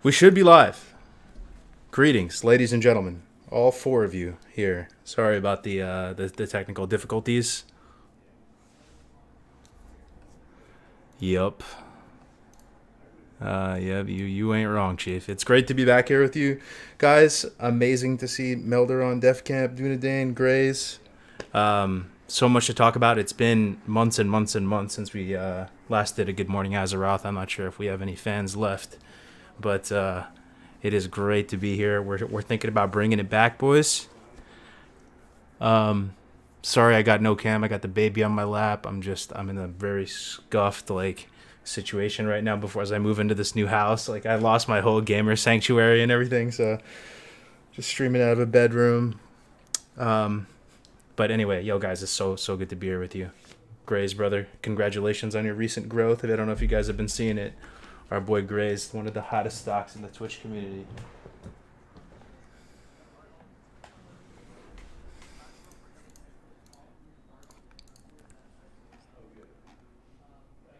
We should be live. Greetings, ladies and gentlemen, all four of you here. Sorry about the technical difficulties. Yup. You ain't wrong, Chief. It's great to be back here with you guys. Amazing to see Melder on Def Camp, Dunedain, Grays. So much to talk about. It's been months and months and months since we last did a Good Morning Azeroth. I'm not sure if we have any fans left, but it is great to be here. We're thinking about bringing it back, boys. Sorry I got no cam. I got the baby on my lap. I'm in a very scuffed situation right now as I move into this new house. I lost my whole gamer sanctuary and everything, so just streaming out of a bedroom. But anyway, yo guys, it's so good to be here with you. Grays, brother, congratulations on your recent growth. I don't know if you guys have been seeing it. Our boy Grays, one of the hottest stocks in the Twitch community.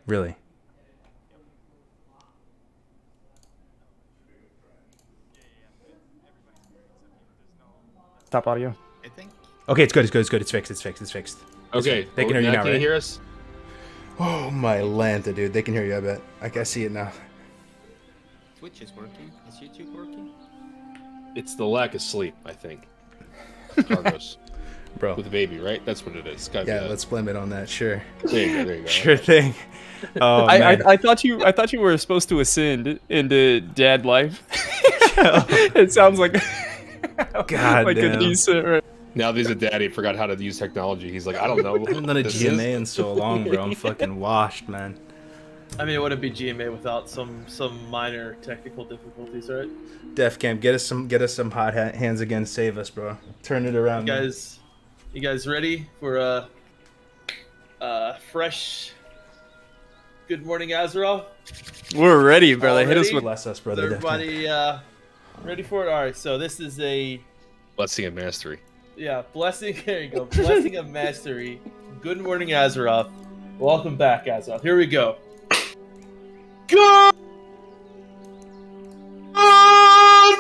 Really? Stop audio. I think. Okay, it's good. It's fixed. Okay. They can hear you now, Can right? you hear us? Oh my Lanta, dude. They can hear you, I bet. I can see it now. Twitch is working. Is YouTube working? It's the lack of sleep, I think. Kargoz. Bro. With the baby, right? That's what it is. Yeah, let's blame it on that, sure. There you go. Sure thing. Oh, man. I thought you were supposed to ascend into dad life. It sounds like God like damn. a decent. Right? Now there's a daddy forgot how to use technology. He's like, I don't know. I haven't done a GMA in so long, bro. I'm fucking washed, man. I mean, it wouldn't be GMA without some minor technical difficulties, right? Def Camp, get us some hot hands again. Save us, bro. Turn it around. You guys ready for a fresh Good Morning Azeroth? We're ready, brother. Hit us Already? with. Bless us, Is brother. Def Camp. everybody ready for it? All right, so this is a Blessing and mastery. blessing. There you go, blessing of mastery. Good Morning Azeroth. Welcome back, Azeroth. Here we go. Good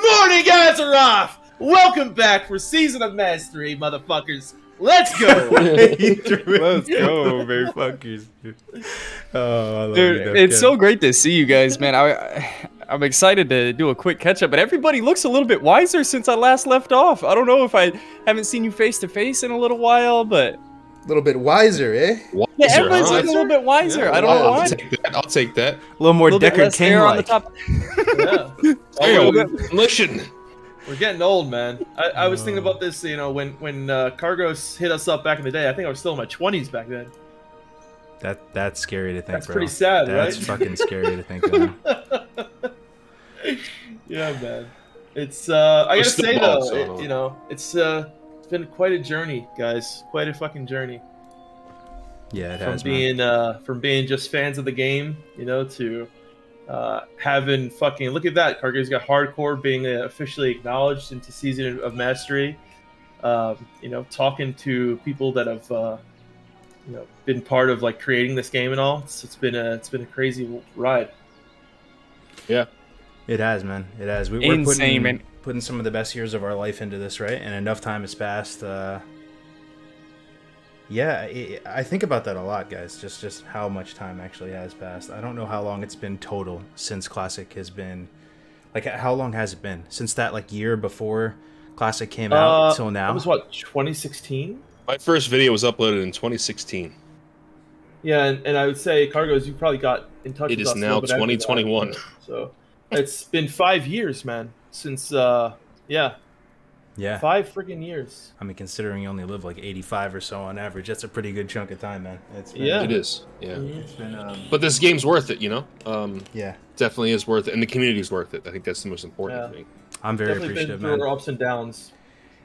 morning, Azeroth. Welcome back for Season of Mastery, motherfuckers. Let's go. Let's go, baby fuckers. Oh, I love Dude, you, Def it's Camp. so great to see you guys, man. I'm excited to do a quick catch up, but everybody looks a little bit wiser since I last left off. I don't know if I haven't seen you face to face in a little while, but A little bit wiser, eh? yeah, everybody's looking a little bit wiser. I don't know why. I'll take that. A little more A little bit Deckard less hair on the King-like. top. Yeah. Hey, little listen. We're getting old, man. I was thinking about this, when Kargoz hit us up back in the day. I think I was still in my 20s back then. That's scary to think, That's bro. pretty sad, That's right? fucking scary to think of. Yeah, man. It's I We're gotta still say old, though, so- it's been quite a journey, guys. Quite a fucking journey. Yeah, it From has, man. being just fans of the game, to having fucking look at that. Kargo's got hardcore being officially acknowledged into Season of Mastery. Talking to people that have been part of creating this game and all. It's been a crazy ride. Yeah. It has, man. It has. We're Insane, man. putting some of the best years of our life into this, right? And enough time has passed. I think about that a lot, guys. Just how much time actually has passed. I don't know how long it's been total since Classic has been. How long has it been since that year before Classic came out till now? That was what, 2016? My first video was uploaded in 2016. Yeah, and I would say, Kargoz, you probably got in touch It with is us a now little bit after that. 2021. So it's been 5 years, man, since, Yeah. 5 freaking years. I mean, considering you only live 85 or so on average, that's a pretty good chunk of time, man. It's been, Yeah. It is. Yeah. It's been, But this game's worth it, yeah. Definitely is worth it, and the community's worth it. I think that's the most important Yeah. thing. I'm very Definitely appreciative, been man. through our ups and downs.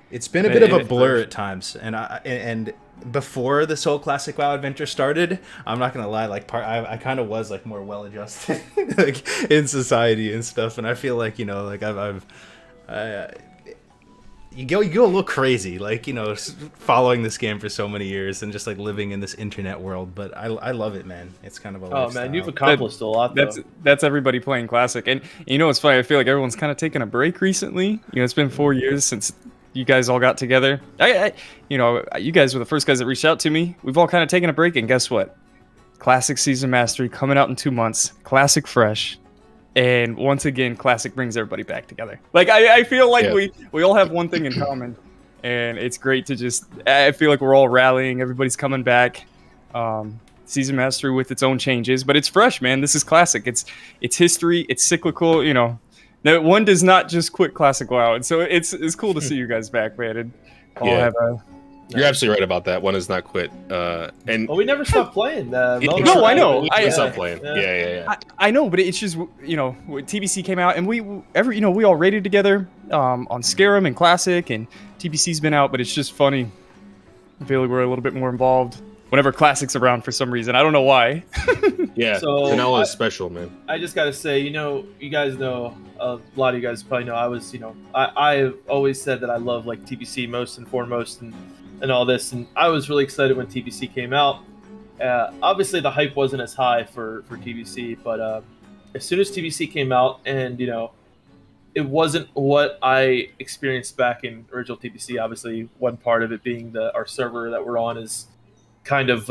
It's been a bit of a blur at times, and before this whole Classic WoW adventure started, I'm not gonna lie, I kind of was more well adjusted in society and stuff, and I feel I've you go a little crazy, like, you know, following this game for so many years and just like living in this internet world. But I love it, man. It's kind of a Oh lifestyle. man, you've accomplished a lot. Though. That's everybody playing Classic. And you know, it's funny. I feel like everyone's kind of taken a break recently. You know, it's been 4 years since you guys all got together. You know, you guys were the first guys that reached out to me. We've all kind of taken a break, and guess what? Classic Season Mastery coming out in 2 months. Classic fresh. And once again, Classic brings everybody back together. Like, I feel like we all have one thing in common. And it's great to just... I feel like we're all rallying. Everybody's coming back. Season Mastery with its own changes. But it's fresh, man. This is Classic. It's history. It's cyclical, you know. No, one does not just quit Classic WoW. And so it's cool to see you guys back, man. And all have a... You're absolutely right about that. One is not quit. And well, we never stopped playing. No, I know. We stopped playing. Yeah. I know, but it's just, you know, TBC came out and we all raided together on Scarum and Classic, and TBC's been out, but it's just funny. I feel like we're a little bit more involved whenever Classic's around for some reison. I don't know why. Yeah, so vanilla is special, man. I just gotta say, you know, you guys know, a lot of you guys probably know, I was, you know, I've always said that I love like TBC most and foremost and all this, and I was really excited when TBC came out. Obviously the hype wasn't as high for TBC, but as soon as TBC came out, and you know, it wasn't what I experienced back in original TBC. Obviously one part of it being our server that we're on is kind of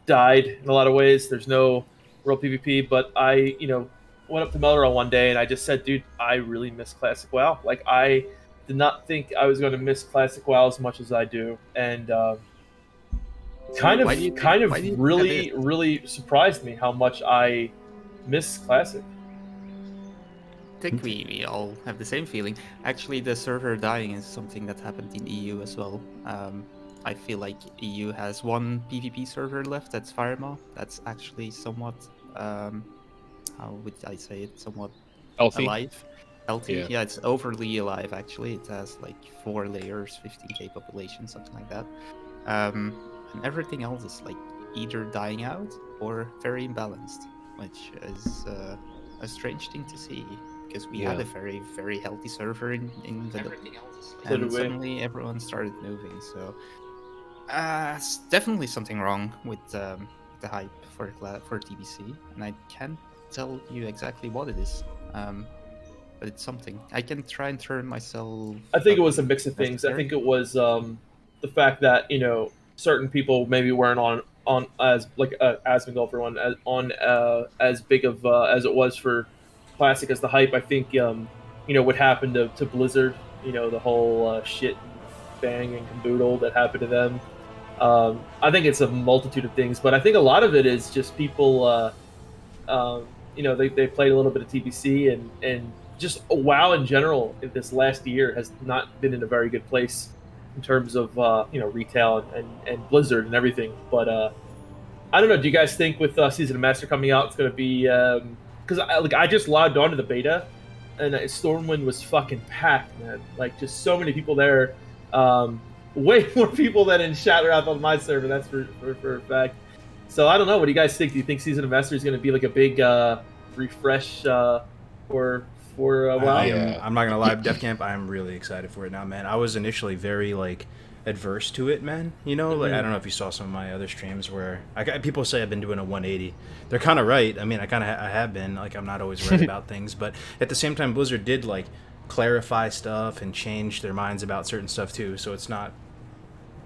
died in a lot of ways. There's no real PvP, but I, you know, went up to Melderon one day and I just said, dude, I really miss Classic WoW. Like, I did not think I was going to miss Classic WoW as much as I do, and kind of really surprised me how much I miss Classic. I think we all have the same feeling. Actually, the server dying is something that happened in EU as well. I feel like EU has one PvP server left, that's Firemaw. That's actually somewhat, how would I say it, somewhat Healthy. alive. Healthy, yeah, it's overly alive actually. It has like 4 layers, 50k population, something like that. And everything else is like either dying out or very imbalanced, which is a strange thing to see, because we had a very, very healthy server in the and suddenly everyone started moving. So it's definitely something wrong with the hype for TBC, and I can't tell you exactly what it is. But it's something. I can try and turn myself... I think it was a mix of things. I think it was the fact that, you know, certain people maybe weren't on as, like, Asmongold for one, as big of as it was for Classic as the hype. I think, you know, what happened to Blizzard, you know, the whole shit bang and caboodle that happened to them. I think it's a multitude of things, but I think a lot of it is just people, you know, they played a little bit of TBC, and just WoW in general this last year has not been in a very good place in terms of you know, retail and Blizzard and everything. But I don't know. Do you guys think with Season of Master coming out, it's going to be because I just logged onto the beta, and Stormwind was fucking packed, man. Like, just so many people there. Way more people than in Shatteroth on my server. That's for a fact. So I don't know. What do you guys think? Do you think Season of Master is going to be like a big refresh for WoW? I'm not gonna lie, Def Camp, I am really excited for it now, man. I was initially very like adverse to it, man. You know, like, I don't know if you saw some of my other streams where people say I've been doing a 180. They're kind of right. I mean, I have been. Like, I'm not always right about things, but at the same time, Blizzard did like clarify stuff and change their minds about certain stuff too. So it's not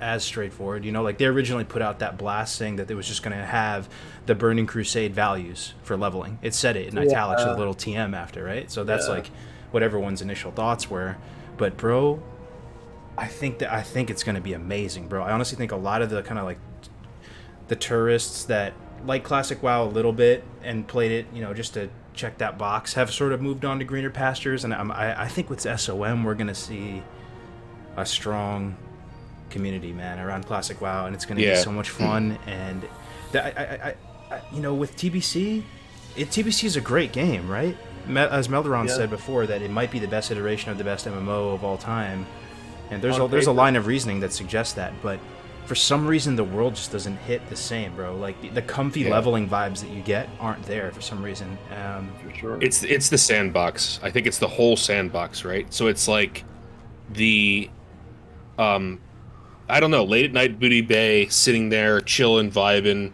as straightforward, you know. Like, they originally put out that blast saying that it was just going to have the Burning Crusade values for leveling. It said it in italics with a little TM after, right? So that's like what everyone's initial thoughts were. But bro, I think it's going to be amazing, bro. I honestly think a lot of the kind of like the tourists that like Classic WoW a little bit and played it, you know, just to check that box, have sort of moved on to greener pastures. And I think with SOM we're going to see a strong community, man, around Classic WoW, and it's going to be so much fun. And I you know, with TBC, TBC is a great game, right? As Melderon said before, that it might be the best iteration of the best MMO of all time, and there's a line of reasoning that suggests that, but for some reason the world just doesn't hit the same, bro. Like, the comfy leveling vibes that you get aren't there for some reason. For sure. It's the sandbox. I think it's the whole sandbox, right? So it's like the I don't know, late at night Booty Bay, sitting there, chilling, vibing.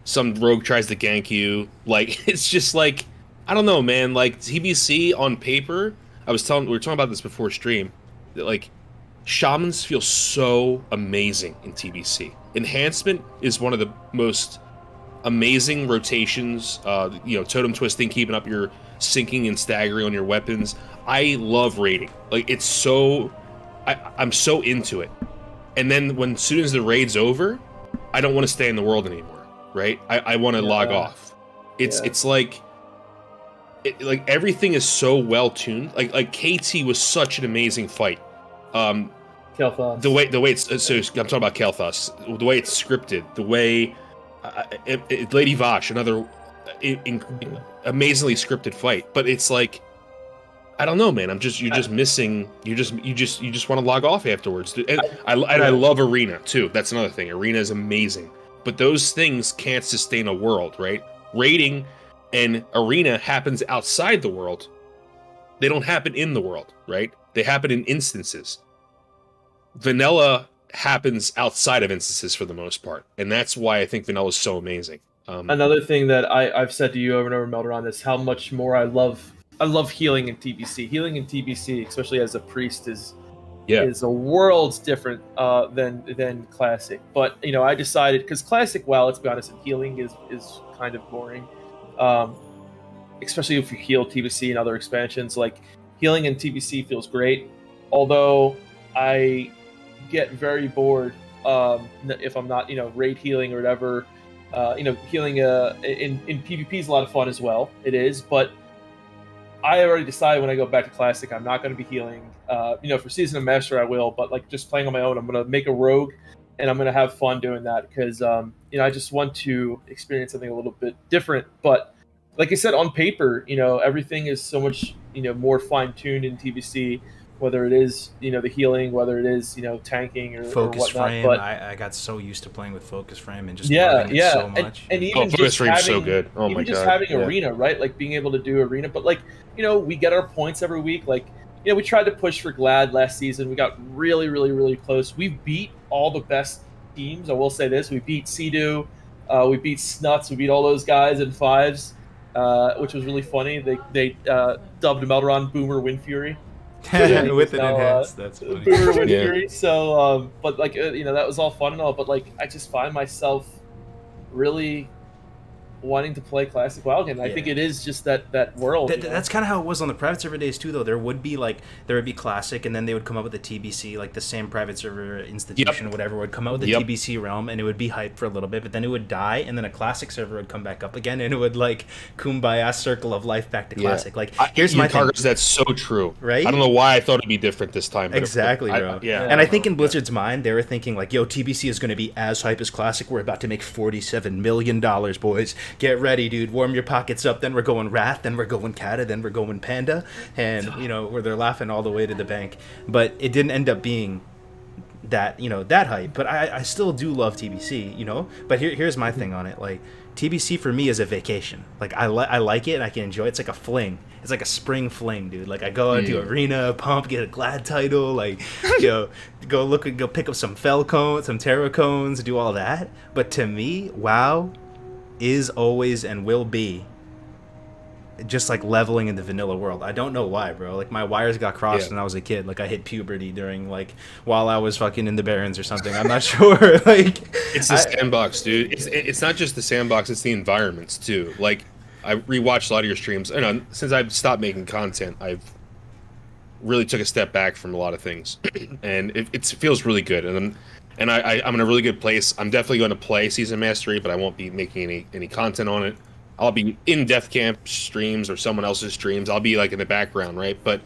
Some rogue tries to gank you. Like, it's just like, I don't know, man. Like, TBC on paper, we were talking about this before stream, that like, shamans feel so amazing in TBC. Enhancement is one of the most amazing rotations. Totem twisting, keeping up your sinking and staggering on your weapons. I love raiding. Like, it's so, I'm so into it. And then as soon as the raid's over, I don't want to stay in the world anymore, right? I want to log off. It's like everything is so well tuned. Like KT was such an amazing fight. Kel'Thas. The way it's so I'm talking about Kel'Thas. The way it's scripted, the way Lady Vosh, another amazingly scripted fight. But it's like, I don't know, man. You're just missing. You just want to log off afterwards. And I love Arena too. That's another thing. Arena is amazing, but those things can't sustain a world, right? Raiding and Arena happens outside the world. They don't happen in the world, right? They happen in instances. Vanilla happens outside of instances for the most part, and that's why I think Vanilla is so amazing. Another thing that I've said to you over and over, Melderon, is how much more I love healing in TBC. Healing in TBC, especially as a priest, is a world different than classic. But I decided, because classic, well, let's be honest, healing is kind of boring. Especially if you heal TBC and other expansions, like healing in TBC feels great. Although I get very bored if I'm not raid healing or whatever. Healing in PvP is a lot of fun as well. It is, but I already decided when I go back to Classic, I'm not going to be healing. For Season of Master, I will, but like just playing on my own, I'm going to make a rogue, and I'm going to have fun doing that because I just want to experience something a little bit different. But like I said, on paper, everything is so much more fine tuned in TBC. Whether it is the healing, whether it is tanking or focus whatnot. frame. But I got so used to playing with focus frame and just loving it so much. And even focus just frame's having, so good. Oh my god! Just having Arena, right? Like being able to do Arena, but like we get our points every week. Like we tried to push for Glad last season. We got really, really, really close. We beat all the best teams. I will say this: we beat Sea-Doo, we beat Snuts, we beat all those guys in fives, which was really funny. They dubbed Melderon Boomer Windfury. With an enhanced, that's funny. Boomer Windfury. So, but like that was all fun and all. But like, I just find myself really wanting to play Classic WoW again. I think it is just that world. That's kind of how it was on the private server days too, though. There would be Classic, and then they would come up with the TBC, like the same private server institution, whatever, would come out with the TBC realm, and it would be hyped for a little bit, but then it would die, and then a Classic server would come back up again, and it would like kumbaya circle of life back to Classic. Like, here's my thing. That's so true, right? I don't know why I thought it'd be different this time. But exactly, bro. And I think in Blizzard's mind, they were thinking like, yo, TBC is going to be as hype as Classic. We're about to make $47 million, boys. Get ready, dude. Warm your pockets up. Then we're going Wrath, then we're going Kata, then we're going Panda, and where they're laughing all the way to the bank. But it didn't end up being that that hype. But I still do love TBC, But here's my thing on it. Like, TBC for me is a vacation. Like, I like it and I can enjoy it. It's like a fling. It's like a spring fling, dude. Like, I go out to Arena, pump, get a Glad title, like go pick up some Fel cones, some Terra cones, do all that. But to me, WoW is always and will be just like leveling in the vanilla world. I don't know why, bro. Like, my wires got crossed when I was a kid. Like, I hit puberty while I was fucking in the Barrens or something. I'm not sure. Like, it's the sandbox, dude. It's not just the sandbox, it's the environments too. Like, I rewatched a lot of your streams. I know since I've stopped making content, I've really took a step back from a lot of things, and it feels really good. And I'm in a really good place. I'm definitely going to play Season Mastery, but I won't be making any content on it. I'll be in Death Camp streams or someone else's streams. I'll be like in the background, right? But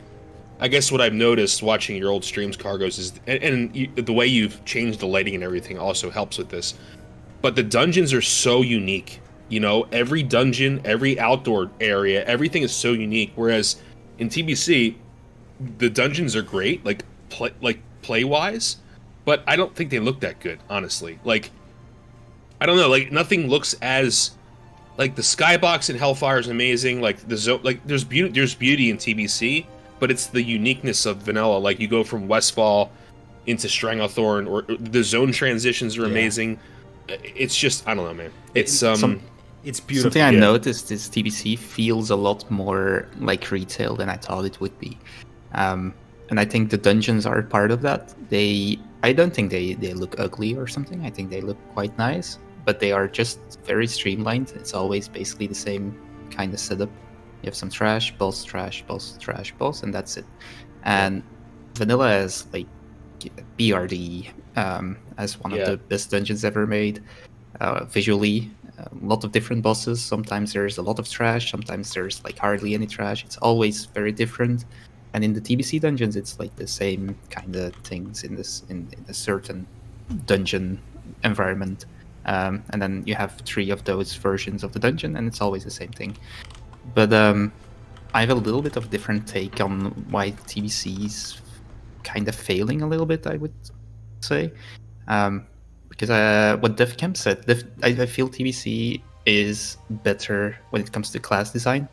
I guess what I've noticed watching your old streams, Kargoz, is the way you've changed the lighting and everything also helps with this. But the dungeons are so unique. Every dungeon, every outdoor area, everything is so unique. Whereas in TBC, the dungeons are great, like play wise, but I don't think they look that good, honestly. Like, I don't know, like nothing looks as like the skybox in Hellfire is amazing. Like there's beauty in TBC, but it's the uniqueness of vanilla. Like, you go from Westfall, into Stranglethorn, or the zone transitions are amazing. It's just, I don't know, man. It's it's beautiful. Something I noticed is TBC feels a lot more like retail than I thought it would be. And I think the dungeons are part of that. I don't think they look ugly or something. I think they look quite nice, but they are just very streamlined. It's always basically the same kind of setup. You have some trash, boss, trash, boss, trash, boss, and that's it. And vanilla is like BRD as one of the best dungeons ever made. Visually, a lot of different bosses. Sometimes there's a lot of trash. Sometimes there's like hardly any trash. It's always very different. And in the TBC dungeons, it's like the same kind of things in a certain dungeon environment. And then you have 3 of those versions of the dungeon, and it's always the same thing. But I have a little bit of a different take on why TBC is kind of failing a little bit, I would say. Because what DevCamp said, I feel TBC is better when it comes to class design.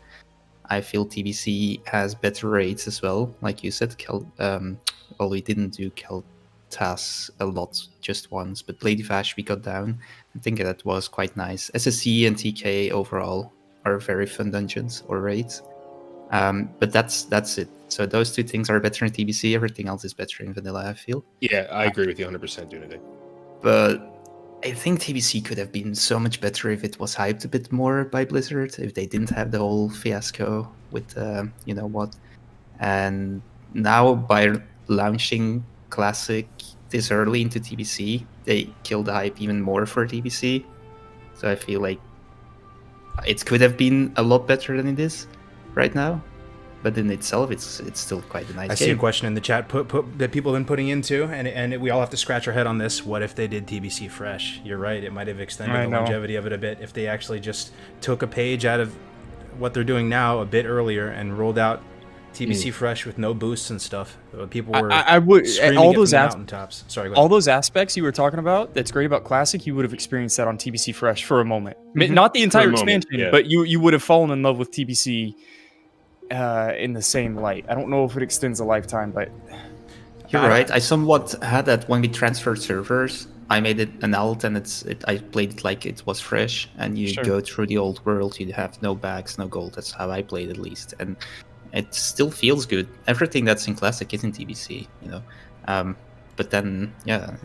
I feel TBC has better raids as well. Like you said, well, we didn't do Kel'Thas a lot, just once, but Lady Vash we got down. I think that was quite nice. SSC and TK overall are very fun dungeons or raids. But that's it. So those 2 things are better in TBC. Everything else is better in vanilla, I feel. Yeah, I agree with you 100%, Dunaday. But I think TBC could have been so much better if it was hyped a bit more by Blizzard, if they didn't have the whole fiasco with you know what. And now by launching Classic this early into TBC, they killed the hype even more for TBC. So I feel like it could have been a lot better than it is right now. But in itself, it's still quite a nice game. I see a question in the chat that people have been putting into, and we all have to scratch our head on this. What if they did TBC fresh? You're right. It might have extended the longevity of it a bit if they actually just took a page out of what they're doing now a bit earlier and rolled out TBC fresh with no boosts and stuff. People were I would screaming all it those from the mountaintops. Sorry, go ahead. all those aspects you were talking about. That's great about Classic. You would have experienced that on TBC fresh for a moment. Not the entire expansion, but you would have fallen in love with TBC. In the same light. I don't know if it extends a lifetime, but you're right. I somewhat had that when we transferred servers. I made it an alt, and I played it like it was fresh. And you go through the old world. You have no bags, no gold. That's how I played, at least, and it still feels good. Everything that's in Classic is in TBC, you know. But then, it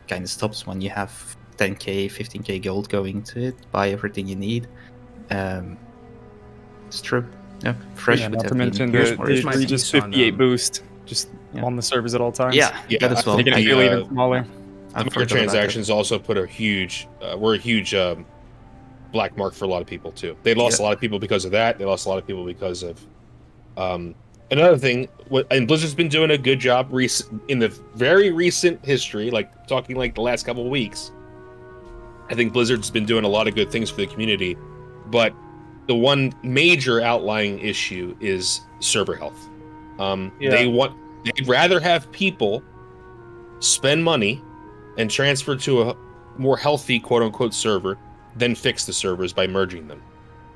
kind of stops when you have 10k, 15k gold going to it. Buy everything you need. It's true. Yeah, fresh. Not to mention the egregious 58 boost just on the servers at all times. That as well. Making it feel even smaller. Microtransactions also put a huge black mark for a lot of people too. They lost a lot of people because of that. They lost a lot of people because of another thing. And Blizzard's been doing a good job in the very recent history, like talking like the last couple of weeks. I think Blizzard's been doing a lot of good things for the community, but the one major outlying issue is server health. They'd rather have people spend money and transfer to a more healthy quote unquote server than fix the servers by merging them.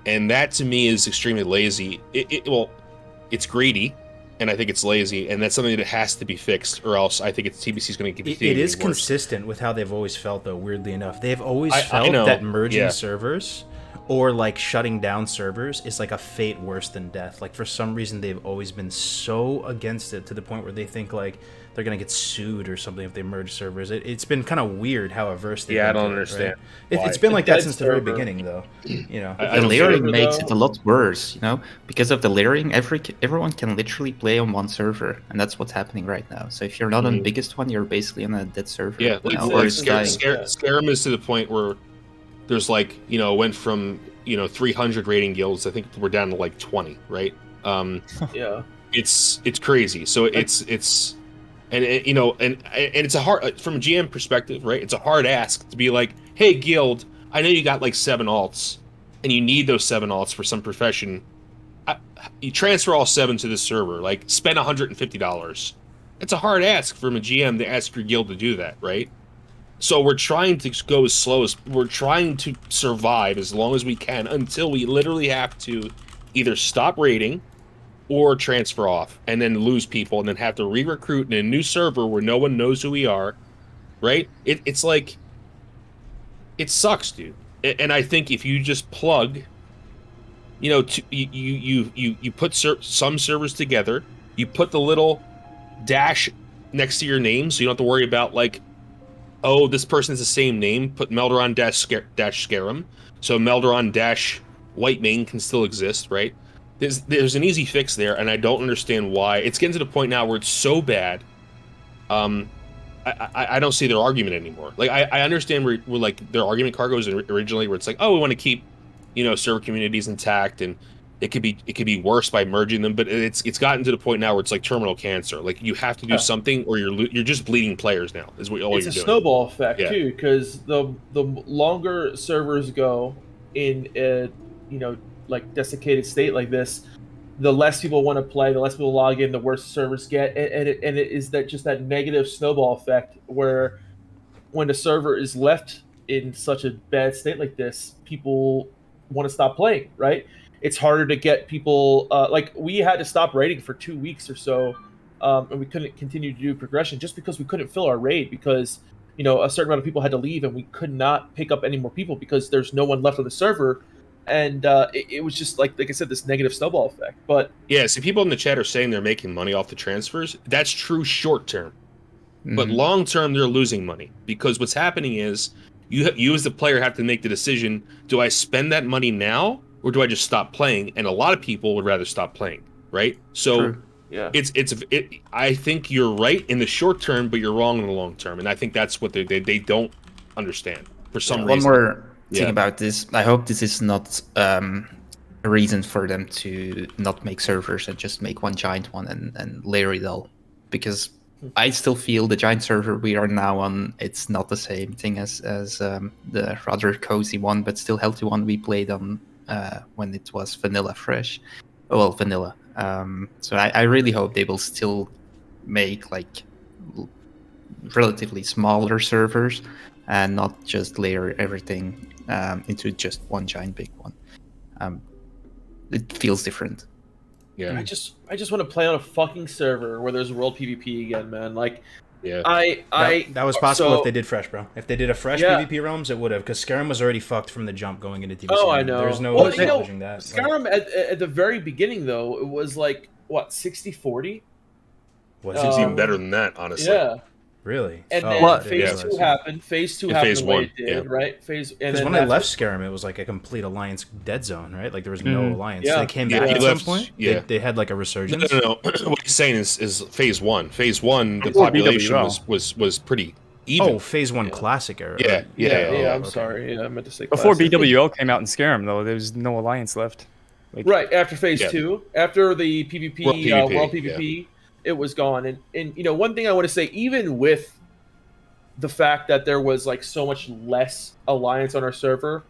And that to me is extremely lazy. It's greedy, and I think it's lazy, and that's something that has to be fixed, or else I think TBC is going to get. It is consistent with how they've always felt, though. Weirdly enough, they've always felt that merging servers or like shutting down servers is like a fate worse than death. Like for some reason they've always been so against it to the point where they think like they're gonna get sued or something if they merge servers. It's been kind of weird how averse they've been. I don't understand. Right? It's been like that since the very beginning, though. You know, the layering makes it a lot worse. You know, because of the layering, everyone can literally play on one server, and that's what's happening right now. So if you're not on the biggest one, you're basically on a dead server. Yeah, Skyrim is to the point where there's like, went from 300 rating guilds. I think we're down to like 20, right? It's crazy. So it's and it's a hard, from a GM perspective, right? It's a hard ask to be like, hey guild, I know you got like 7 alts and you need those 7 alts for some profession. You transfer all 7 to this server, like spend $150. It's a hard ask from a GM to ask your guild to do that, right? So we're trying to go as slow as we're trying to survive as long as we can until we literally have to either stop raiding or transfer off and then lose people and then have to re-recruit in a new server where no one knows who we are, right? It's like, it sucks, dude. And I think if you just plug, you put some servers together, you put the little dash next to your name, so you don't have to worry about like, oh, this person's the same name. Put Melderon dash Scarum, so Melderon dash Whitemane can still exist, right? There's an easy fix there, and I don't understand why it's getting to the point now where it's so bad. I don't see their argument anymore. Like I understand where like their argument Kargoz originally, where it's like, oh, we want to keep, server communities intact, and it could be worse by merging them. But it's gotten to the point now where it's like terminal cancer. Like you have to do something, or you're just bleeding players now. Is what all it's you're doing. It's a snowball effect too, because the longer servers go in a like desiccated state like this, the less people want to play, the less people log in, the worse servers get, and it is that just that negative snowball effect where when the server is left in such a bad state like this, people want to stop playing, right? It's harder to get people, like we had to stop raiding for 2 weeks or so, and we couldn't continue to do progression just because we couldn't fill our raid because, a certain amount of people had to leave and we could not pick up any more people because there's no one left on the server. And it was just like I said, this negative snowball effect. But yeah, see, people in the chat are saying they're making money off the transfers. That's true short term, but long term they're losing money because what's happening is you as the player have to make the decision: do I spend that money now or do I just stop playing? And a lot of people would rather stop playing, right? So yeah, I think you're right in the short term, but you're wrong in the long term, and I think that's what they don't understand for some reason. One more thing about this. I hope this is not a reason for them to not make servers and just make one giant one and layer it all. Because I still feel the giant server we are now on, it's not the same thing as the rather cozy one, but still healthy one we played on when it was vanilla fresh. Well, vanilla. So I really hope they will still make like relatively smaller servers and not just layer everything into just one giant big one. It feels different. Yeah, I just want to play on a fucking server where there's world PvP again, man. Like, yeah, that was possible if they did fresh, bro. If they did a fresh PvP realms, it would have, because Skyrim was already fucked from the jump going into TBC. Oh, I know. There's no acknowledging that. Skyrim at the very beginning though, it was like what 60-40. It's even better than that, honestly. Yeah. Really? And then phase 2 happened. Phase 2 happened phase the way 1, it did, right? Because when I left Skyrim, it was like a complete alliance dead zone, right? Like there was no alliance. Yeah. They came back at some point. Yeah. They had like a resurgence. No. What he's saying is phase 1. Phase 1, the population was pretty even. Oh, phase 1 classic era. Yeah. I'm sorry. Yeah, I meant to say before classic. BWL came out in Skyrim, though, there was no alliance left. Like, right after phase 2, after the PvP, world PvP, it was gone. And one thing I want to say, even with the fact that there was like so much less alliance on our server,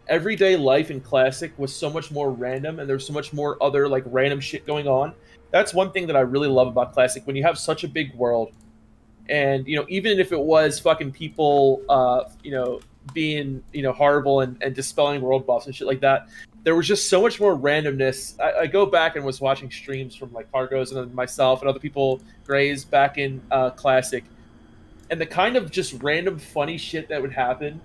everyday life in classic was so much more random, and there's so much more other like random shit going on. That's one thing that I really love about classic. When you have such a big world, and even if it was fucking people being horrible and dispelling world buffs and shit like that, there was just so much more randomness. I go back and was watching streams from like Kargoz and then myself and other people, Grays, back in classic. And the kind of just random funny shit that would happen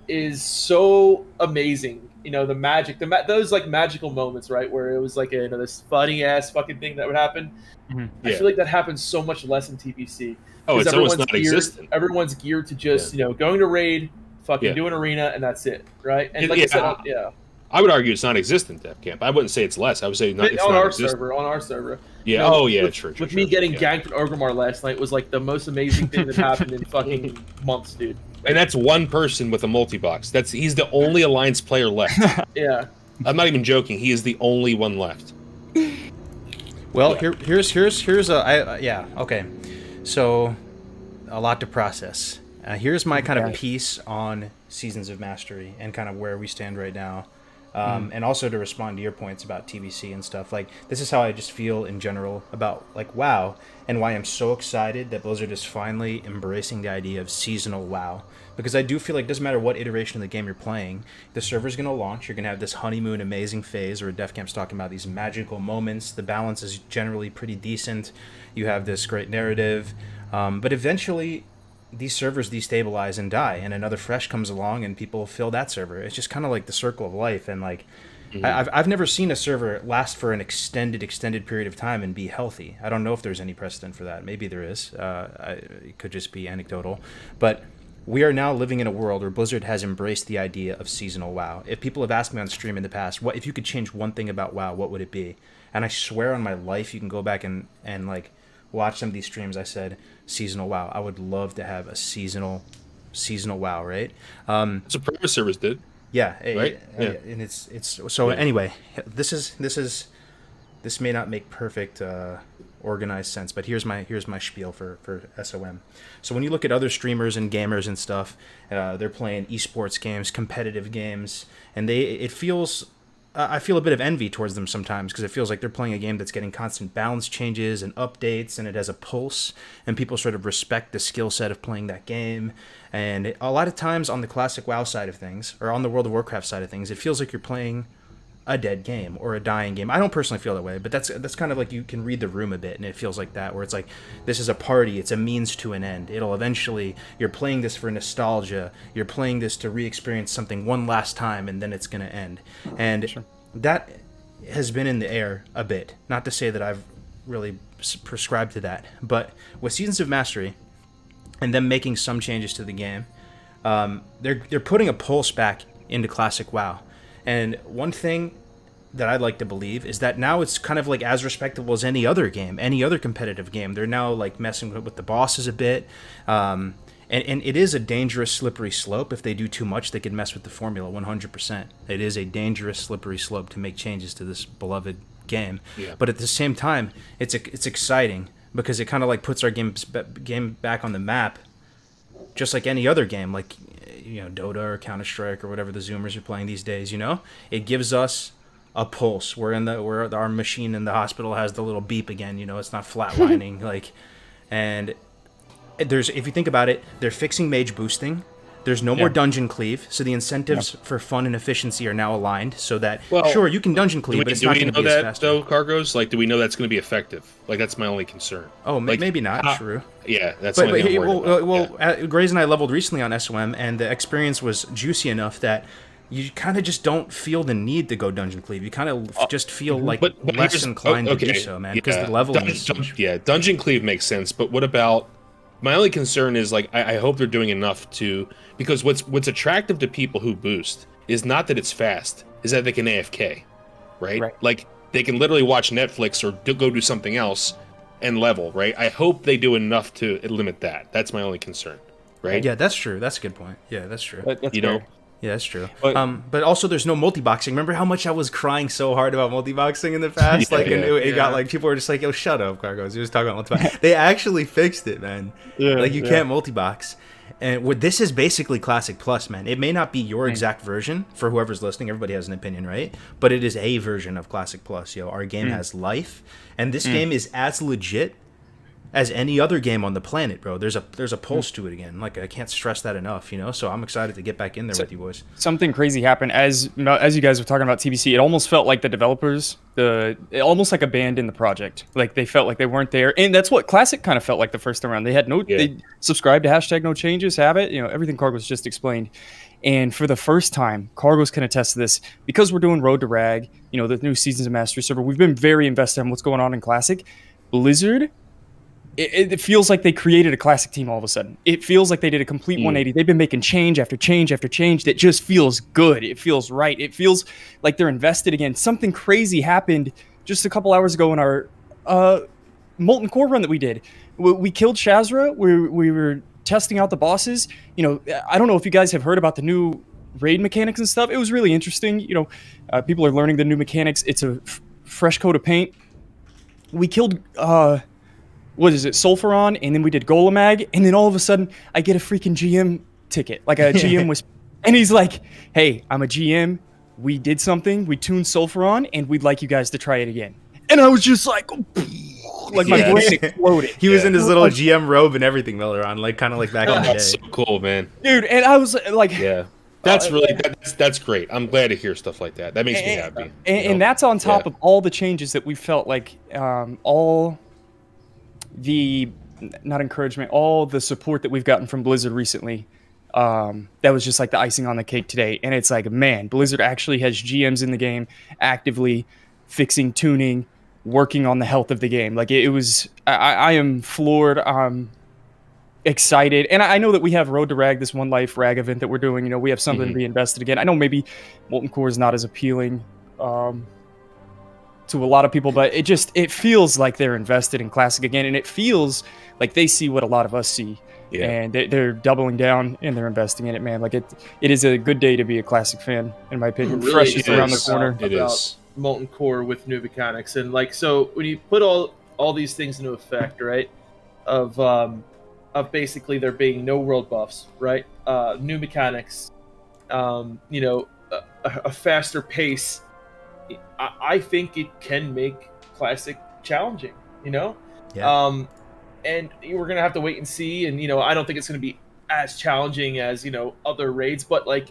is so amazing. The magic, those like magical moments, right? Where it was like this funny ass fucking thing that would happen. Mm-hmm. I feel like that happens so much less in TBC. Oh, it's almost non-existent. Everyone's geared to just, going to raid, fucking do an arena, and that's it, right? And like I said, I would argue it's non-existent, Death Camp. I wouldn't say it's less. I would say it's on non-existent. On our server. Yeah. True. With me getting ganked with Orgrimmar last night was like the most amazing thing that happened in fucking months, dude. And that's one person with a multi-box. He's the only Alliance player left. Yeah. I'm not even joking. He is the only one left. Well, here's okay. So, a lot to process. Here's my kind of piece on Seasons of Mastery and kind of where we stand right now. And also to respond to your points about TVC and stuff, like this is how I just feel in general about like WoW, and why I'm so excited that Blizzard is finally embracing the idea of seasonal WoW. Because I do feel like it doesn't matter what iteration of the game you're playing, the server's going to launch, you're going to have this honeymoon amazing phase where Def Camp's talking about these magical moments, the balance is generally pretty decent, you have this great narrative, but eventually these servers destabilize and die, and another fresh comes along and people fill that server. It's just kind of like the circle of life, and like I've never seen a server last for an extended period of time and be healthy. I don't know if there's any precedent for that. Maybe there is. It could just be anecdotal, but we are now living in a world where Blizzard has embraced the idea of seasonal WoW. If people have asked me on stream in the past, what if you could change one thing about WoW, what would it be? And I swear on my life, you can go back and like watch some of these streams. I said seasonal WoW. I would love to have a seasonal WoW, right? That's what previous servers did. Yeah, right. And it's so anyway. This may not make perfect organized sense, but here's my spiel for SOM. So when you look at other streamers and gamers and stuff, they're playing esports games, competitive games, and it feels I feel a bit of envy towards them sometimes because it feels like they're playing a game that's getting constant balance changes and updates, and it has a pulse, and people sort of respect the skill set of playing that game. And a lot of times on the classic WoW side of things, or on the World of Warcraft side of things, it feels like you're playing a dead game or a dying game. I don't personally feel that way, but that's kind of like you can read the room a bit, and it feels like that, where it's like this is a party, it's a means to an end. It'll eventually, you're playing this for nostalgia, you're playing this to re-experience something one last time, and then it's going to end. And that has been in the air a bit. Not to say that I've really prescribed to that, but with Seasons of Mastery and them making some changes to the game, they're putting a pulse back into classic WoW. And one thing that I'd like to believe is that now it's kind of like as respectable as any other game, any other competitive game. They're now like messing with the bosses a bit. And it is a dangerous, slippery slope. If they do too much, they could mess with the formula 100%. It is a dangerous, slippery slope to make changes to this beloved game. Yeah. But at the same time, it's exciting because it kind of like puts our game back on the map, just like any other game, like Dota or Counter-Strike or whatever the Zoomers are playing these days. It gives us a pulse. Where our machine in the hospital has the little beep again. It's not flatlining and if you think about it, they're fixing mage boosting. There's no more dungeon cleave, so the incentives for fun and efficiency are now aligned. So that sure you can dungeon cleave, but it's not going to be as fast. Do we know that though, Kargoz? Like, do we know that's going to be effective? Like, that's my only concern. Oh, maybe not. True. Yeah, that's. But Grays and I leveled recently on SOM, and the experience was juicy enough that you kind of just don't feel the need to go dungeon cleave. You kind of just feel like less inclined to do so, man, because the leveling is. Dungeon cleave makes sense, but what about? My only concern is like I hope they're doing enough because what's attractive to people who boost is not that it's fast, is that they can AFK, right? Like they can literally watch Netflix or go do something else and level, right? I hope they do enough to limit that. That's my only concern, right? Yeah, that's true. That's a good point. Yeah, that's true. That's fair. Yeah, that's true. But also there's no multi-boxing. Remember how much I was crying so hard about multi-boxing in the past? It got like, people were just like, yo, shut up, Kargoz. He was talking about multi-box. They actually fixed it, man. You can't multi-box. And this is basically Classic Plus, man. It may not be your exact version for whoever's listening. Everybody has an opinion, right? But it is a version of Classic Plus. Our game has life. And this game is as legit as any other game on the planet, bro. There's a pulse to it again. Like, I can't stress that enough, So I'm excited to get back in there with you boys. Something crazy happened as you guys were talking about TBC. It almost felt like the developers, almost like abandoned the project. Like they felt like they weren't there, and that's what Classic kind of felt like the first time around. They had they subscribed to #NoChanges, have it. Everything Kargoz just explained. And for the first time, Kargoz can attest to this because we're doing Road to Rag. The new Seasons of Mastery server. We've been very invested in what's going on in Classic. Blizzard. It feels like they created a Classic team all of a sudden. It feels like they did a complete 180. They've been making change after change after change that just feels good. It feels right. It feels like they're invested again. Something crazy happened just a couple hours ago in our Molten Core run that we did. We killed Shazra. We were testing out the bosses. I don't know if you guys have heard about the new raid mechanics and stuff. It was really interesting. People are learning the new mechanics. It's a fresh coat of paint. We killed... what is it, Sulfuron, and then we did Golemag, and then all of a sudden, I get a freaking GM ticket. Like a GM was, and he's like, hey, I'm a GM, we did something, we tuned Sulfur on, and we'd like you guys to try it again. And I was just like my brain exploded. He was in his little GM robe and everything, Milleron, like kind of like back in the day. That's so cool, man. Dude, and I was like, yeah. That's really that's great. I'm glad to hear stuff like that. That makes me happy. And that's on top of all the changes that we felt like all the not encouragement, all the support that we've gotten from Blizzard recently. That was just like the icing on the cake today. And it's like, man, Blizzard actually has GMs in the game actively fixing tuning, working on the health of the game. Like it was, I am floored. I'm excited. And I know that we have Road to Rag, this One Life Rag event that we're doing. You know, we have something to be invested again. I know maybe Molten Core is not as appealing to a lot of people, but it feels like they're invested in Classic again. And it feels like they see what a lot of us see. Yeah. And they're doubling down and they're investing in it, man. Like it is a good day to be a Classic fan, in my opinion. Really Fresh is around the corner. It is. Molten Core with new mechanics, and like, so when you put all these things into effect, right? Of basically there being no world buffs, right? New mechanics, you know, a faster pace. I think it can make Classic challenging, you know. Yeah. And we're gonna have to wait and see. And you know, I don't think it's gonna be as challenging as, you know, other raids, but like,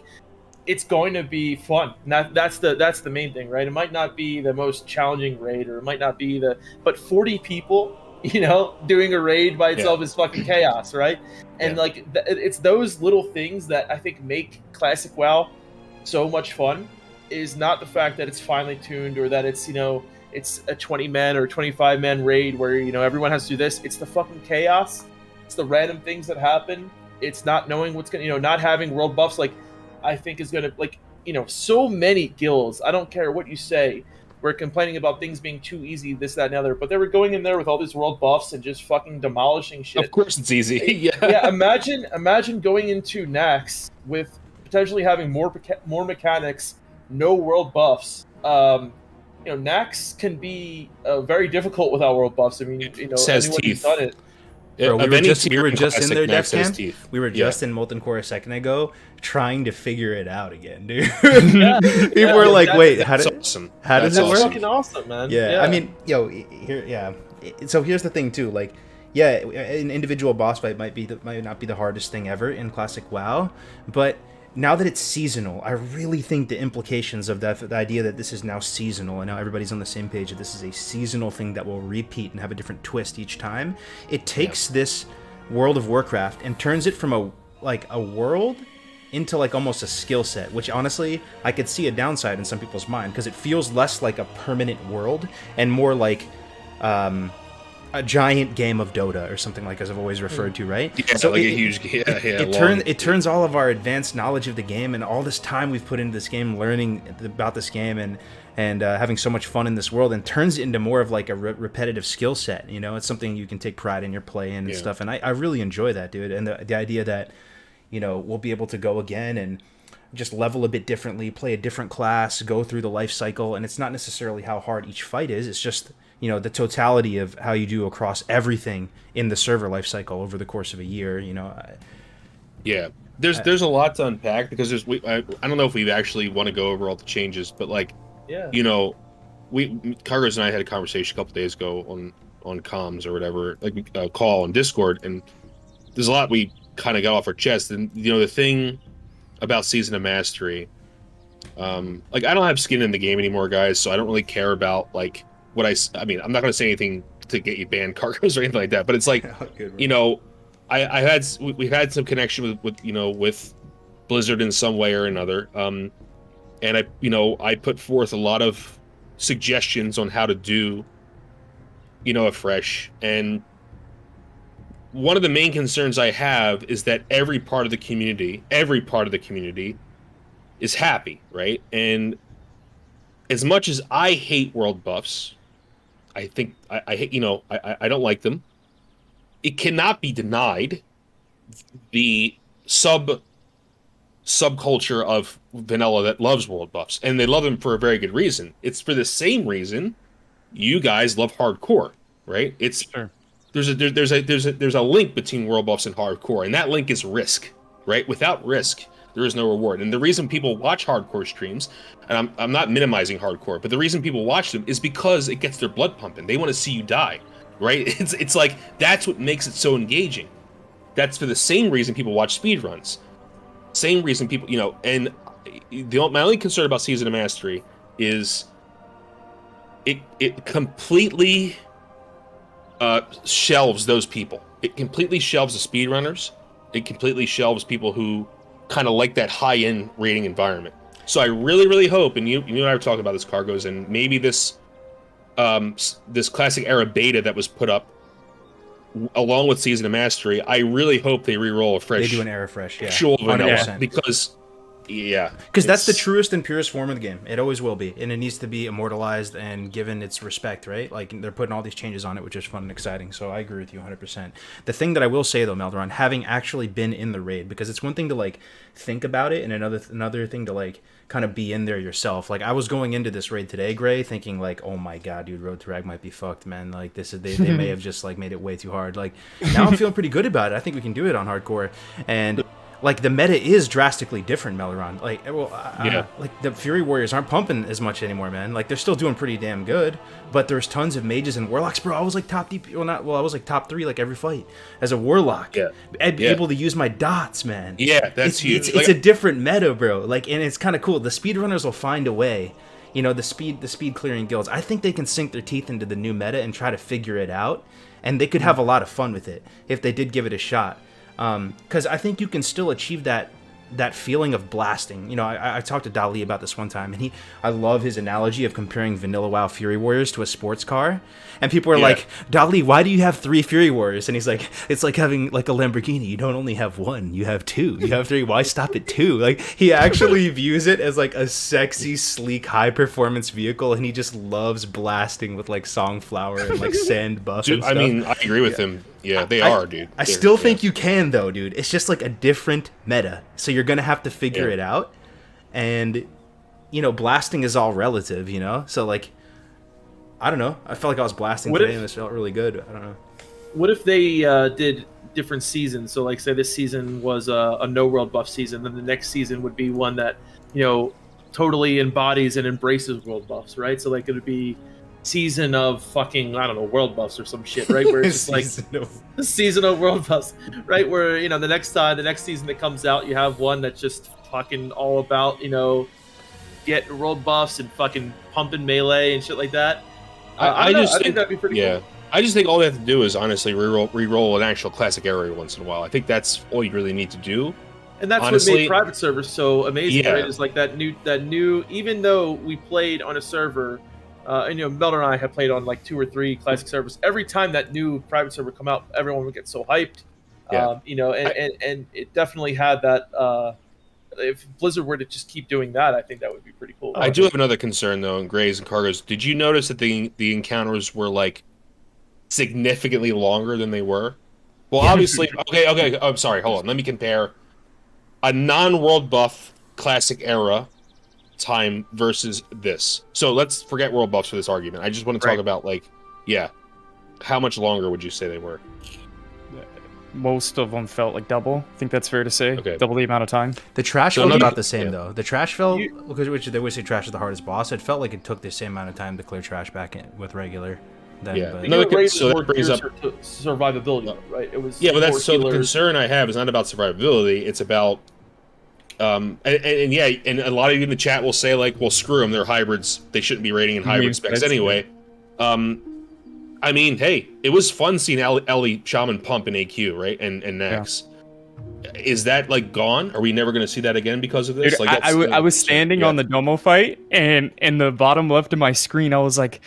it's going to be fun. That's the main thing, right? It might not be the most challenging raid, or it might not be but 40 people, you know, doing a raid by itself is fucking chaos, right? And like, it's those little things that I think make Classic WoW so much fun. Is not the fact that it's finely tuned, or that it's, you know, it's a 20-man or 25-man raid where, you know, everyone has to do this. It's the fucking chaos. It's the random things that happen. It's not knowing what's going to, you know, not having world buffs, like, I think is going to, like, you know, so many guilds, I don't care what you say, were complaining about things being too easy, this, that, and the other, but they were going in there with all these world buffs and just fucking demolishing shit. Of course it's easy. Yeah, imagine going into Nax with potentially having more mechanics, no world buffs. You know, Nax can be very difficult without world buffs. I mean, you know, Says anyone who's teeth. done it. Bro, we were just in their death camp. Teeth. We were just in Molten Core a second ago, trying to figure it out again, dude. People were like, "Wait, how does it work?" That's fucking awesome, man. Yeah, I mean, So here's the thing too, like, yeah, an individual boss fight might not be the hardest thing ever in Classic WoW, but now that it's seasonal, I really think the implications of that, the idea that this is now seasonal, and now everybody's on the same page that this is a seasonal thing that will repeat and have a different twist each time. It takes this World of Warcraft and turns it from a world into like almost a skill set, which honestly, I could see a downside in some people's mind, because it feels less like a permanent world and more like a giant game of Dota or something, like, as I've always referred to, right? Yeah, so like a huge, it turns all of our advanced knowledge of the game and all this time we've put into this game, learning about this game and having so much fun in this world, and turns it into more of like a repetitive skill set. You know, it's something you can take pride in your play in and stuff. And I really enjoy that, dude. And the idea that, you know, we'll be able to go again and just level a bit differently, play a different class, go through the life cycle, and it's not necessarily how hard each fight is. It's just, you know, the totality of how you do across everything in the server life cycle over the course of a year. You know, there's a lot to unpack, because I don't know if we actually want to go over all the changes, but like, you know, Kargoz and I had a conversation a couple days ago on comms or whatever, like a call on Discord, and there's a lot we kind of got off our chest. And you know, the thing about Season of Mastery, like, I don't have skin in the game anymore, guys, so I don't really care about like what I mean, I'm not going to say anything to get you banned, Kargoz, or anything like that, but it's like, you know, we've had some connection with you know, with Blizzard in some way or another, and I put forth a lot of suggestions on how to do, you know, a fresh, and one of the main concerns I have is that every part of the community is happy, right? And as much as I hate world buffs, I think I hate, you know, I don't like them. It cannot be denied the subculture of vanilla that loves world buffs, and they love them for a very good reason. It's for the same reason you guys love hardcore, right? It's sure. There's a link between world buffs and hardcore, and that link is risk, right? Without risk, There is no reward. And the reason people watch hardcore streams, and I'm not minimizing hardcore, but the reason people watch them is because it gets their blood pumping. They want to see you die, right? It's like, that's what makes it so engaging. That's for the same reason people watch speedruns. Same reason people, and my only concern about Season of Mastery is it completely shelves those people. It completely shelves the speedrunners. It completely shelves people who kind of like that high-end rating environment. So I really, really hope, and you and I were talking about this, Kargoz, and maybe this classic era beta that was put up along with Season of Mastery, I really hope they re-roll a fresh. They do an era fresh, yeah. Actual vanilla, 100%. because that's the truest and purest form of the game. It always will be, and it needs to be immortalized and given its respect, right? Like, they're putting all these changes on it, which is fun and exciting. So I agree with you 100%. The thing that I will say though, Melderon, having actually been in the raid, because it's one thing to like think about it, and another thing to like kind of be in there yourself. Like, I was going into this raid today, Gray, thinking like, oh my god, dude, Road to Rag might be fucked, man. Like, they may have just like made it way too hard. Like, now I'm feeling pretty good about it. I think we can do it on hardcore, and like, the meta is drastically different, Meleron. Like, like, the Fury Warriors aren't pumping as much anymore, man. Like, they're still doing pretty damn good, but there's tons of mages and warlocks, bro. I was like top DP, I was like top 3 like every fight as a warlock. Able to use my dots, man. Yeah, that's huge. It's a different meta, bro. Like, and it's kind of cool. The speedrunners will find a way. The speed clearing guilds. I think they can sink their teeth into the new meta and try to figure it out, and they could have a lot of fun with it if they did give it a shot. Because I think you can still achieve that feeling of blasting. I talked to Dali about this one time, and I love his analogy of comparing Vanilla WoW Fury Warriors to a sports car. And people are like, Dali, why do you have 3 Fury Warriors? And he's like, it's like having like a Lamborghini. You don't only have 1, you have 2. You have 3. Why stop at 2? Like, he actually views it as like a sexy, sleek, high performance vehicle, and he just loves blasting with like Songflower and like sand buff. Dude, and stuff. I mean, I agree with him. Yeah, they are, dude. I still think you can, though, dude. It's just like a different meta. So you're going to have to figure it out. And, blasting is all relative, So, like, I don't know. I felt like I was blasting today, and this felt really good. I don't know. What if they did different seasons? So, like, say this season was a no world buff season, then the next season would be one that, totally embodies and embraces world buffs, right? So, like, it would be season of fucking, I don't know, world buffs or some shit, right? Where it's just like the season of world buffs, right? Where, the next season that comes out, you have one that's just fucking all about, get world buffs and fucking pumping melee and shit like that. I think that'd be pretty cool. I just think all they have to do is honestly re-roll an actual classic area once in a while. I think that's all you really need to do. And that's honestly what made private servers so amazing, right? Is like that new, even though we played on a server, and Melder and I have played on like 2 or 3 classic servers. Every time that new private server come out, everyone would get so hyped. And it definitely had that. If Blizzard were to just keep doing that, I think that would be pretty cool. I do have another concern though, in Grays and Kargoz. Did you notice that the encounters were like significantly longer than they were? Well, obviously. Okay. I'm sorry. Hold on. Let me compare a non-world buff classic era time versus this. So let's forget world buffs for this argument. I just want to talk about how much longer would you say they were? Most of them felt like double. I think that's fair to say. Okay. Double the amount of time. The trash felt about the same though. The trash felt, which they always say trash is the hardest boss. It felt like it took the same amount of time to clear trash back in with regular. But so that brings up survivability, right? It was but that's so the concern I have is not about survivability. It's about and a lot of you in the chat will say like, well, screw them, they're hybrids, they shouldn't be rating in hybrid specs anyway. I mean, hey, it was fun seeing Ellie Shaman pump in AQ, right? And Nex. Yeah. Is that like gone? Are we never going to see that again because of this? Dude, I was standing on the Domo fight, and in the bottom left of my screen, I was like,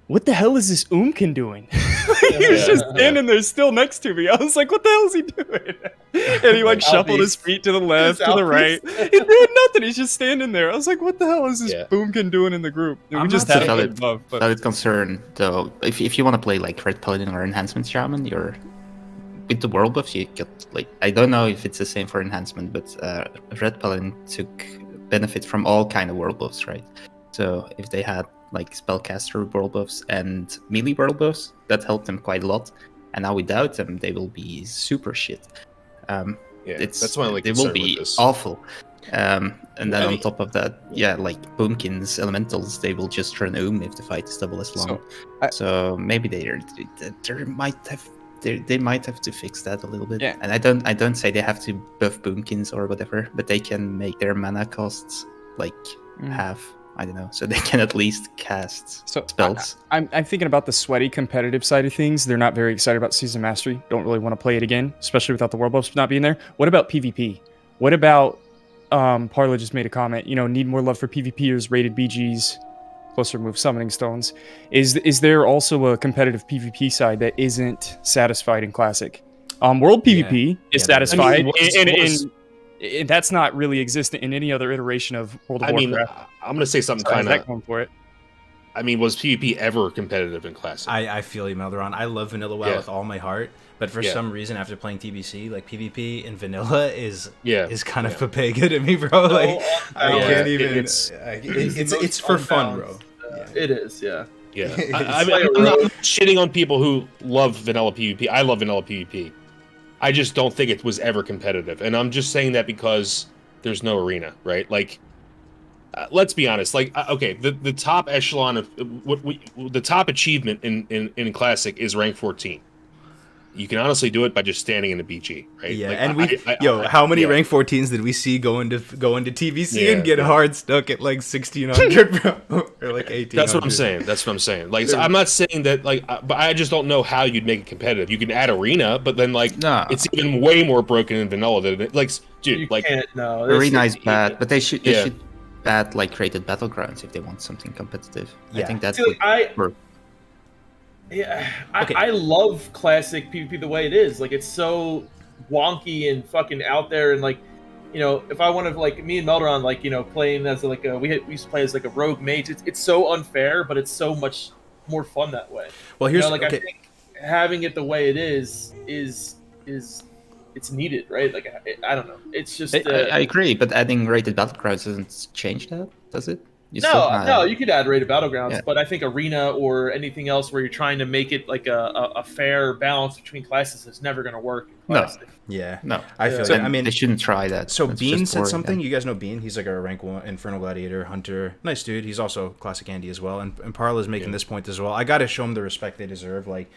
what the hell is this Oomkin doing? He was just standing there still next to me. I was like, what the hell is he doing? And he like shuffled his feet to the left, to the right. He did nothing. He's just standing there. I was like, what the hell is this Boomkin doing in the group? We just had a valid concern, though. If you want to play like Red Paladin or Enhancement Shaman, you're with the world buffs, you get like, I don't know if it's the same for Enhancement, but Red Paladin took benefit from all kind of world buffs, right? So if they had like spellcaster world buffs and melee world buffs, that helped them quite a lot. And now without them, they will be super shit. it's that's my only it will concern be with this. awful. And then I on mean- top of that, like Boomkins elementals, they will just run if the fight is double as long. So maybe they might have to fix that a little bit. Yeah. And I don't say they have to buff Boomkins or whatever, but they can make their mana costs like half. I don't know, so they can at least cast spells. I'm thinking about the sweaty competitive side of things. They're not very excited about Season Mastery. Don't really want to play it again, especially without the world buffs not being there. What about PvP? What about Parla just made a comment? Need more love for PvPers, rated BGs, closer move summoning stones. Is there also a competitive PvP side that isn't satisfied in Classic? World PvP is satisfied, and that's not really existent in any other iteration of World of Warcraft. I'm going to say something kind of going for it. I mean, was PvP ever competitive in Classic? I feel you, Melderon. I love Vanilla WoW with all my heart, but for some reason, after playing TBC, like PvP in Vanilla is kind of papega to me, bro. Like I can't even. It's for fun, bro. It is, yeah. Yeah, I'm not shitting on people who love Vanilla PvP. I love Vanilla PvP. I just don't think it was ever competitive, and I'm just saying that because there's no arena, right? Like, let's be honest. Like, okay, the top echelon of the top achievement in Classic is rank 14. You can honestly do it by just standing in a BG, right? Yeah, like, and how many rank 14s did we see go into TVC and get hard stuck at like 1600, bro, or like 1800? That's what I'm saying. Like, so I'm not saying that, like, but I just don't know how you'd make it competitive. You can add arena, but then like, it's even way more broken in vanilla than it. Like, dude, you like, arena is bad, but they should add like rated battlegrounds if they want something competitive. I think that's work. Yeah, I love Classic PvP the way it is. Like, it's so wonky and fucking out there, and like, if I want to, like, me and Melderon, like, playing as like we used to play as like a rogue mage. It's so unfair, but it's so much more fun that way. Well, here's I think having it the way it is it's needed, right? Like, I don't know. It's just I agree, but adding rated battlegrounds doesn't change that, does it? No, you could add rated battlegrounds, but I think arena or anything else where you're trying to make it like a fair balance between classes is never going to work. No. I feel like, I mean, they shouldn't try that. So Bean said something. You guys know Bean? He's like a rank 1 Infernal Gladiator hunter. Nice dude. He's also Classic Andy as well. And Parla's making this point as well. I got to show him the respect they deserve. Like,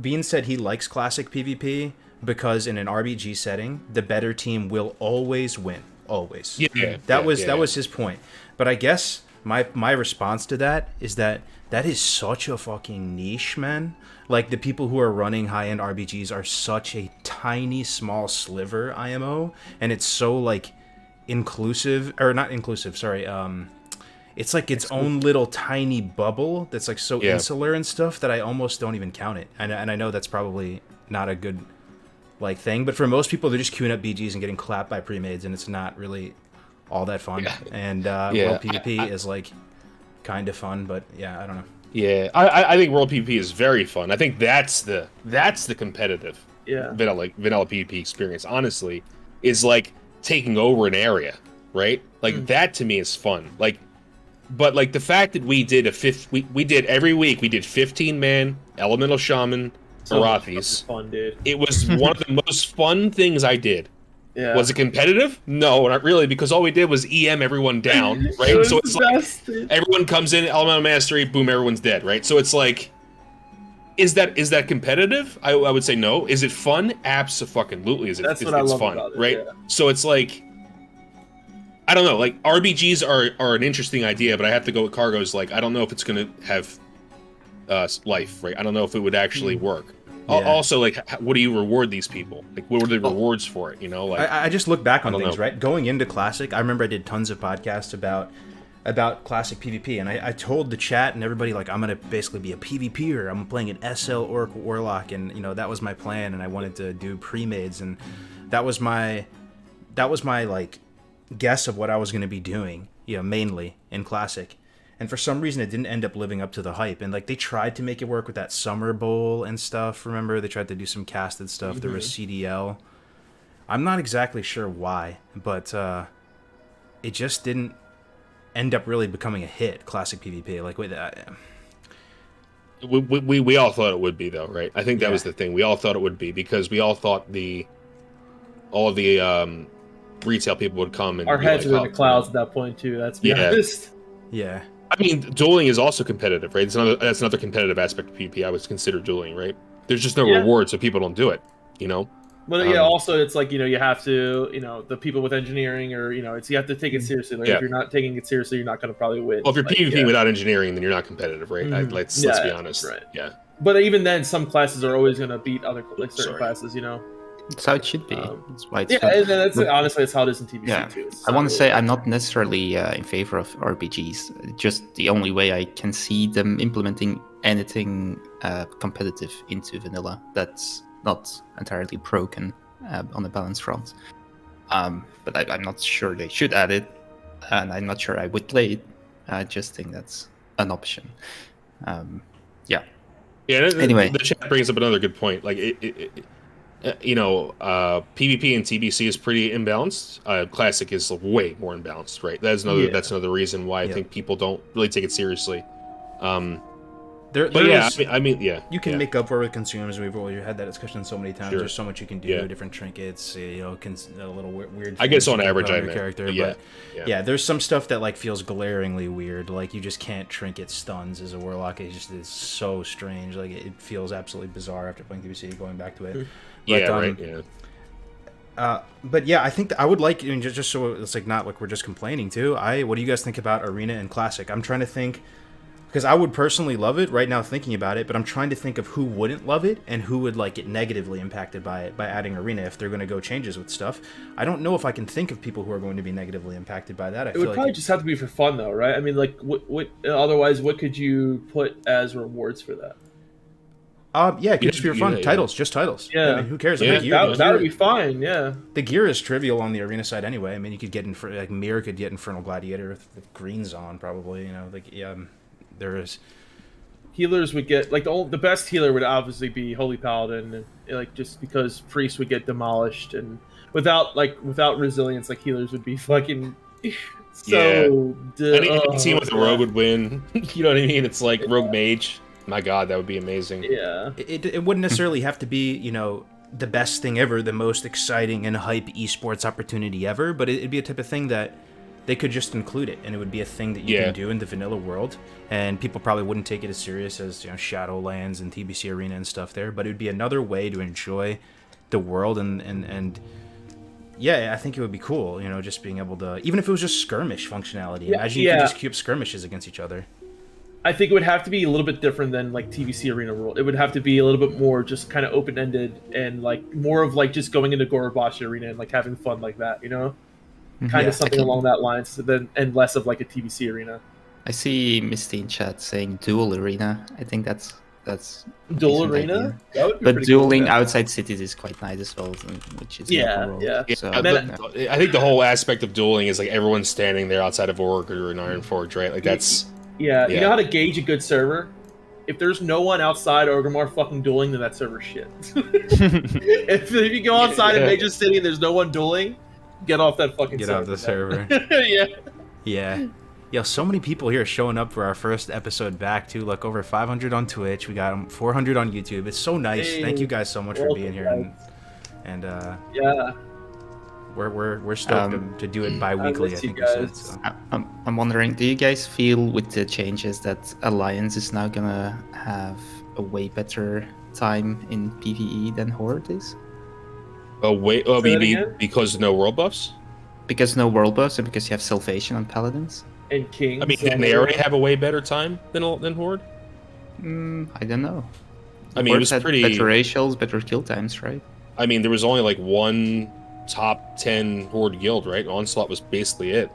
Bean said he likes Classic PvP because in an RBG setting, the better team will always win. Always. That was his point. But I guess my response to that is that is such a fucking niche, man. Like, the people who are running high-end RBGs are such a tiny, small sliver IMO, and it's so, like, inclusive, or not inclusive, sorry, it's like its own little tiny bubble that's, like, so insular and stuff that I almost don't even count it. And I know that's probably not a good, like, thing, but for most people, they're just queuing up BGs and getting clapped by pre-mades, and it's not really all that fun. And World PvP is, like, kind of fun, but yeah, I don't know. Yeah, I think World PvP is very fun. I think that's the competitive vanilla PvP experience, honestly, is like taking over an area, right? Like that to me is fun. Like, but like the fact that we did we did every week, we did 15-man Elemental Shaman Arathis. Fun, dude. It was one of the most fun things I did. Yeah. Was it competitive? No, not really, because all we did was EM everyone down, right? So it's like everyone comes in, Elemental Mastery, boom, everyone's dead, right? So it's like, is that competitive? I would say no. Is it fun? Absolutely. That's what I love fun, about it, right? Yeah. So it's like, I don't know. Like, RBGs are an interesting idea, but I have to go with Kargoz. Like, I don't know if it's gonna have life, right? I don't know if it would actually work. Yeah. Also, like, what do you reward these people? Like, what were the rewards for it? Like, I just look back on things, right? Going into Classic, I remember I did tons of podcasts about Classic PvP, and I told the chat and everybody, like, I'm gonna basically be a PvPer. I'm playing an SL Orc Warlock, and that was my plan, and I wanted to do pre-mades, and that was my like guess of what I was gonna be doing, mainly in Classic. And for some reason, it didn't end up living up to the hype. And, like, they tried to make it work with that Summer Bowl and stuff. Remember? They tried to do some casted stuff. Mm-hmm. There was CDL. I'm not exactly sure why, but it just didn't end up really becoming a hit, Classic PvP. Like, wait, we all thought it would be, though, right? I think that was the thing. We all thought it would be, because we all thought the all of the retail people would come and Our be heads like, are in "Oh, the clouds at that point too. That's be Yeah. honest. Yeah. I mean, dueling is also competitive, right? That's another competitive aspect of PvP. I would consider dueling, right? There's just no Yeah. reward, so people don't do it. You know? But yeah, Um, also it's like, you know, you have to, you know, the people with engineering or, you know, it's you have to take it seriously. Like Yeah. if you're not taking it seriously, you're not going to probably win. Well, if you're Like, PvP yeah. without engineering, then you're not competitive, right? Mhm. Let's Yeah, be honest. right. Yeah. But even then, some classes are always going to beat other like certain Sorry. classes, you know. That's how it should be. That's why it's Yeah, fun. and that's But- honestly that's how it is in TBC Yeah, too. It's I want not to say really- I'm not necessarily in favor of RPGs. Just the only way I can see them implementing anything competitive into vanilla that's not entirely broken on the balance front. But I'm not sure they should add it, and I'm not sure I would play it. I just think that's an option. Yeah. Yeah. Anyway. The chat brings up another good point. Like PvP and TBC is pretty imbalanced. Classic is way more imbalanced, right? That's another reason why I think people don't really take it seriously. I mean, yeah. You can yeah. make up for it with consumers. We've already had that discussion so many times. Sure. There's so much you can do, Yeah. different trinkets, you know, a little weird. I guess things on you can average, put on I your meant, character, but yeah, but yeah. there's some stuff that like feels glaringly weird. Like you just can't trinket stuns as a warlock. It just is so strange. Like it feels absolutely bizarre after playing TBC, going back to it. But, Right. Yeah. But yeah, I think I would like, I mean, just so it's like not like we're just complaining too. What do you guys think about Arena and Classic? I'm trying to think, because I would personally love it right now thinking about it, but I'm trying to think of who wouldn't love it and who would like get negatively impacted by it by adding Arena if they're going to go changes with stuff. I don't know if I can think of people who are going to be negatively impacted by that. It would probably just have to be for fun, though, right? I mean, like, what? Otherwise, what could you put as rewards for that? Yeah, it could just be for fun. Yeah. Titles, just titles. Yeah. I mean, who cares? Yeah, I mean, That would be fine. Yeah. the gear is trivial on the Arena side anyway. I mean, you could get like Mir could get Infernal Gladiator with greens on probably. You know, like there is. Healers would get like the best healer would obviously be Holy Paladin, and, like just because priests would get demolished, and without resilience, like healers would be fucking so. Any team with a rogue would win. You know what I mean? It's like rogue mage. My God, that would be amazing. Yeah. It wouldn't necessarily have to be, you know, the best thing ever, the most exciting and hype esports opportunity ever, but it'd be a type of thing that they could just include it, and it would be a thing that you can do in the vanilla world, and people probably wouldn't take it as serious as, you know, Shadowlands and TBC Arena and stuff there, but it would be another way to enjoy the world, and yeah, I think it would be cool, you know, just being able to, even if it was just skirmish functionality. Imagine you could just queue up skirmishes against each other. I think it would have to be a little bit different than like TBC Arena rule. It would have to be a little bit more just kind of open-ended and like more of like just going into Gorobashi Arena and like having fun like that, you know? Kind of something along that lines, and less of like a TBC Arena. I see Misty in chat saying dual arena. I think that's Dual decent Arena? idea. That would be But pretty dueling cool, yeah. outside cities is quite nice as well, which is Yeah, overall. yeah. So, I think the whole aspect of dueling is like everyone's standing there outside of Org or an Ironforge, right? Like that's. Yeah, you Yeah. know how to gauge a good server? If there's no one outside Orgrimmar fucking dueling, then that server's shit. if you go outside in Major City and there's no one dueling, get off that fucking Get server. off the server. Yeah. Yeah. Yo, so many people here showing up for our first episode back, too. Like, over 500 on Twitch. We got 400 on YouTube. It's so nice. Hey, Thank you guys so much for being here. And yeah. we're stoked to do it bi-weekly, I miss you think you said. guys. So. I'm wondering, do you guys feel with the changes that Alliance is now gonna have a way better time in PvE than Horde is? Oh wait, Say that maybe again? because no world buffs. Because no world buffs and because you have Salvation on Paladins? And Kings. I mean, didn't they already have a way better time than Horde? I don't know. I mean, it Horde was had pretty. better ratios, better kill times, right? I mean, there was only like one top 10 Horde guild, right? Onslaught was basically it.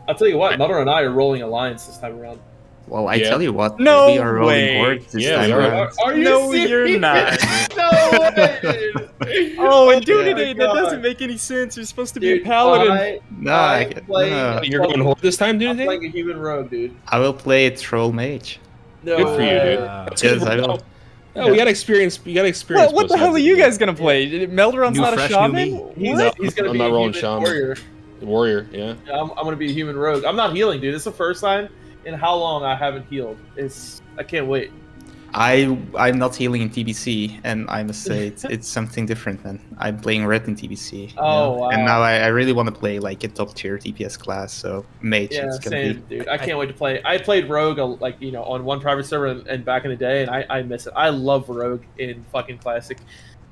I'll tell you what, Mother and I are rolling Alliance this time around. Well, I Yeah. tell you what, No we are rolling way. Horde this Yeah, time we are. around. Are you No, serious? you're not. No way! Oh, and my Duty, that God. doesn't make any sense. You're supposed to be Dude, a paladin. No, I I'm get- playing- no. You're going Horde this time, I'm dude? playing a human rogue, dude. I will play a troll mage. No Good for you, dude. way. That's Yes, good. I will. Oh, we got experience. You got experience. What the both hell are sides you of guys gonna play? Melderon's New not a fresh, new shaman? me. He's, No, he's gonna I'm be not a rolling human shaman. warrior. the warrior. Yeah. I'm gonna be a human rogue. I'm not healing, dude. This is the first time in how long I haven't healed. I can't wait. I'm not healing in TBC, and I must say it's something different, man. I'm playing red in TBC. Oh, wow. And now I really want to play like a top tier DPS class. So mage, Yeah, it's gonna same, be. dude. I can't wait to play. I played Rogue, like, you know, on one private server and back in the day, and I miss it. I love Rogue in fucking Classic.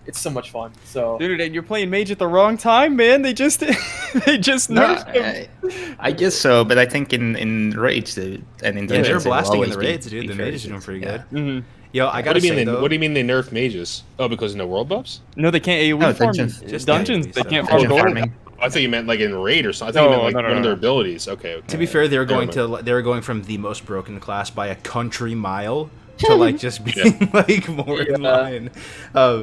It's so much fun. So, Dude, and you're playing mage at the wrong time, man. They just nerfed him. I guess so, but I think in raids and in Yeah, they're dungeons, it will blasting in always the be- raids, dude. be The fairly mages are doing good. pretty Yeah. good. Mm-hmm. Yo, I What gotta do you say mean? though, What do you mean they nerf mages? Oh, because no world buffs? No, they can't AoE No, farm. dungeons. Just Dungeons. AoE They stuff. can't farm Dungeon gold. farming. I thought you meant like in raid or something. I thought you No, meant like no, one of no. their abilities. Okay. to be fair, they were Never going mind. they were going from the most broken class by a country mile to like just being like more in Yeah. line.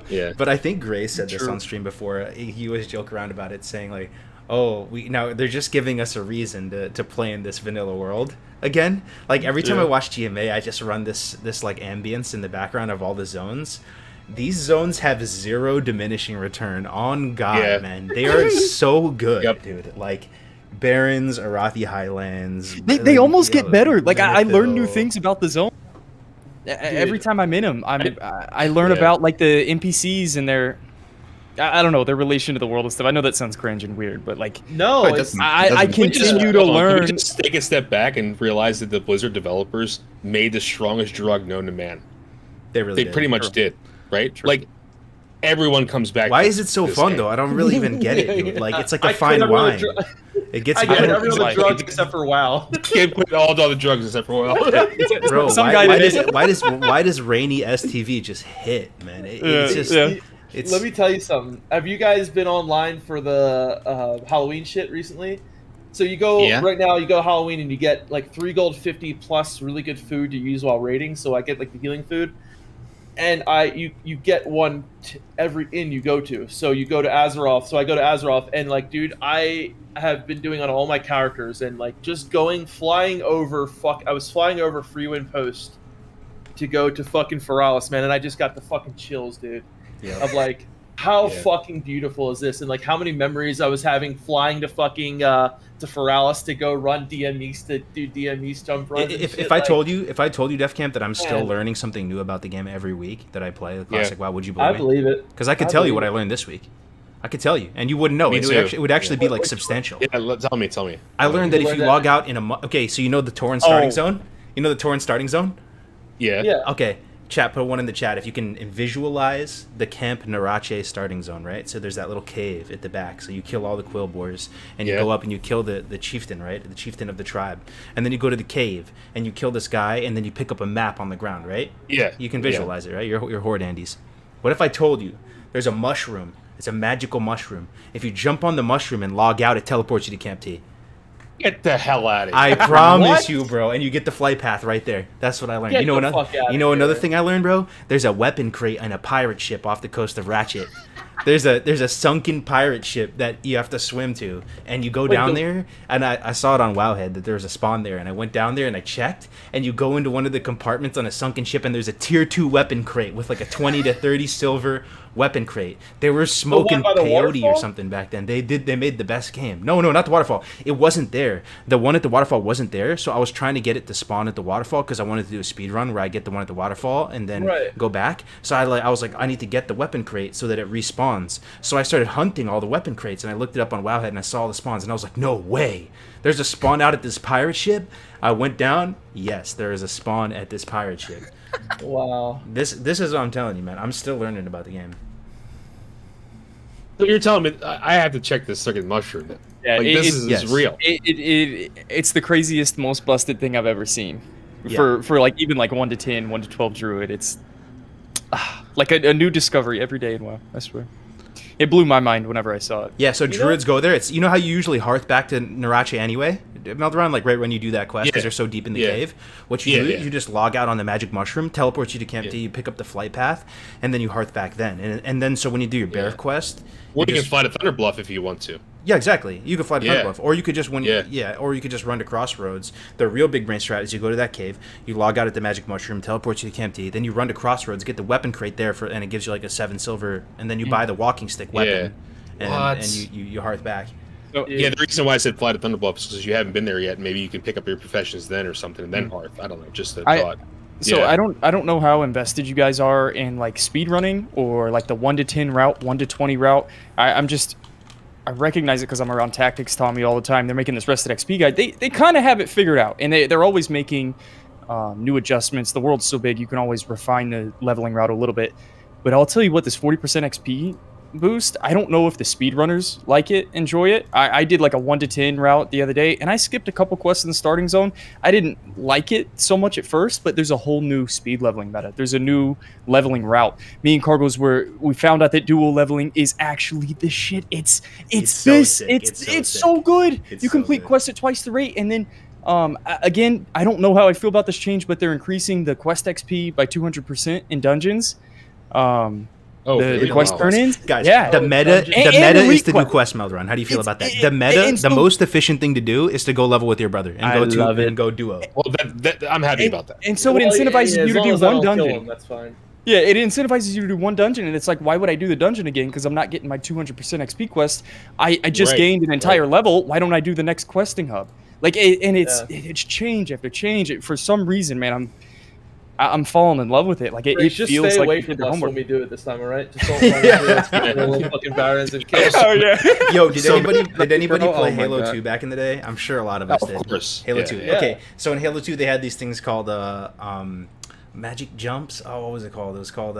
Yeah. But I think Gray said this True. on stream before. He always joke around about it, saying like, "Oh, now they're just giving us a reason to play in this vanilla world again." Like every time Yeah. I watch GMA, I just run this like ambience in the background of all the zones. These zones have zero diminishing return. On God, Yeah. man, they are so good, Yep. dude. Like Barrens, Arathi Highlands. They almost get yeah, better. Like I learn new Zenithil. things about the zone. Every time I'm in them, I learn Yeah. about like the NPCs and their, I don't know, their relation to the world and stuff. I know that sounds cringe and weird, but like no, It it's, doesn't- I doesn't- continue to Hold on, can learn. we just take a step back and realize that the Blizzard developers made the strongest drug known to man. They really They did. pretty much did, right? Like everyone comes back. Why to is it so this fun game. though? I don't really even get it, dude. Like it's like a I fine quit every other wine. dr- It gets I get better. every other Like- drugs except for WoW. Can't quit all the other drugs except for oil. Bro, Some why, guy why, did does, it. why does rainy STV just hit, man? It's Yeah, just yeah. it's Let me tell you something. Have you guys been online for the Halloween shit recently? So you go Yeah. right now. You go Halloween and you get like 3 gold 50 plus really good food to use while raiding. So I get like the healing food, and you get one every inn you go to. So you go to Azeroth. So I go to Azeroth, and like, dude, I have been doing on all my characters, and like just flying over. I was flying over Freewind Post to go to fucking Feralis, man, and I just got the fucking chills, dude. yeah. Of like, how Yeah. fucking beautiful is this, and like how many memories I was having flying to fucking to Feralis to go run DMEs, to do DMEs jump runs. and If shit, I like, told you Def Camp that I'm still Man. learning something new about the game every week that I play the classic WoW, would you I believe me? believe it. Because I could I tell you believe what it. I learned this week. I could tell you, and you wouldn't know. Me It too. would actually be like What- substantial. Yeah, tell me. I learned that if learned you that- log out in okay, so you know the Torrent starting Oh. zone. You know the Torrent starting zone. Yeah. Yeah. Okay, chat, put one in the chat if you can visualize the Camp Narache starting zone, right? So there's that little cave at the back. So you kill all the quill boars, and you Yeah. go up and you kill the chieftain, right? The chieftain of the tribe. And then you go to the cave, and you kill this guy, and then you pick up a map on the ground, right? Yeah. You can visualize it, right? You're horde Andes. What if I told you there's a mushroom? It's a magical mushroom. If you jump on the mushroom and log out, it teleports you to Camp T. Get the hell out of here. I promise What? you, bro. And you get the flight path right there. That's what I learned. Get you know the another. fuck outta You know another here. thing I learned, bro. There's a weapon crate and a pirate ship off the coast of Ratchet. There's a sunken pirate ship that you have to swim to, and you go Wait, down the- there. And I saw it on Wowhead that there was a spawn there, and I went down there and I checked. And you go into one of the compartments on a sunken ship, and there's a tier 2 weapon crate with like a 20 to 30 silver weapon crate. They were smoking by the peyote or waterfall? something back then. They made the best game. No, not the waterfall. It wasn't there. The one at the waterfall wasn't there, so I was trying to get it to spawn at the waterfall because I wanted to do a speed run where I get the one at the waterfall and then Right. go back. So I was like, I need to get the weapon crate so that it respawns. So I started hunting all the weapon crates, and I looked it up on Wowhead and I saw all the spawns, and I was like, no way. There's a spawn out at this pirate ship. I went down. Yes, there is a spawn at this pirate ship. Wow. This is what I'm telling you, man. I'm still learning about the game. So you're telling me I have to check this second mushroom. Then. Yeah, Like this is yes. real. It's the craziest, most busted thing I've ever seen. Yeah. For like even like 1 to 10, 1 to 12 druid, it's like a new discovery every day in WoW. I swear, it blew my mind whenever I saw it. Yeah, so know- druids go there. It's you know how you usually hearth back to Narache anyway? Meldoran, like right when you do that quest because Yeah. they're so deep in the Yeah. cave. What you do Yeah. is you just log out on the magic mushroom, teleports you to Camp Yeah. D, you pick up the flight path, and then you hearth back then. And then so when you do your Bear quest, Or you can just- fly to Thunder Bluff if you want to. yeah, exactly. You could fly to Yeah. Thunderbluff, or you could just or you could just run to Crossroads. The real big brain strat is you go to that cave, you log out at the magic mushroom, teleports you to Camp D, then you run to Crossroads, get the weapon crate there and it gives you like a 7 silver, and then you buy the walking stick weapon, What? and you hearth back. So, Yeah, the reason why I said fly to Thunder Bluff is because you haven't been there yet. Maybe you can pick up your professions then or something, and then Hearth. I don't know, just a I- thought. So Yeah. I don't know how invested you guys are in like speed running or like the 1 to 10 route, 1 to 20 route. I recognize it because I'm around Tactics Tommy all the time. They're making this Rested XP guide. They kind of have it figured out, and they're always making new adjustments. The world's so big, you can always refine the leveling route a little bit. But I'll tell you what, this 40% XP boost, I don't know if the speedrunners like it, enjoy it. I did like a 1 to 10 route the other day, and I skipped a couple quests in the starting zone. I didn't like it so much at first, but there's a whole new speed leveling meta. There's a new leveling route. Me and Kargoz we found out that dual leveling is actually the shit. It's so sick. It's so good. It's You so complete good. quests at twice the rate, and then again, I don't know how I feel about this change, but they're increasing the quest XP by 200% in dungeons. Oh, the really? quest Wow. turn-ins. Guys, Yeah. the meta, And- the and meta the is the new request. quest meld run. How do you feel about that? It's- The meta, and the so- most efficient thing to do is to go level with your brother and I go love it. and go duo. Well, I'm happy about that. And so Well, it incentivizes yeah, you as to long do as I one don't kill dungeon. him, that's fine. Yeah, it incentivizes you to do one dungeon, and it's like, why would I do the dungeon again? Because I'm not getting my 200% XP quest. I just Right, gained an entire right. level. Why don't I do the next questing hub? Like, it's change after change. For some reason, man, I'm falling in love with it. Like, it Just feels stay like away you did from the us homework. when we do it this time, all right? Just don't run into us, get little fucking barons and kills. Oh yeah. Yo, did So- anybody Oh play my Halo God. 2 back in the day? I'm sure a lot of us Of did. course. Halo Yeah. 2. Yeah. Okay, so in Halo 2 they had these things called magic jumps. Oh, what was it called? It was called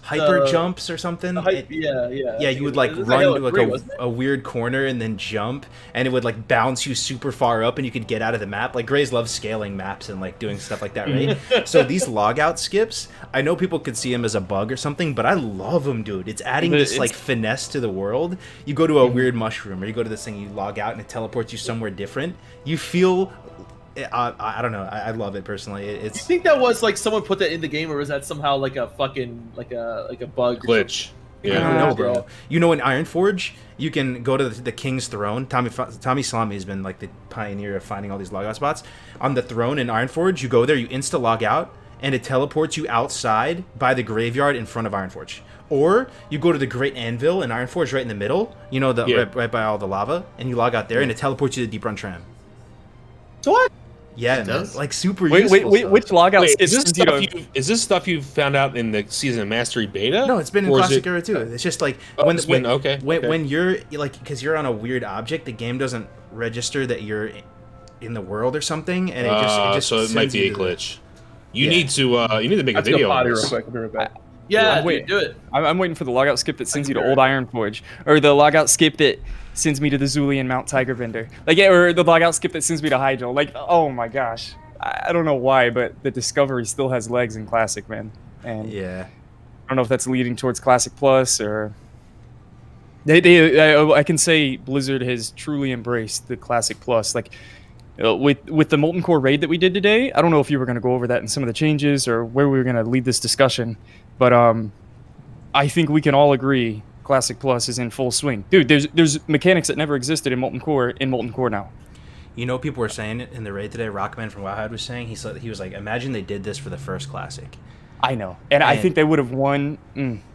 hyper jumps or something. Yeah, you would like run to like a weird corner and then jump, and it would like bounce you super far up, and you could get out of the map. Like Grays loves scaling maps and like doing stuff like that, right? So these logout skips, I know people could see them as a bug or something, but I love them, dude. It's adding this like finesse to the world. You go to a weird mushroom, or you go to this thing, you log out, and it teleports you somewhere different. You feel. I don't know. I love it personally. You It's think that was like someone put that in the game, or was that somehow like a fucking like a bug? Glitch. I Yeah. don't know, bro. You know, in Ironforge, you can go to the King's Throne. Tommy Salami has been like the pioneer of finding all these logout spots. On the throne in Ironforge, you go there, you insta log out, and it teleports you outside by the graveyard in front of Ironforge. Or you go to the Great Anvil in Ironforge, right in the middle. You know, right by all the lava, and you log out there, and it teleports you to Deep Run Tram. So what? Yeah, man, does? like super Wait, useful stuff. which logout Wait, skips sends you to? is this stuff you found out in the Season of Mastery beta? No, it's been in Or is Classic it- Era too. It's just like Oh, it's been- okay. when you're like, because you're on a weird object, the game doesn't register that you're in the world or something, and it just so it might sends be you a to the- glitch. You Yeah. need to make a Let's go video on potty real this. quick. I'll be right back. Yeah, I'm waiting. do it. I'm waiting for the logout skip that sends you to Old Ironforge, or the logout skip that sends me to the Zulian Mount Tiger Vendor, like, yeah, or the logout skip that sends me to Hydro. Like, oh my gosh, I don't know why, but the Discovery still has legs in Classic, man. And Yeah. I don't know if that's leading towards Classic Plus or I can say Blizzard has truly embraced the Classic Plus. Like with the Molten Core raid that we did today, I don't know if you were going to go over that in some of the changes or where we were going to lead this discussion, but I think we can all agree Classic Plus is in full swing. Dude, there's mechanics that never existed in Molten Core now. You know, people were saying it in the raid today. Rockman from Wowhead was saying he was like, imagine they did this for the first Classic. I know, and I And- think they would have won.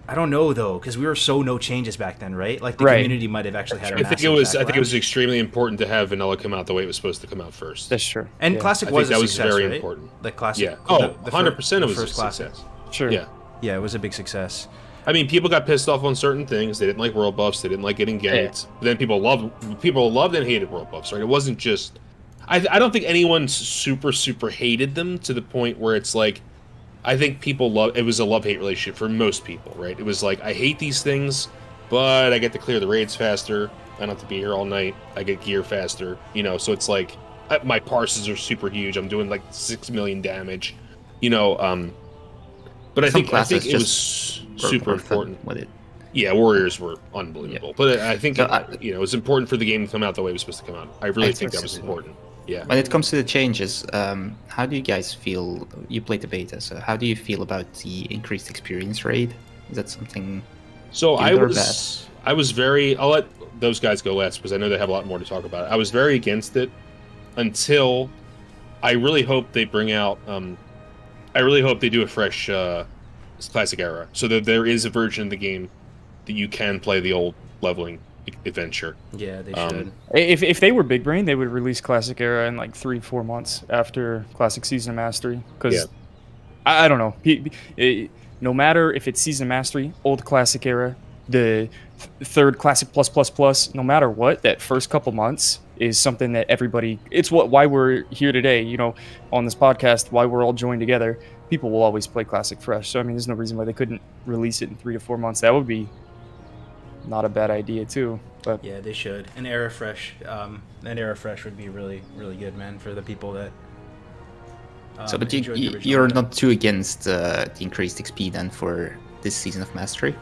I don't know though, because we were so no changes back then, right? Like the Right. community might have actually had. A I think massive it was backlash. extremely important to have Vanilla come out the way it was supposed to come out first. That's true. And Yeah. Classic I was think a that was success, very right? important. Like Classic. Yeah. Oh, the 100% it was a first Classic. success. Sure. Yeah. Yeah, it was a big success. I mean, people got pissed off on certain things. They didn't like world buffs. They didn't like getting ganked. But then people loved and hated world buffs, right? It wasn't just. I don't think anyone super hated them to the point where it's like. I think people love. It was a love-hate relationship for most people, right? It was like, I hate these things, but I get to clear the raids faster. I don't have to be here all night. I get gear faster, so it's like my parses are super huge. I'm doing like 6 million damage, But I Some think classes it was were super worth it important. with it. Yeah, warriors were unbelievable, but I think So it was important for the game to come out the way it was supposed to come out. I really think that was so. important. Yeah. When it comes to the changes, how do you guys feel? You played the beta, so how do you feel about the increased experience rate? Is that something? So Good or bad? I was very. I'll let those guys go last because I know they have a lot more to talk about. I was very against it until I really hope they bring out. I really hope they do a fresh classic era, so that there is a version of the game that you can play the old leveling adventure. Yeah, they Um, should. If they were Big Brain, they would release Classic Era in like 3-4 months after Classic Season of Mastery. Because Yeah. I don't know. No matter if it's season mastery, old classic era, the third classic plus, no matter what, that first couple months is something that everybody. It's why we're here today. You know, on this podcast, why we're all joined together. People will always play classic fresh. So I mean, there's no reason why they couldn't release it in 3 to 4 months. That would be not a bad idea too. But yeah, they should. An era fresh. An era fresh would be really, really good, man, for the people that. So, but you're not too against the increased XP then for this season of Mastery?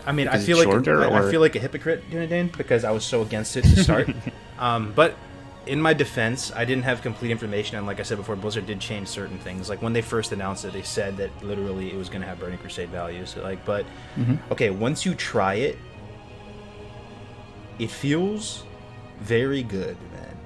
I mean, because I feel like shorter, I feel like a hypocrite, Dane, because I was so against it to start. But in my defense, I didn't have complete information, and like I said before, Blizzard did change certain things. Like when they first announced it, they said that literally it was going to have Burning Crusade values. So like, but okay, once you try it, it feels very good, man.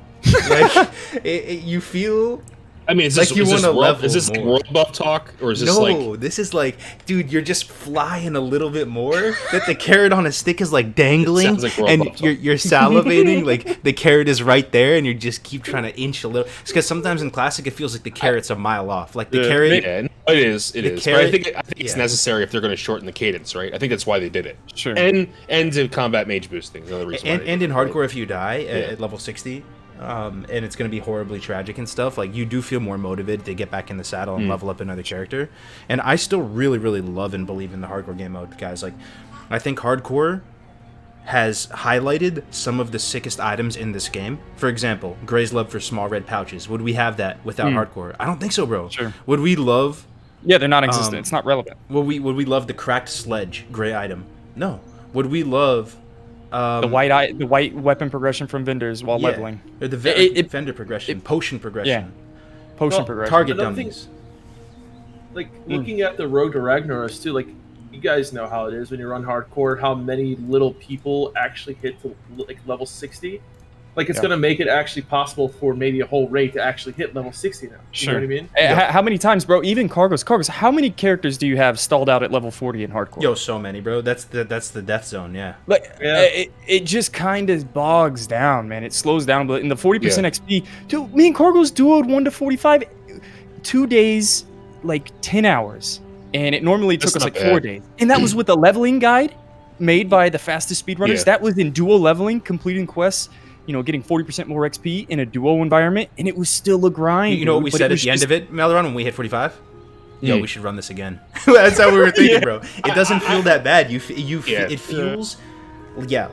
Like you feel. I mean, is like this, you is want this to level is this more. like world buff talk, or is this no, like... this is like, dude, you're just flying a little bit more. That the carrot on a stick is like dangling, It sounds like world and buff talk. you're salivating. Like the carrot is right there, and you just keep trying to inch a little. It's because sometimes in Classic it feels like the carrot's a mile off. Like the carrot. Yeah, it is. It the is. carrot- But I think it's necessary if they're going to shorten the cadence, right? I think that's why they did it. sure. And to combat mage boosting, another reason. why they And did in it, right? hardcore, if you die at level 60, and it's going to be horribly tragic and stuff, like you do feel more motivated to get back in the saddle and level up another character. And I still really, really love and believe in the hardcore game mode, guys. Like, I think hardcore has highlighted some of the sickest items in this game. For example, Gray's love for small red pouches. Would we have that without hardcore? I don't think so, bro. Sure. Would we love? Yeah, they're non-existent. It's not relevant. Would we love the cracked sledge Gray item? No. Would we love? The white weapon progression from vendors while leveling. Or the vendor progression, potion progression, Potion Well, progression. target Another thing- dummies. Like looking at the road to Ragnaros too, like you guys know how it is when you run hardcore, how many little people actually hit to like level 60. Like it's gonna make it actually possible for maybe a whole raid to actually hit level 60 now. You know what I mean? How many times, bro? Even Kargoz, how many characters do you have stalled out at level 40 in hardcore? Yo, so many, bro. That's the death zone. Yeah. Like Yeah. it just kind of bogs down, man. It slows down, but in the 40% XP, dude, me and Kargoz duoed 1 to 45, 2 days, like 10 hours, and it normally took us not like bad. 4 days. And that was with the leveling guide made by the fastest speedrunners. Yeah. That was in duo leveling, completing quests. You know, getting 40% more XP in a duo environment, and it was still a grind. You know what we but said it at was the end just- of it, Melron, when we hit 45? Yo, we should run this again. That's how we were thinking, bro. It doesn't feel that bad. It feels,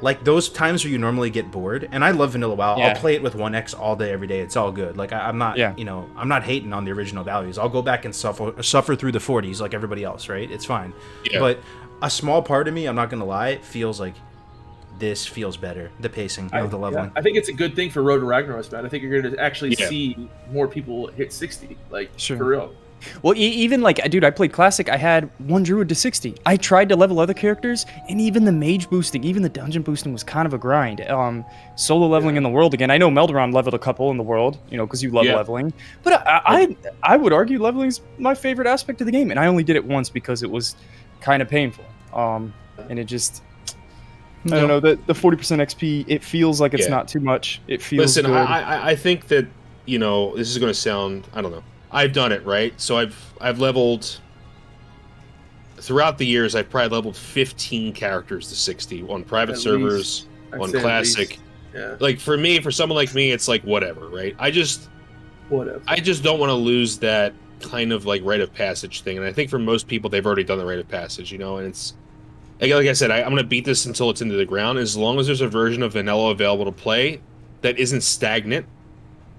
like those times where you normally get bored. And I love Vanilla WoW. Yeah. I'll play it with 1x all day, every day. It's all good. Like I'm not, I'm not hating on the original values. I'll go back and suffer through the 40s like everybody else, right? It's fine. Yeah. But a small part of me, I'm not gonna lie, feels like this feels better. The pacing of the leveling. I think it's a good thing for Road to Ragnaros, man. I think you're going to actually see more people hit 60, like Sure. for real. Well, even like, dude, I played Classic. I had 1 druid to 60. I tried to level other characters, and even the mage boosting, even the dungeon boosting was kind of a grind. Solo leveling in the world again. I know Melderon leveled a couple in the world, you know, because you love leveling. But I would argue leveling's my favorite aspect of the game, and I only did it once because it was kind of painful. And it just, I don't know, the 40% XP, it feels like it's not too much. It feels Listen, good. I think that, you know, this is going to sound, I don't know. I've done it, right? So I've leveled throughout the years. I've probably leveled 15 characters to 60 on private At servers, least. I'd on say at classic. least. Yeah. Like for me, for someone like me, it's like whatever, right? I just Whatever. don't want to lose that kind of like rite of passage thing. And I think for most people, they've already done the rite of passage, you know. And it's like I said, I'm going to beat this until it's into the ground. As long as there's a version of vanilla available to play that isn't stagnant,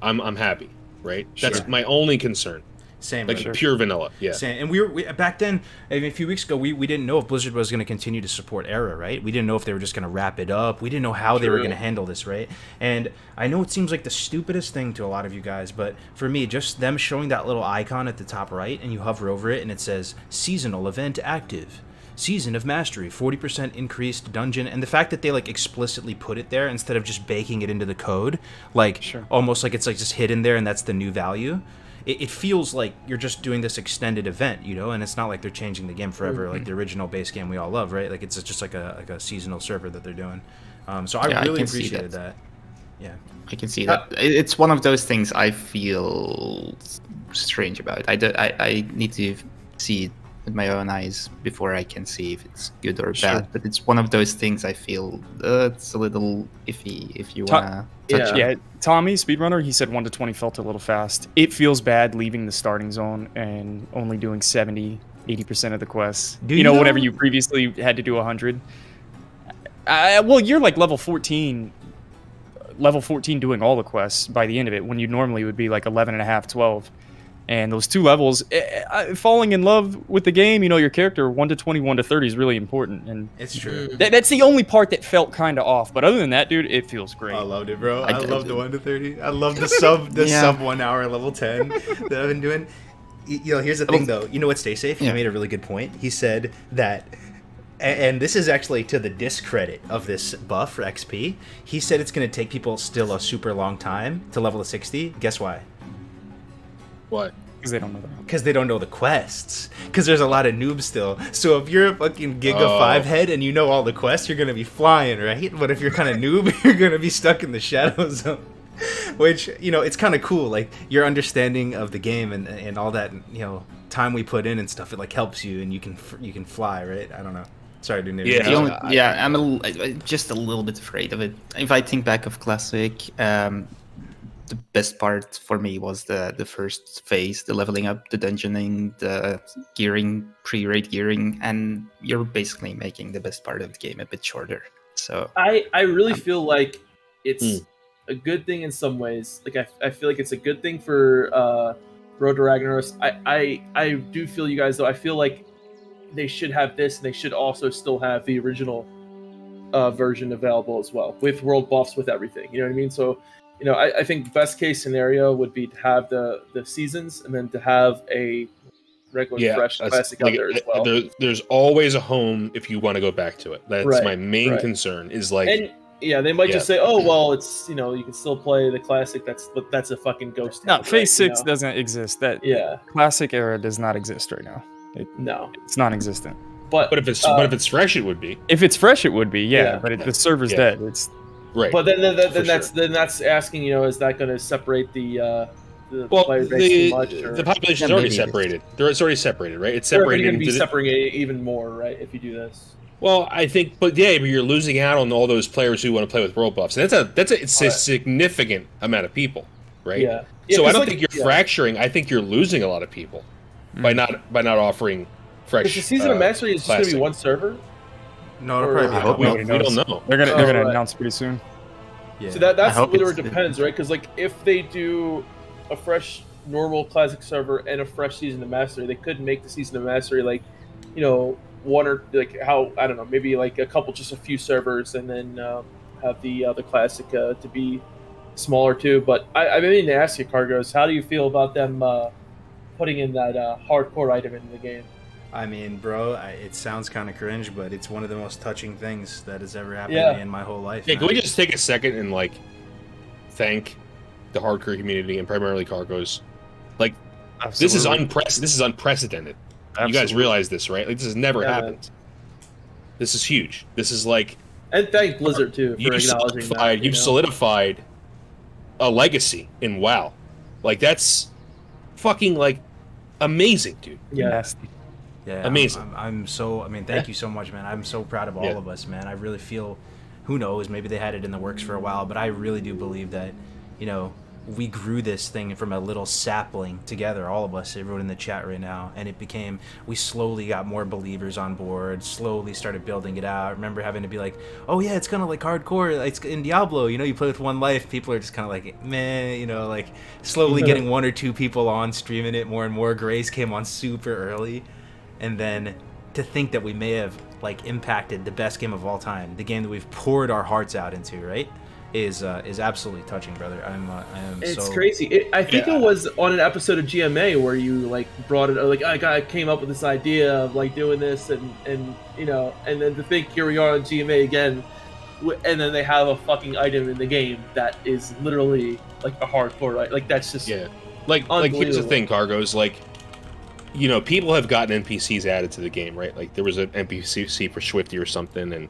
I'm happy. Right? That's my only concern. Same. Like pure vanilla. Yeah. Same. And we back then, I mean, a few weeks ago, we didn't know if Blizzard was going to continue to support Era, right? We didn't know if they were just going to wrap it up. We didn't know how they were going to handle this, right? And I know it seems like the stupidest thing to a lot of you guys, but for me, just them showing that little icon at the top right, and you hover over it, and it says seasonal event active. Season of Mastery, 40% increased dungeon, and the fact that they like explicitly put it there instead of just baking it into the code, like almost like it's like just hidden there and that's the new value. It feels like you're just doing this extended event, you know, and it's not like they're changing the game forever, like the original base game we all love, right? Like it's just like a seasonal server that they're doing. So I really appreciated that. Yeah, I can see that. It's one of those things I feel strange about. I need to see it with my own eyes before I can see if it's good or Sure. bad. But it's one of those things I feel it's a little iffy if you wanna touch it. Yeah, Tommy, speedrunner, he said 1 to 20 felt a little fast. It feels bad leaving the starting zone and only doing 70, 80% of the quests. Do you know, you? whenever you previously had to do 100. Well, you're like level 14 doing all the quests by the end of it, when you normally would be like 11 and a half, 12. And those 2 levels, falling in love with the game, you know, your character, 1 to 20, 1 to 30 is really important. And It's true. that's the only part that felt kind of off. But other than that, dude, it feels great. I loved it, bro. I I did. love the 1 to 30. I love the sub 1 hour level 10 that I've been doing. You know, here's the thing though. You know what? Stay safe. Yeah. He made a really good point. He said that, and this is actually to the discredit of this buff for XP. He said it's going to take people still a super long time to level to 60. Guess why? What? Because they don't know that. Because they don't know the quests. Because there's a lot of noobs still. So if you're a fucking Giga 5 head and you know all the quests, you're going to be flying, right? But if you're kind of noob, you're going to be stuck in the shadow zone. Which, you know, it's kind of cool. Like, your understanding of the game and all that, you know, time we put in and stuff, it, like, helps you and you can fly, right? I don't know. Sorry, dude. Yeah. I'm just a little bit afraid of it. If I think back of Classic, the best part for me was the first phase, the leveling up, the dungeoning, the gearing, pre-raid gearing, and you're basically making the best part of the game a bit shorter. So I really feel like it's a good thing in some ways. Like I feel like it's a good thing for Road to Ragnaros. I do feel you guys though. I feel like they should have this, and they should also still have the original version available as well, with world buffs, with everything. You know what I mean? So, you know, I think best case scenario would be to have the seasons, and then to have a regular fresh classic out there as well. There's always a home if you want to go back to it. That's my main concern. Is like, and yeah, they might just say, oh well, it's, you know, you can still play the classic. That's a fucking ghost town. No, Phase 6 you know? doesn't exist. That Yeah. classic era does not exist right now. No. It's non-existent. But if it's fresh, it would be. If it's fresh, it would be, Yeah. But the server's dead. It's Right. But then For that's asking, you know, is that going to separate the Well, player base too much? Or the population is Yeah, already maybe it is. separated. It's already separated, right? It's Or are separated you going to be into separating it even more, right? If you do this. Well, I think, but you're losing out on all those players who want to play with world buffs, and it's a significant amount of people, right? Yeah. So I 'cause, don't like, think you're fracturing. I think you're losing a lot of people by not offering fresh. Because the season of Mastery is just going to be classic. one server. No, it'll Or- probably be I hope a couple. We Nobody don't knows. know. They're gonna right. announce pretty soon. Yeah. So that's I hope where it it's- depends, right? Because like if they do a fresh normal classic server and a fresh season of Mastery, they could make the season of Mastery like, you know, one or like how, I don't know, maybe like just a few servers, and then have the classic to be smaller too. But I mean to ask you, Kargoz, how do you feel about them putting in that hardcore item into the game? I mean, bro, it sounds kind of cringe, but it's one of the most touching things that has ever happened Yeah. to me in my whole life. Yeah, can man. we just take a second and like thank the hardcore community and primarily Kargoz? Like, this is unprecedented. You guys realize this, right? Like, this has never happened. This is huge. This is like, And thank Blizzard too for acknowledging that. you've solidified a legacy in WoW. Like, that's fucking like amazing, dude. Yeah. Nasty. Yeah, Amazing. I'm so. I mean, thank you so much, man. I'm so proud of all of us, man. I really feel. Who knows? Maybe they had it in the works for a while, but I really do believe that, you know, we grew this thing from a little sapling together, all of us, everyone in the chat right now, and it became. We slowly got more believers on board. Slowly started building it out. I remember having to be like, oh yeah, it's kind of like hardcore. It's in Diablo. You know, you play with one life. People are just kind of like, meh. You know, like slowly getting 1 or 2 people on streaming it more and more. Grace came on super early. And then to think that we may have like impacted the best game of all time, the game that we've poured our hearts out into, right, is absolutely touching, brother. I am. It's so crazy. I think it was on an episode of GMA where you like brought it, like I came up with this idea of like doing this, and you know, and then to think here we are on GMA again, and then they have a fucking item in the game that is literally like a hardcore, right? Like that's just Like here's the Unbelievable. thing, Kargoz. Like, you know, people have gotten NPCs added to the game, right? Like there was an NPC for Swifty or something, and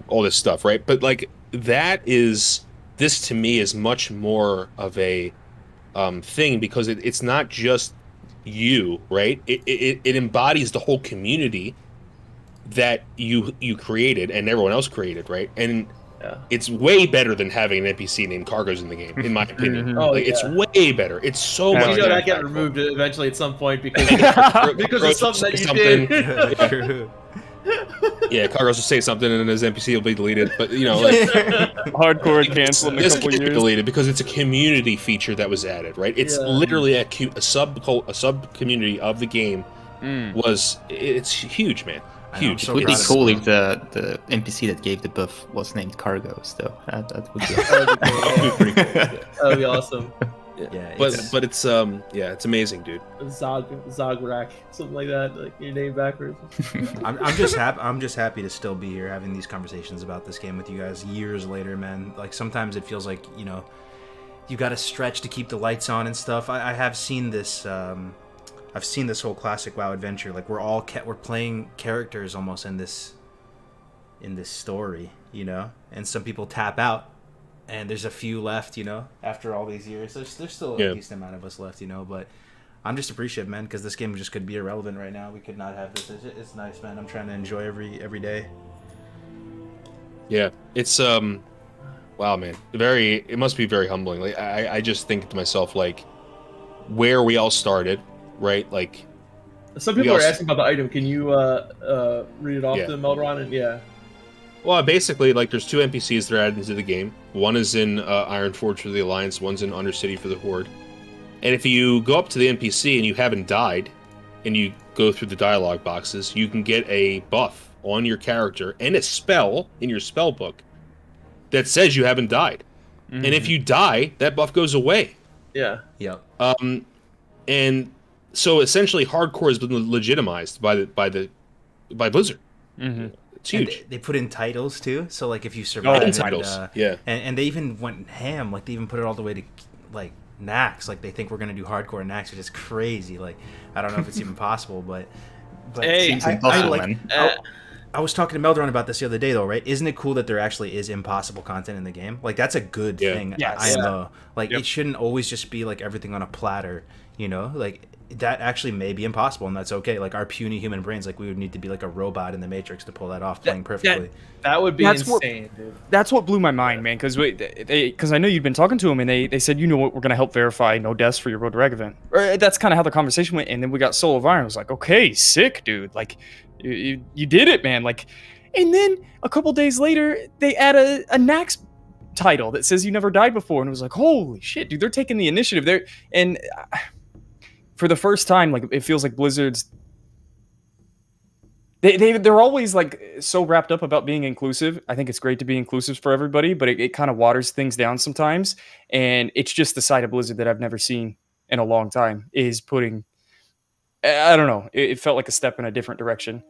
all this stuff, right? But like this to me is much more of a thing because it's not just you, right? It embodies the whole community that you created and everyone else created, right? And it's way better than having an NPC named Kargoz in the game, in my opinion. Oh, like, it's way better. It's so much. You know that get impactful. removed eventually at some point because of something that you did. Yeah, Kargoz will say something and then his NPC will be deleted. But you know, like hardcore canceled in a this couple can be years. deleted because it's a community feature that was added, right? It's literally a sub community of the game. It's huge, man. Huge. It would be cool if the NPC that gave the buff was named Kargoz, though. That would be pretty cool. That would be awesome. Yeah, but it's it's amazing, dude. Zagrak, something like that, like your name backwards. I'm just happy. I'm just happy to still be here having these conversations about this game with you guys years later, man. Like sometimes it feels like you got to stretch to keep the lights on and stuff. I have seen this. I've seen this whole classic WoW adventure. Like we're playing characters almost in this story, and some people tap out. And there's a few left, after all these years. There's still a decent amount of us left, but I'm just appreciative, man, because this game just could be irrelevant right now. We could not have this. It's nice, man. I'm trying to enjoy every day. Yeah, it's wow, man. It must be very humbling. Like I just think to myself, like, where we all started, right? Like, some people are asking about the item. Can you read it off to Meldron? And Well, basically, like, there's 2 NPCs that are added into the game. One is in Ironforge for the Alliance, one's in Undercity for the Horde. And if you go up to the NPC and you haven't died, and you go through the dialogue boxes, you can get a buff on your character and a spell in your spell book that says you haven't died. And if you die, that buff goes away. Yeah. Yep. And so essentially, hardcore has been legitimized by Blizzard. It's huge. And they put in titles too, so like if you survive, titles, and they even went ham, like they even put it all the way to like Nax, like they think we're gonna do hardcore Nax, which is crazy. Like I don't know if it's even possible, but hey, I was talking to Meldron about this the other day, though, right? Isn't it cool that there actually is impossible content in the game? Like that's a good thing. Yes. It shouldn't always just be like everything on a platter, like. That actually may be impossible, and that's okay. Like our puny human brains, like we would need to be like a robot in the Matrix to pull that off, playing perfectly. That would be insane, dude. That's what blew my mind, man. Because I know you'd been talking to them, and they said, we're going to help verify no deaths for your Road to Reg event. Or that's kind of how the conversation went. And then we got Soul of Iron. I was like, okay, sick, dude. Like you did it, man. Like, and then a couple days later, they add a Nax title that says you never died before, and it was like, holy shit, dude. They're taking the initiative there, and. For the first time, like it feels like Blizzard's they're always like so wrapped up about being inclusive. I think it's great to be inclusive for everybody, but it kind of waters things down sometimes. And it's just the side of Blizzard that I've never seen in a long time is putting, I don't know, it felt like a step in a different direction.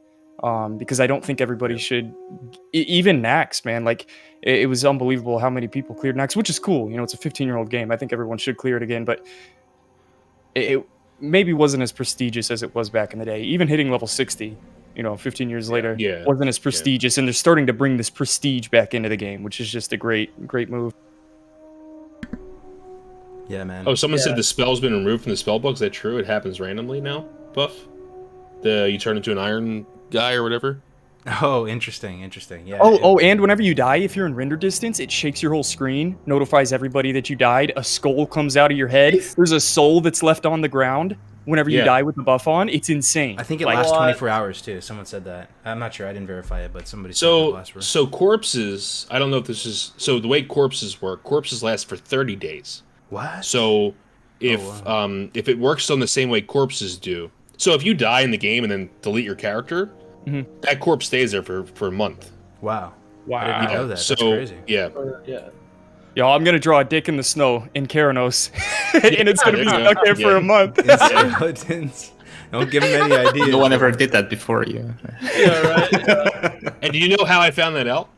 Because I don't think everybody should, even Nax, man, like it was unbelievable how many people cleared Nax, which is cool. It's a 15-year-old game. I think everyone should clear it again, but it maybe wasn't as prestigious as it was back in the day. Even hitting level 60, 15 years later, wasn't as prestigious. And they're starting to bring this prestige back into the game, which is just a great move. Yeah, man. Oh, someone said the spell's been removed from the spell book. Is that true? It happens randomly now, Buff? You turn into an iron guy or whatever? Oh, interesting. Yeah. And whenever you die, if you're in render distance, it shakes your whole screen, notifies everybody that you died. A skull comes out of your head. There's a soul that's left on the ground whenever you die with the buff on. It's insane. I think it lasts 24 hours too. Someone said that. I'm not sure. I didn't verify it, but somebody said it lasts for. So corpses, I don't know if this is... So the way corpses work, corpses last for 30 days. What? So if it works on the same way corpses do... So if you die in the game and then delete your character... That corpse stays there for a month. Wow. I didn't know that. That's crazy. Yeah. Yo, I'm gonna draw a dick in the snow in Karanos, and it's gonna be stuck there for a month. Don't give him any ideas. No one ever did that before you. Yeah, right. And do you know how I found that out?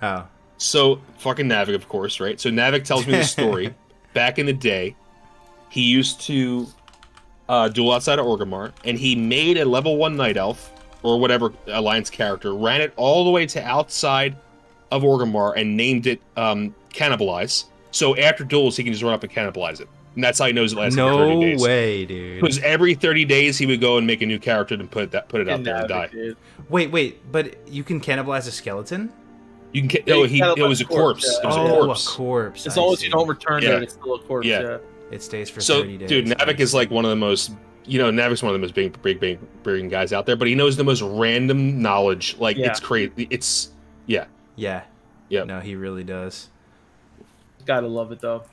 How? So fucking Navik, of course, right? So Navik tells me the story. Back in the day, he used to duel outside of Orgrimmar, and he made a level 1 night elf. Or whatever Alliance character, ran it all the way to outside of Orgrimmar and named it Cannibalize. So after duels, he can just run up and cannibalize it. And that's how he knows it lasted No for 30 days. way, dude. Because every 30 days he would go and make a new character and put it out there and die. Dude. Wait, but you can cannibalize a skeleton? You can. Yeah, Oh, you it was a corpse. yeah. It was a Oh, corpse. a corpse. As I long as you see. don't return Yeah. it, it's still a corpse. Yeah. Yeah. It stays for So, 30 days. dude, Navik is like one of the most. Navik's one of the most big guys out there, but he knows the most random knowledge. Like Yeah. it's crazy. It's yeah. Yeah. Yep. No, he really does. Gotta love it though.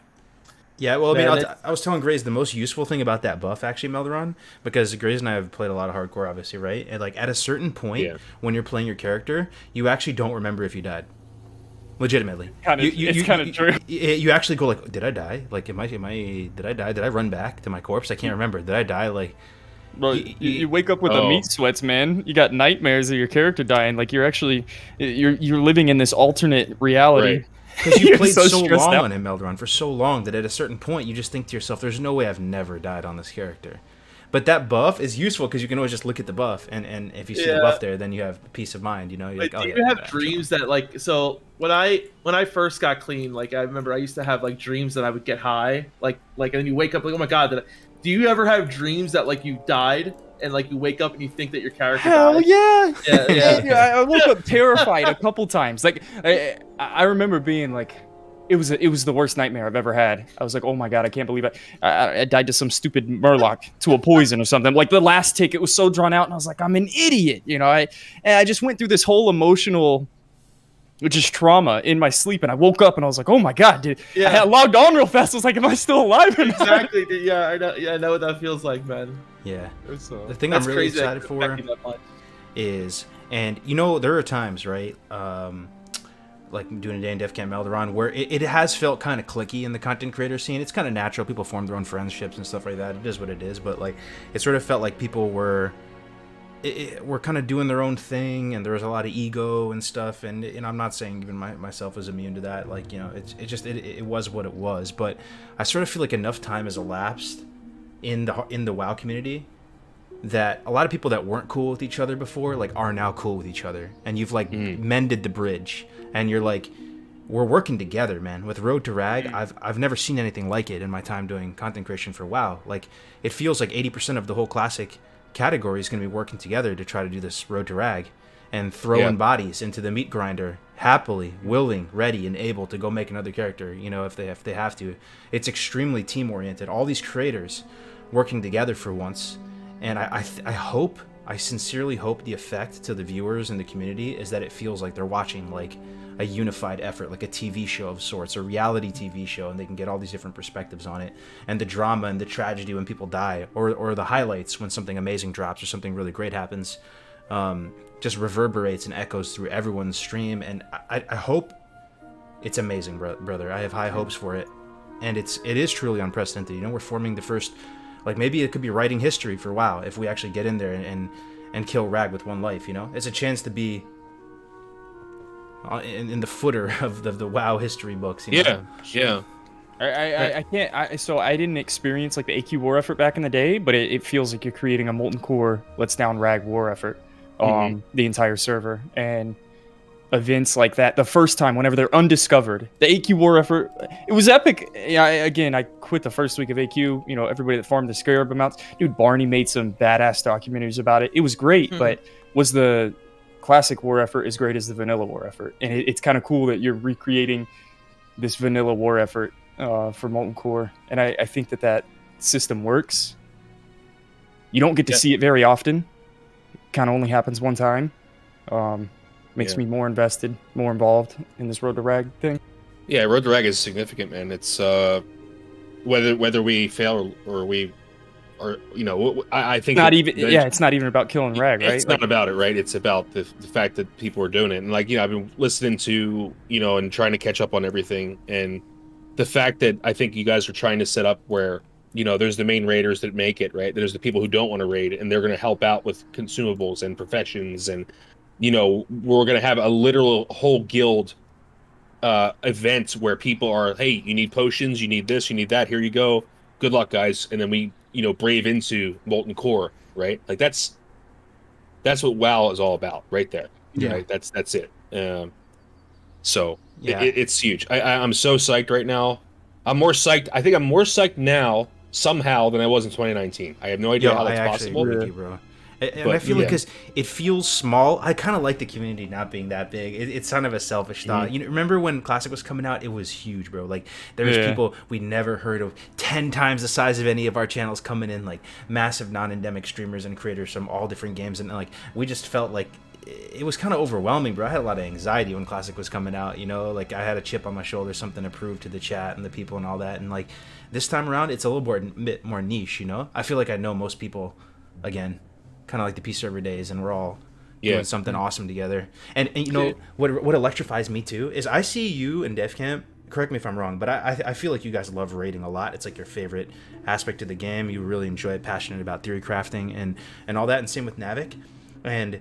Yeah, well, I mean, Man, I was telling Grace the most useful thing about that buff, actually, Melderon, because Grace and I have played a lot of hardcore, obviously, right? And, like, at a certain point, Yeah. when you're playing your character, you actually don't remember if you died. Legitimately. It's kind of true. You actually go, like, did I die? Like, did I die? Did I run back to my corpse? I can't remember. Did I die? Like, Bro, you wake up with the meat sweats, man. You got nightmares of your character dying. Like you're living in this alternate reality. Right. because you You're played so so stressed long out. on him, Melderon, for so long that at a certain point you just think to yourself, "There's no way I've never died on this character." But that buff is useful because you can always just look at the buff, and if you see the Yeah. buff there, then you have peace of mind. You know, you're Wait, like, do "Oh you yeah." have dreams that like so when I first got clean, like I remember I used to have like dreams that I would get high, like and then you wake up like, oh my god, do you ever have dreams that like you died and like you wake up and you think that your character Hell died? yeah! Yeah. I woke up terrified a couple times. Like I remember being like, it was the worst nightmare I've ever had. I was like, oh my god, I can't believe I died to some stupid murloc, to a poison or something. Like the last tick, it was so drawn out, and I was like, I'm an idiot, you know. I just went through this whole emotional, just trauma in my sleep, and I woke up and I was like, oh my god, dude. Yeah. I logged on real fast. I was like, am I still alive or not? Exactly. Dude. Yeah, I know. Yeah, I know what that feels like, man. Yeah. It's, The thing that's I'm really crazy that excited it for affected that much. is, and you know, there are times, right? Like doing a day in Def Camp Melderon, where it has felt kind of cliquey in the content creator scene. It's kind of natural. People form their own friendships and stuff like that. It is what it is. But like, it sort of felt like people were kind of doing their own thing, and there was a lot of ego and stuff. And I'm not saying even myself is immune to that. Like, you know, it was what it was. But I sort of feel like enough time has elapsed in the WoW community that a lot of people that weren't cool with each other before, like, are now cool with each other, and you've like mended the bridge, and you're like, we're working together, man. With Road to Rag, I've never seen anything like it in my time doing content creation for WoW. Like, it feels like 80% of the whole classic category is going to be working together to try to do this Road to Rag, and throwing bodies into the meat grinder, happily, willing, ready, and able to go make another character, you know, if they have to. It's extremely team oriented. All these creators working together for once. And I sincerely hope the effect to the viewers and the community is that it feels like they're watching like a unified effort, like a TV show of sorts, a reality TV show, and they can get all these different perspectives on it, and the drama and the tragedy when people die, or the highlights when something amazing drops or something really great happens, just reverberates and echoes through everyone's stream. And I hope it's amazing, brother. I have high hopes for it, and it is truly unprecedented. You know, we're forming the first. Like, maybe it could be writing history for WoW if we actually get in there and kill Rag with one life, you know? It's a chance to be in the footer of the WoW history books, you know? Yeah. I can't. So I didn't experience like the AQ war effort back in the day, but it feels like you're creating a molten core, let's down Rag war effort, the entire server, and events like that. The first time, whenever they're undiscovered, the AQ war effort, it was epic. Yeah, I quit the first week of AQ. You know, everybody that farmed the Scarab amounts, dude. Barney made some badass documentaries about it. It was great, but was the classic war effort as great as the vanilla war effort? And it's kind of cool that you're recreating this vanilla war effort for Molten Core, and I think that system works. You don't get to see it very often. It kind of only happens one time. Makes me more invested, more involved in this Road to Rag thing. Yeah, Road to Rag is significant, man. It's whether we fail or we, or you know, I think it's not even about killing Rag, right? It's not about it, right? It's about the fact that people are doing it, and like, you know, I've been listening to, you know, and trying to catch up on everything, and the fact that I think you guys are trying to set up where, you know, there's the main raiders that make it, right? There's the people who don't want to raid, and they're going to help out with consumables and professions, and you know, we're going to have a literal whole guild event where people are, hey, you need potions, you need this, you need that, here you go, good luck, guys. And then we, you know, brave into Molten Core, right? Like that's what WoW is all about, right there. Yeah, right? That's it. So yeah, it's huge. I'm so psyched right now. I'm more psyched. I think I'm more psyched now somehow than I was in 2019. I have no idea how that's possible. Agree with you, bro. And I feel like because it feels small, I kind of like the community not being that big. It's kind of a selfish thought. You know, remember when Classic was coming out? It was huge, bro. Like there was people we never heard of, 10 times the size of any of our channels coming in, like massive non-endemic streamers and creators from all different games, and like we just felt like it was kind of overwhelming, bro. I had a lot of anxiety when Classic was coming out. You know, like I had a chip on my shoulder, something to prove to the chat and the people and all that. And like this time around, it's a little bit more niche. You know, I feel like I know most people again. Kind of like the Peace Server days, and we're all doing something awesome together. And you know what electrifies me too is I see you and DevCamp. Correct me if I'm wrong, but I feel like you guys love raiding a lot. It's like your favorite aspect of the game. You really enjoy it, passionate about theory crafting and all that. And same with Navic. And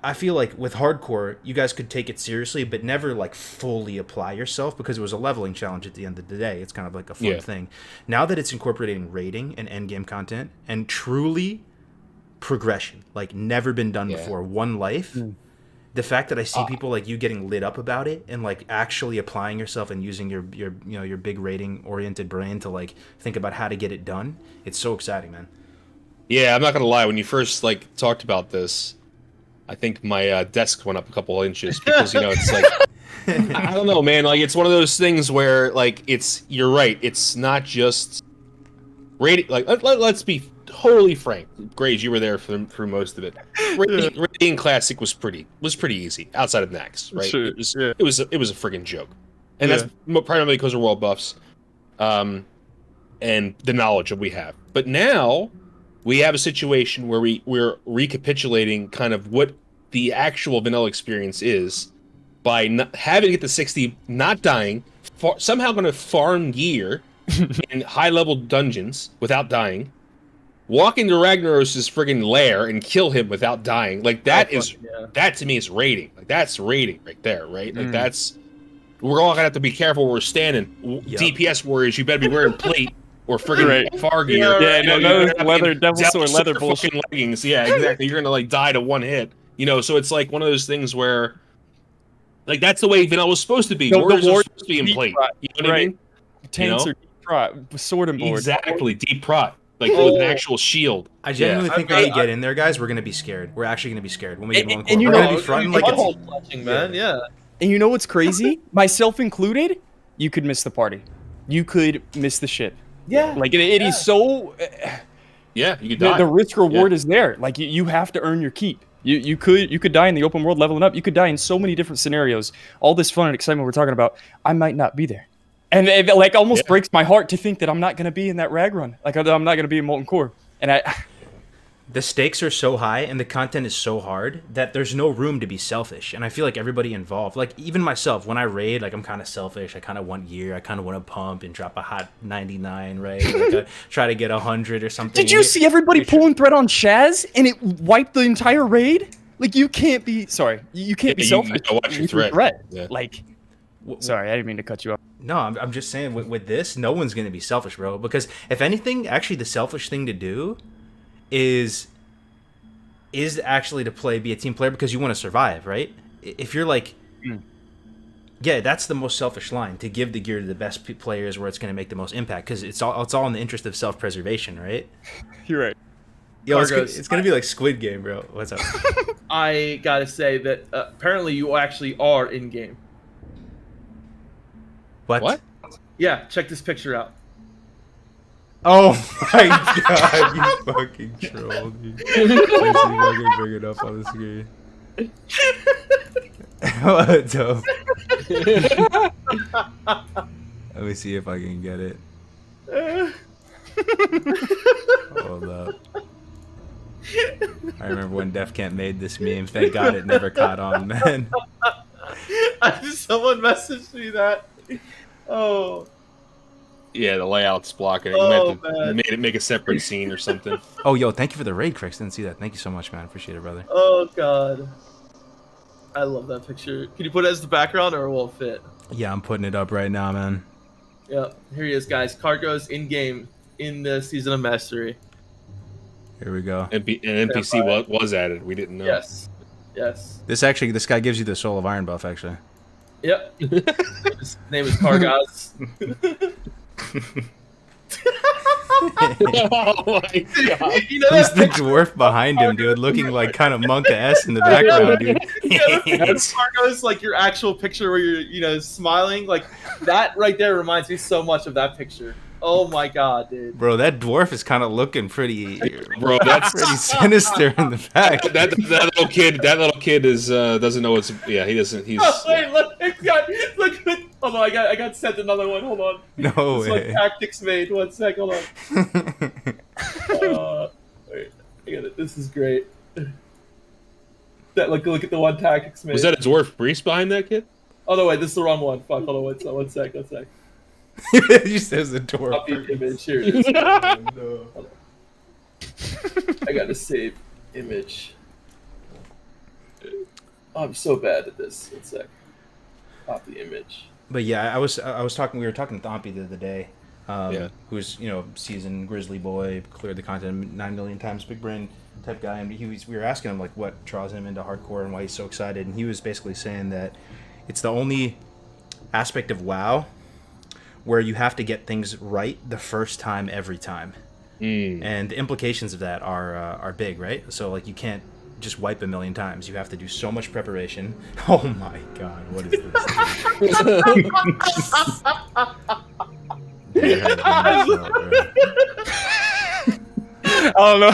I feel like with hardcore, you guys could take it seriously, but never like fully apply yourself because it was a leveling challenge at the end of the day. It's kind of like a fun thing. Now that it's incorporating raiding and endgame content and truly progression like never been done before, one life, the fact that I see people like you getting lit up about it and like actually applying yourself and using your you know your big rating oriented brain to like think about how to get it done, it's so exciting, man. I'm not gonna lie, when you first like talked about this, I think my desk went up a couple inches because you know it's like I don't know, man, like it's one of those things where like you're right, it's not just rating. Like let's be totally frank, Graves, you were there through most of it. Rating Classic was pretty easy outside of Nax, right? Sure. It was a friggin' joke, and that's primarily because of world buffs, and the knowledge that we have. But now we have a situation where we're recapitulating kind of what the actual vanilla experience is by not having to get to 60, not dying, somehow going to farm gear in high-level dungeons without dying. Walk into Ragnaros' friggin' lair and kill him without dying. Like that that to me is raiding. Like that's raiding right there, right? Like we're all gonna have to be careful where we're standing. DPS warriors, you better be wearing plate or friggin' far gear. Leather, devil sword, leather bullshit. Leggings. Yeah, exactly. You're gonna like die to one hit. You know, so it's like one of those things where, like, that's the way vanilla was supposed to be. Warriors are supposed to be in plate. You know what I mean? Tanks are deep prot, sword and board. Exactly, deep prot. Like with an actual shield. I genuinely think when we get in there, guys, we're gonna be scared. We're actually gonna be scared when we get in. And we're gonna be fronting like it's clutching, man. And you know what's crazy? Myself included, you could miss the party. You could miss the ship. Yeah. Like it is so. You could die. The risk reward is there. Like you have to earn your keep. You could die in the open world leveling up. You could die in so many different scenarios. All this fun and excitement we're talking about, I might not be there. And it like almost breaks my heart to think that I'm not going to be in that rag run. Like I'm not going to be in Molten Core. And the stakes are so high and the content is so hard that there's no room to be selfish. And I feel like everybody involved, like even myself, when I raid, like I'm kind of selfish. I kind of want gear. I kind of want to pump and drop a hot 99, right? Like try to get 100 or something. Did you see everybody pulling thread on Shaz and it wiped the entire raid? Like you can't be you can't be selfish. You watch your threat. Yeah. Like, sorry, I didn't mean to cut you off. No, I'm just saying with this, no one's going to be selfish, bro. Because if anything, actually the selfish thing to do is actually to be a team player because you want to survive, right? If you're like, that's the most selfish line, to give the gear to the best players where it's going to make the most impact because it's all in the interest of self-preservation, right? You're right. Yo, it's gonna be like Squid Game, bro. What's up? I gotta say that apparently you actually are in game. What? Yeah, check this picture out. Oh my god, you fucking troll, dude. Let's see if I can bring it up on the screen. What Let me see if I can get it. Hold up. I remember when DefCamp made this meme. Thank God it never caught on, man. Someone messaged me that. Oh. Yeah, the layout's blocking it. You made it make a separate scene or something. Oh, yo, thank you for the raid, Crix. Didn't see that. Thank you so much, man. Appreciate it, brother. Oh, God. I love that picture. Can you put it as the background or it won't fit? Yeah, I'm putting it up right now, man. Yep. Here he is, guys. Kargoz in-game in the Season of Mastery. Here we go. An NPC was added. We didn't know. Yes. This guy gives you the Soul of Iron buff, actually. Yep. His name is Kargoz. Oh my god! You know Who's that the picture? dwarf behind him, dude? Looking like kind of monk-esque in the background, dude. That's Kargoz, like your actual picture where you're, smiling. Like that right there reminds me so much of that picture. Oh my god, dude. Bro, that dwarf is kind of looking pretty, Bro, that's pretty sinister in the back. that little kid. That little kid is doesn't know what's. Yeah, he doesn't. He's. Oh, wait, look, look. Hold on, I got sent another one. Hold on. No It's way. like tactics made. 1 sec. Hold on. Wait, I got it. This is great. That look at the one tactics made. Was that a dwarf priest behind that kid? Oh no, wait, this is the wrong one. Fuck. Hold on, 1 sec. You said it was a dwarf. Copy image. Here it is. No. I gotta save image. Oh, I'm so bad at this. 1 sec. Copy image. But yeah, I was talking. We were talking to Thompy the other day, Yeah. who's seasoned Grizzly Boy, cleared the content 9 million times, big brain type guy, and we were asking him like what draws him into hardcore and why he's so excited, and he was basically saying that it's the only aspect of WoW where you have to get things right the first time every time, and the implications of that are big, right? So like you can't just wipe a million times. You have to do so much preparation. Oh my god, what is this? I don't know.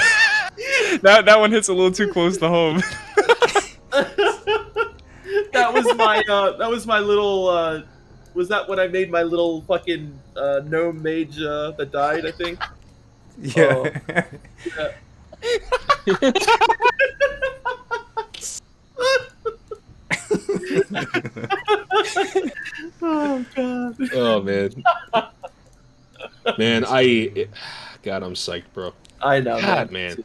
That one hits a little too close to home. That was my little. Was that when I made my little fucking gnome mage that died? I think. Yeah. Yeah. Oh god. Oh man. God, I'm psyched, bro. I know. God, man.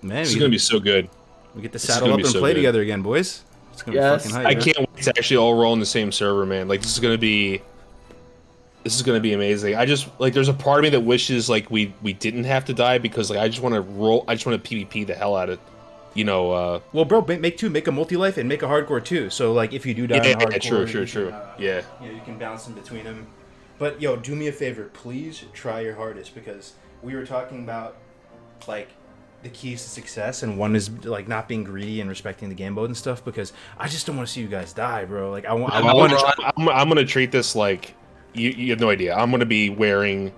Man, This is gonna be so good. we get to is saddle gonna up be and so play good. together again, boys. It's gonna Yes. be fucking hype. I man. can't wait to actually all roll in the same server, man. Like this is gonna be amazing. I just like there's a part of me that wishes like we didn't have to die because like I just want to PvP the hell out of Well, bro, make a multi-life and make a hardcore too. So like if you do die in hardcore, true. you can, Yeah. you can bounce in between them. But yo, do me a favor, please try your hardest because we were talking about like the keys to success, and one is like not being greedy and respecting the game mode and stuff. Because I just don't want to see you guys die, bro. Like I'm want gonna treat this like you have no idea. I'm gonna be wearing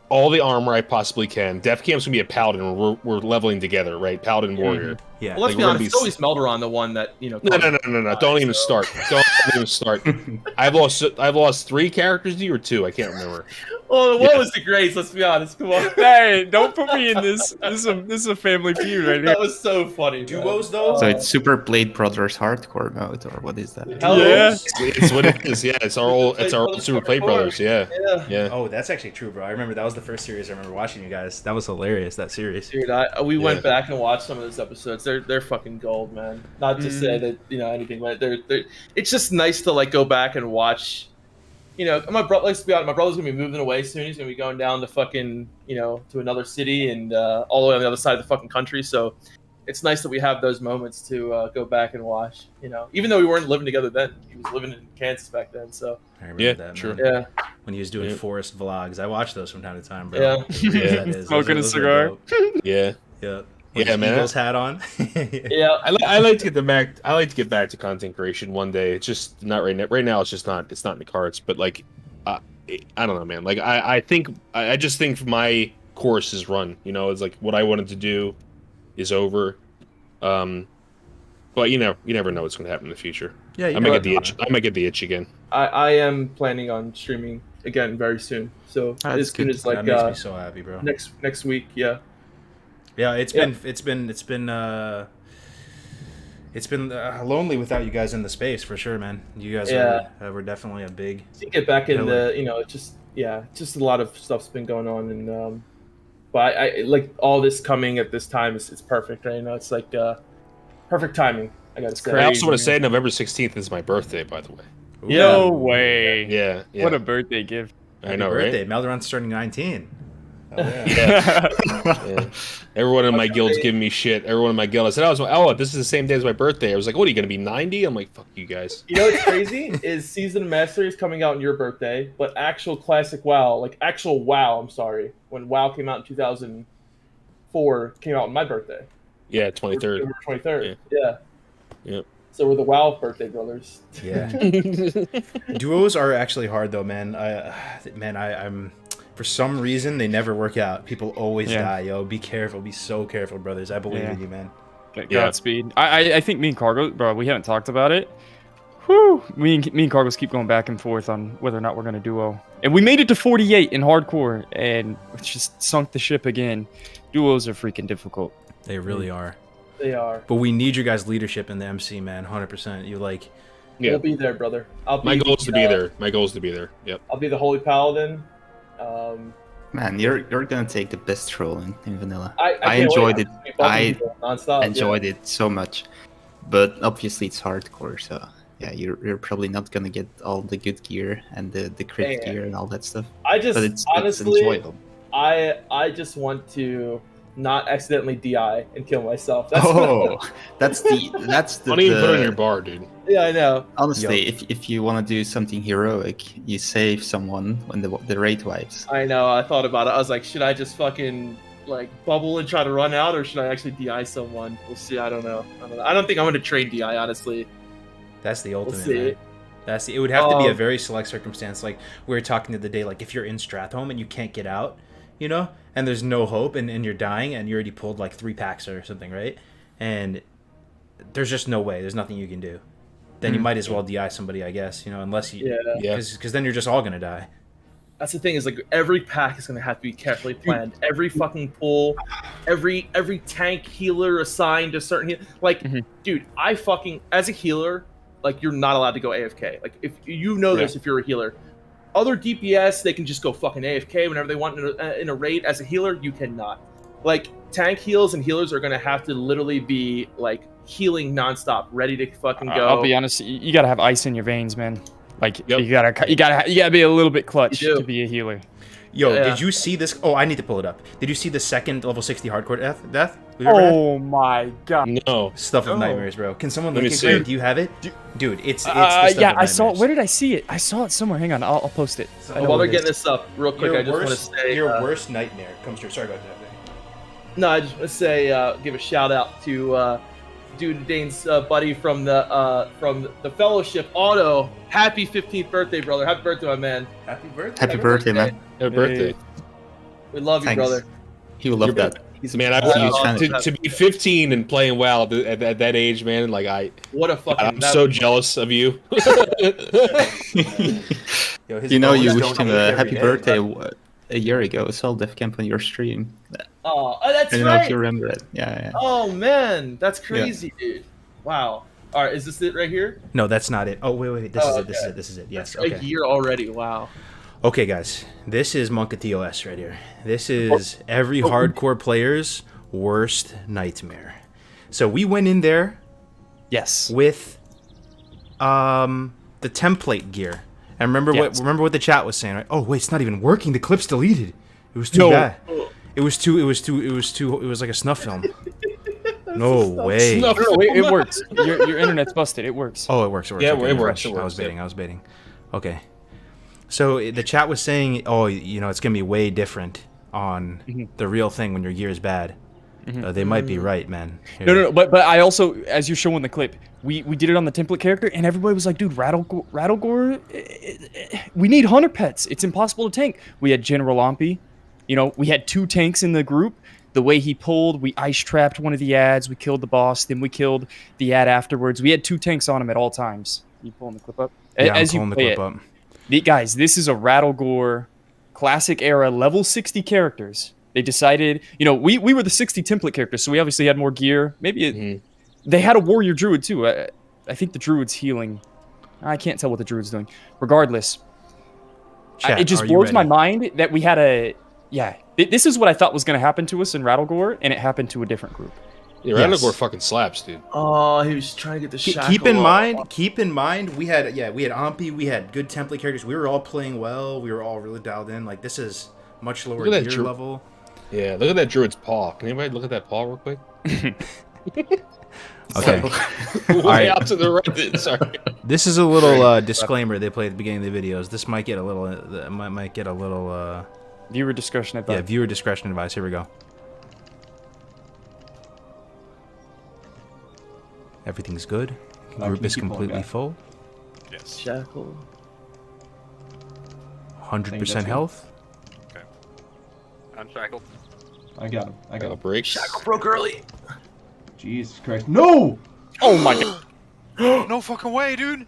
all the armor I possibly can. Def Camp's gonna be a paladin. We're leveling together, right? Paladin warrior. yeah. Well, let's Like, be we're honest. It's gonna always Melderon, the one that No. Don't even start. Don't even start. I've lost 3 characters to you or 2. I can't remember. Oh, what Yeah. was the grace? Let's be honest. Come on. Hey, don't put me in this. This is a family feud right here. That was so funny. man. Duos though. So it's Super Blade Brothers hardcore mode, or what is that? Hell Yeah. It's what it is. Yeah, it's our old Super Play Brothers. Yeah, Yeah. yeah. Oh, that's actually true, bro. I remember that was the first series I remember watching you guys. That was hilarious. That series. Dude, we Yeah. went back and watched some of those episodes. They're fucking gold, man. Not to say that anything, but they're. It's just nice to like go back and watch. My brother. Let's be honest. My brother's gonna be moving away soon. He's gonna be going down to fucking to another city and all the way on the other side of the fucking country. So it's nice that we have those moments to go back and watch. Even though we weren't living together then, he was living in Kansas back then. So I remember Yeah, that. sure. Man. yeah, When he was doing Yeah. forest vlogs, I watch those from time to time, bro. Yeah. That is. Smoking a Those are cigar. dope. Yeah. Yeah. Yeah, man. Eagles hat on. yeah. I like to get back. I like to get back to content creation one day. It's just not right now. Right now, it's just not. It's not in the cards. But like, I don't know, man. Like, I just think my course is run. It's like what I wanted to do is over. But you never know what's going to happen in the future. Yeah, I might get the itch. I might get the itch again. I am planning on streaming again very soon. So That's as soon good. as like That makes me so happy, bro. next week, yeah. Yeah, it's Yeah. been lonely without you guys in the space for sure, man. You guys were definitely a big. To get back in Really? just a lot of stuff's been going on, and but I like all this coming at this time it's perfect, right? It's like perfect timing. I gotta say. I also want to say November 16th is my birthday, by the way. Yeah. No way. Yeah. What a birthday gift. I Happy know, birthday. right? Maldoron's turning 19. yeah. Yeah. Everyone in my guild's giving me shit. Everyone in my guild, I said, this is the same day as my birthday. I was like, what are you gonna be 90? I'm like, fuck you guys. You know what's crazy is Season of Mastery is coming out on your birthday, but actual classic WoW, like actual WoW, I'm sorry, when WoW came out in 2004, came out on my birthday. Yeah, 23rd. November 23rd. Yeah. Yep. So we're the WoW birthday brothers. Yeah. Duos are actually hard though, man. I'm for some reason they never work out. People always die. Yo, be careful. Be so careful, brothers. I believe in you, man. Godspeed. I think me and Kargoz, bro, we haven't talked about it. Whew. Me and Kargoz keep going back and forth on whether or not we're gonna duo. And we made it to 48 in hardcore, and just sunk the ship again. Duos are freaking difficult. They really are. They are. But we need your guys' leadership in the MC, man. 100%. You like. We'll be there, brother. My goal is to be there. My goal is to be there. Yep. I'll be the Holy Paladin. Man, you're gonna take the best role in vanilla. I enjoyed it. I nonstop, enjoyed it so much, but obviously it's hardcore, so yeah, you're probably not gonna get all the good gear and the crit gear and all that stuff. But it's honestly, enjoyable. I just want to not accidentally DI and kill myself. That's the. Don't even put it on your bar, dude. Yeah, I know. Honestly, if you want to do something heroic, you save someone when the raid wipes. I know. I thought about it. I was like, should I just fucking like bubble and try to run out, or should I actually DI someone? We'll see. I don't know. I don't think I'm going to trade DI, honestly. That's the ultimate. We'll man. It would have to be a very select circumstance. Like we were talking the other day, like if you're in Stratholme and you can't get out, you know, and there's no hope, and you're dying, and you already pulled like 3 packs or something, right? And there's just no way. There's nothing you can do. Then you might as well DI somebody, I guess, you know, unless you, because then you're just all gonna die. That's the thing is like every pack is gonna have to be carefully planned. Every fucking pull, every tank healer assigned a certain dude, I fucking as a healer, like you're not allowed to go AFK. Like if you know this, if you're a healer, other DPS they can just go fucking AFK whenever they want in a raid. As a healer, you cannot. Like tank heals and healers are gonna have to literally be like healing nonstop, ready to fucking go. I'll be honest, you gotta have ice in your veins, man. Like you gotta be a little bit clutch to be a healer. Yo, did you see this? Oh, I need to pull it up. Did you see the second level 60 hardcore death? Oh my god. No. Stuff of nightmares, bro. Can someone look at it? Do you have it? Dude, it's the stuff of I saw it. Where did I see it? I saw it somewhere. Hang on, I'll post it. While they're getting this up, real quick, I just want to say your worst nightmare comes true. Sorry about that. No, I just want to say, give a shout out to Dude Dane's buddy from the Fellowship, Otto. Happy 15th birthday, brother! Happy birthday, my man! Happy birthday, man! Happy birthday! We love you, brother. He will love that. Man, to be 15 and playing WoW at that age, man, like I'm so jealous of you. You know, you wished him a happy birthday a year ago. I saw Def Camp on your stream. Oh, that's right. I don't know if you remember it. Yeah. Oh man, that's crazy, dude. Wow. All right, is this it right here? No, that's not it. Oh wait, this is it. Yes. That's a year already. Wow. Okay, guys, this is Monka TOS right here. This is every hardcore player's worst nightmare. So we went in there, with the template gear. And remember what the chat was saying, right? Oh wait, it's not even working. The clip's deleted. It was too bad. It was like a snuff film. No way. No, it works. Your internet's busted. It works. Oh, it works. Yeah, it works. I was baiting. Okay. So the chat was saying, oh, you know, it's going to be way different on the real thing when your gear is bad. They might be right, man. No. But I also, as you're showing the clip, we did it on the template character, and everybody was like, dude, Rattlegore, we need hunter pets. It's impossible to tank. We had General Ompy. You know, we had 2 tanks in the group. The way he pulled, we ice trapped one of the ads. We killed the boss. Then we killed the ad afterwards. We had 2 tanks on him at all times. You pulling the clip up? Yeah, I'm pulling the clip up. Guys, this is a Rattlegore classic era level 60 characters. They decided, you know, we were the 60 template characters, so we obviously had more gear. Maybe they had a warrior druid too. I think the druid's healing. I can't tell what the druid's doing. Regardless, it just blows my mind that we had this is what I thought was going to happen to us in Rattlegore, and it happened to a different group. Yeah, Rattlegore fucking slaps, dude. Oh, he was trying to get the shackle. Keep in mind, we had Ompy, we had good template characters. We were all playing well. We were all really dialed in. Like this is much lower Look at that gear dru- level. Yeah, look at that druid's paw. Can anybody look at that paw real quick? Okay. Way right. out to the right. Sorry. This is a little disclaimer they play at the beginning of the videos. This might get a little, might get a little. Viewer discretion advised. Yeah, viewer discretion advice. Here we go. Everything's good. Group is completely full. Yes. Shackle. 100% health. Unshackled. I got him. I got Got a him. break. Broke early. Jesus Christ. No! Oh my god. No fucking way, dude.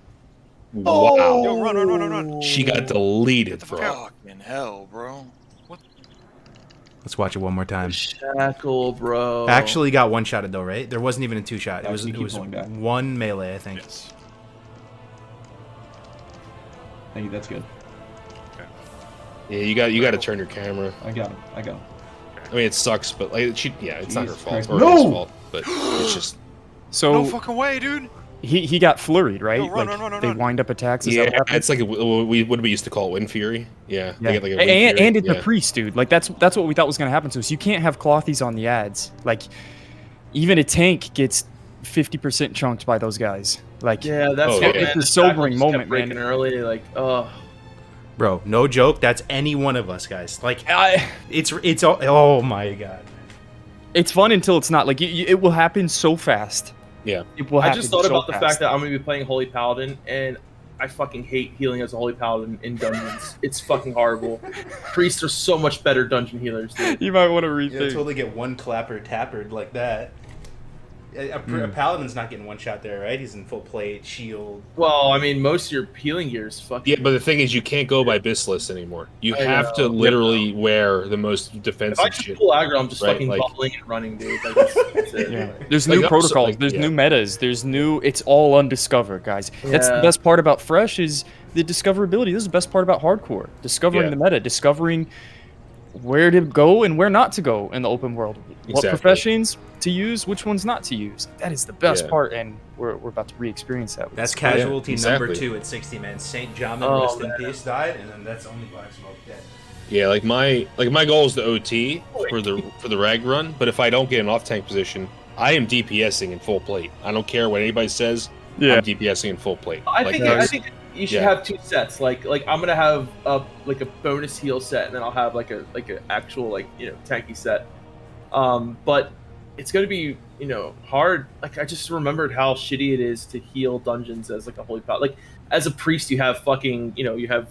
Wow. Yo, run. She got deleted, bro. Fucking hell, bro. Let's watch it one more time. Shackle, bro. Actually got one-shotted though, right? There wasn't even a two-shot. It Yeah, was you keep pulling back. one melee, I think. Yes. Thank you, that's good. Yeah, you got to turn your camera. I got him. I got him. I mean, it sucks, but like, it's not her Jesus fault Christ. or No! his fault, but it's just. So No fucking way, dude. he got flurried, right? No, run, like run, they run. wind up attacks. Is Yeah, that what happened? it's like what we used to call Wind Fury. Yeah, Yeah. they get like a Wind Fury. And it's yeah. a priest, dude. Like that's what we thought was gonna happen to us. You can't have clothies on the ads. Like even a tank gets 50% chunked by those guys. Like Yeah, that's Oh, what yeah. It's a the sobering shackles moment, kept breaking man. early, like, oh. Bro, no joke. That's any one of us, guys. Like, I, it's all. Oh my god. it's fun until it's not. Like it will happen so fast. Yeah. It will I happen just thought so about the fast. fact that I'm gonna be playing Holy Paladin, and I fucking hate healing as a Holy Paladin in dungeons. It's fucking horrible. Priests are so much better dungeon healers, dude. You might want to You rethink. totally get one clapper tappered like that. A paladin's not getting one shot there, right? He's in full plate, shield. Well, I mean, most of your healing gear is fucking. Yeah, but the thing is, you can't go by Bissless anymore. You I have to know. literally wear the most If defensive I just shit. pull aggro, I'm just Right, fucking like- bubbling and running, dude. Like, that's it. Yeah. There's Like, new also, protocols. like, there's yeah. new metas. There's new. It's all undiscovered, guys. That's the Yeah. best part about Fresh is the discoverability. This is the best part about hardcore. Discovering Yeah. the meta, discovering where to go and where not to go in the open world. What Exactly. professions to use, which ones not to use. That is the best Yeah. part, and we're about to re-experience that. That's It's great. casualty number exactly. 2 at 60 men. Saint Jamin, Oh, rest in man. peace, died, and then that's only Black Smoke dead. Yeah, like my goal is the OT for the rag run, but if I don't get an off tank position, I am DPSing in full plate. I don't care what anybody says. Yeah. I'm DPSing in full plate. I Like, think you should yeah. have two sets. Like I'm gonna have a bonus heal set, and then I'll have like a actual tanky set. But it's gonna be hard. Like I just remembered how shitty it is to heal dungeons as like a holy paladin. Like as a priest, you have fucking you have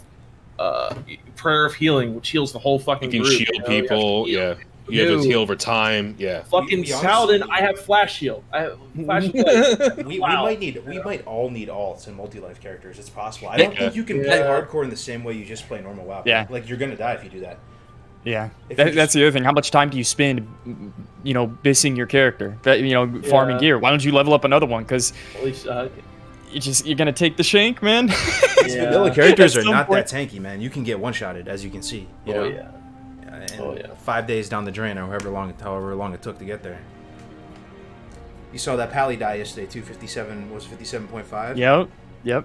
prayer of healing, which heals the whole you fucking can group. shield You have to people. heal. Yeah, you have to Dude. heal over time. Yeah. Fucking Be honest paladin, with you. I have flash shield. I have flash shield. We Wow. might all need alts and multi-life characters. It's possible. I don't Yeah. think you can play Yeah. hardcore in the same way you just play normal WoW. Yeah. Like you're gonna die if you do that. Yeah, If you that's just- the other thing. How much time do you spend, bissing your character? Farming Yeah. gear. Why don't you level up another one? Because At least, you're gonna take the shank, man. Vanilla yeah. characters At are some not point- that tanky, man. You can get one-shotted, as you can see. You know? Oh yeah. And Oh, yeah. 5 days down the drain, or however long it took to get there. You saw that Pally die yesterday too. 57.5. Yep.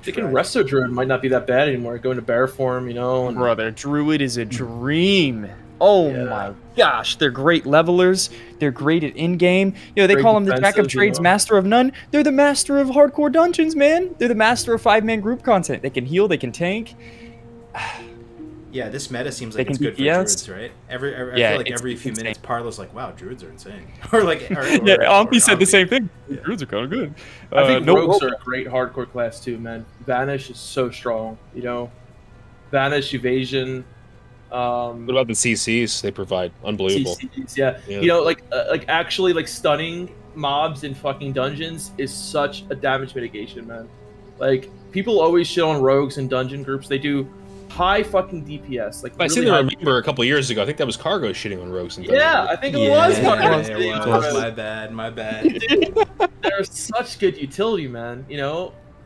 Thinking Resto Druid might not be that bad anymore. Going to bear form, and Brother, Druid is a dream. Oh Yeah. my gosh, they're great levelers. They're great at in-game. They Great call them the Jack of defensive, Trades, Master of None. They're the master of hardcore dungeons, man. They're the master of 5-man group content. They can heal, they can tank. Yeah, this meta seems They like it's can good for DPS. druids, right? I Yeah, feel like it's- every few it's minutes, Parlo's like, "Wow, druids are insane." or like, Yeah, Ompi said the same thing. Yeah. Druids are kind of good. I think no rogues rogue- are a great hardcore class too, man. Vanish is so strong, Vanish, evasion, What about the CCs they provide? Unbelievable. CCs, yeah. Yeah. Like actually like stunning mobs in fucking dungeons is such a damage mitigation, man. Like people always shit on rogues and dungeon groups. They do high fucking DPS. Like I really seem to high- remember a couple years ago. I think that was Kargoz shitting on rogues and Yeah, I think it was. Kargoz. it was. My bad. They're such good utility, man.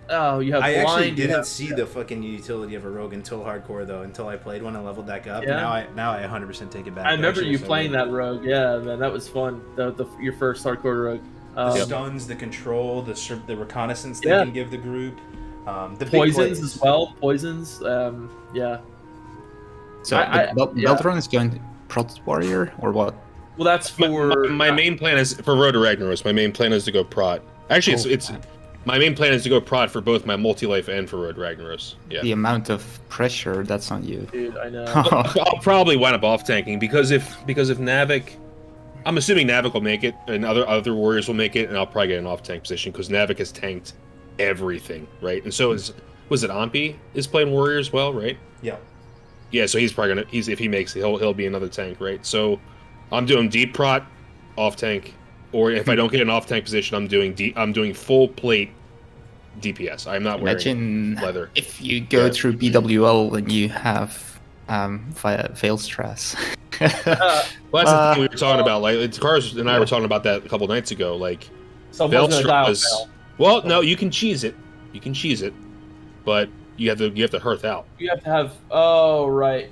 Oh, you have I blind. actually you didn't have- see the fucking utility of a rogue until hardcore though. Until I played one and leveled back up. Yeah. Now I 100% take it back. I remember Actually, you so playing good. that rogue. Yeah, man, that was fun. Your first hardcore rogue. The stuns, the control, the reconnaissance they Yeah. can give the group. The big Poisons plays. as well. Poisons. Yeah. So Beltron is going to Prot Warrior or what? Well, that's for my main plan is for Road to Ragnaros. My main plan is to go Prot. Actually, it's my main plan is to go Prot for both my multi-life and for Road to Ragnaros. Yeah. The amount of pressure that's on you. dude, I know. I'll probably wind up off tanking because if Navik, I'm assuming Navik will make it and other warriors will make it, and I'll probably get an off tank position because Navik has tanked everything, right? And so was it Ampi is playing warrior as well, right? Yeah. Yeah, so he's probably if he makes it, he'll be another tank, right? So I'm doing deep prot, off tank, or if I don't get an off tank position, I'm doing full plate DPS. I'm not wearing leather. If you go through BWL and you have fail stress. Well, that's the thing we were talking about. Like Kargoz and I were talking about that a couple nights ago. Like fail stress. Well, no, you can cheese it. You can cheese it, but you have to hearth out. You have to have. Oh right.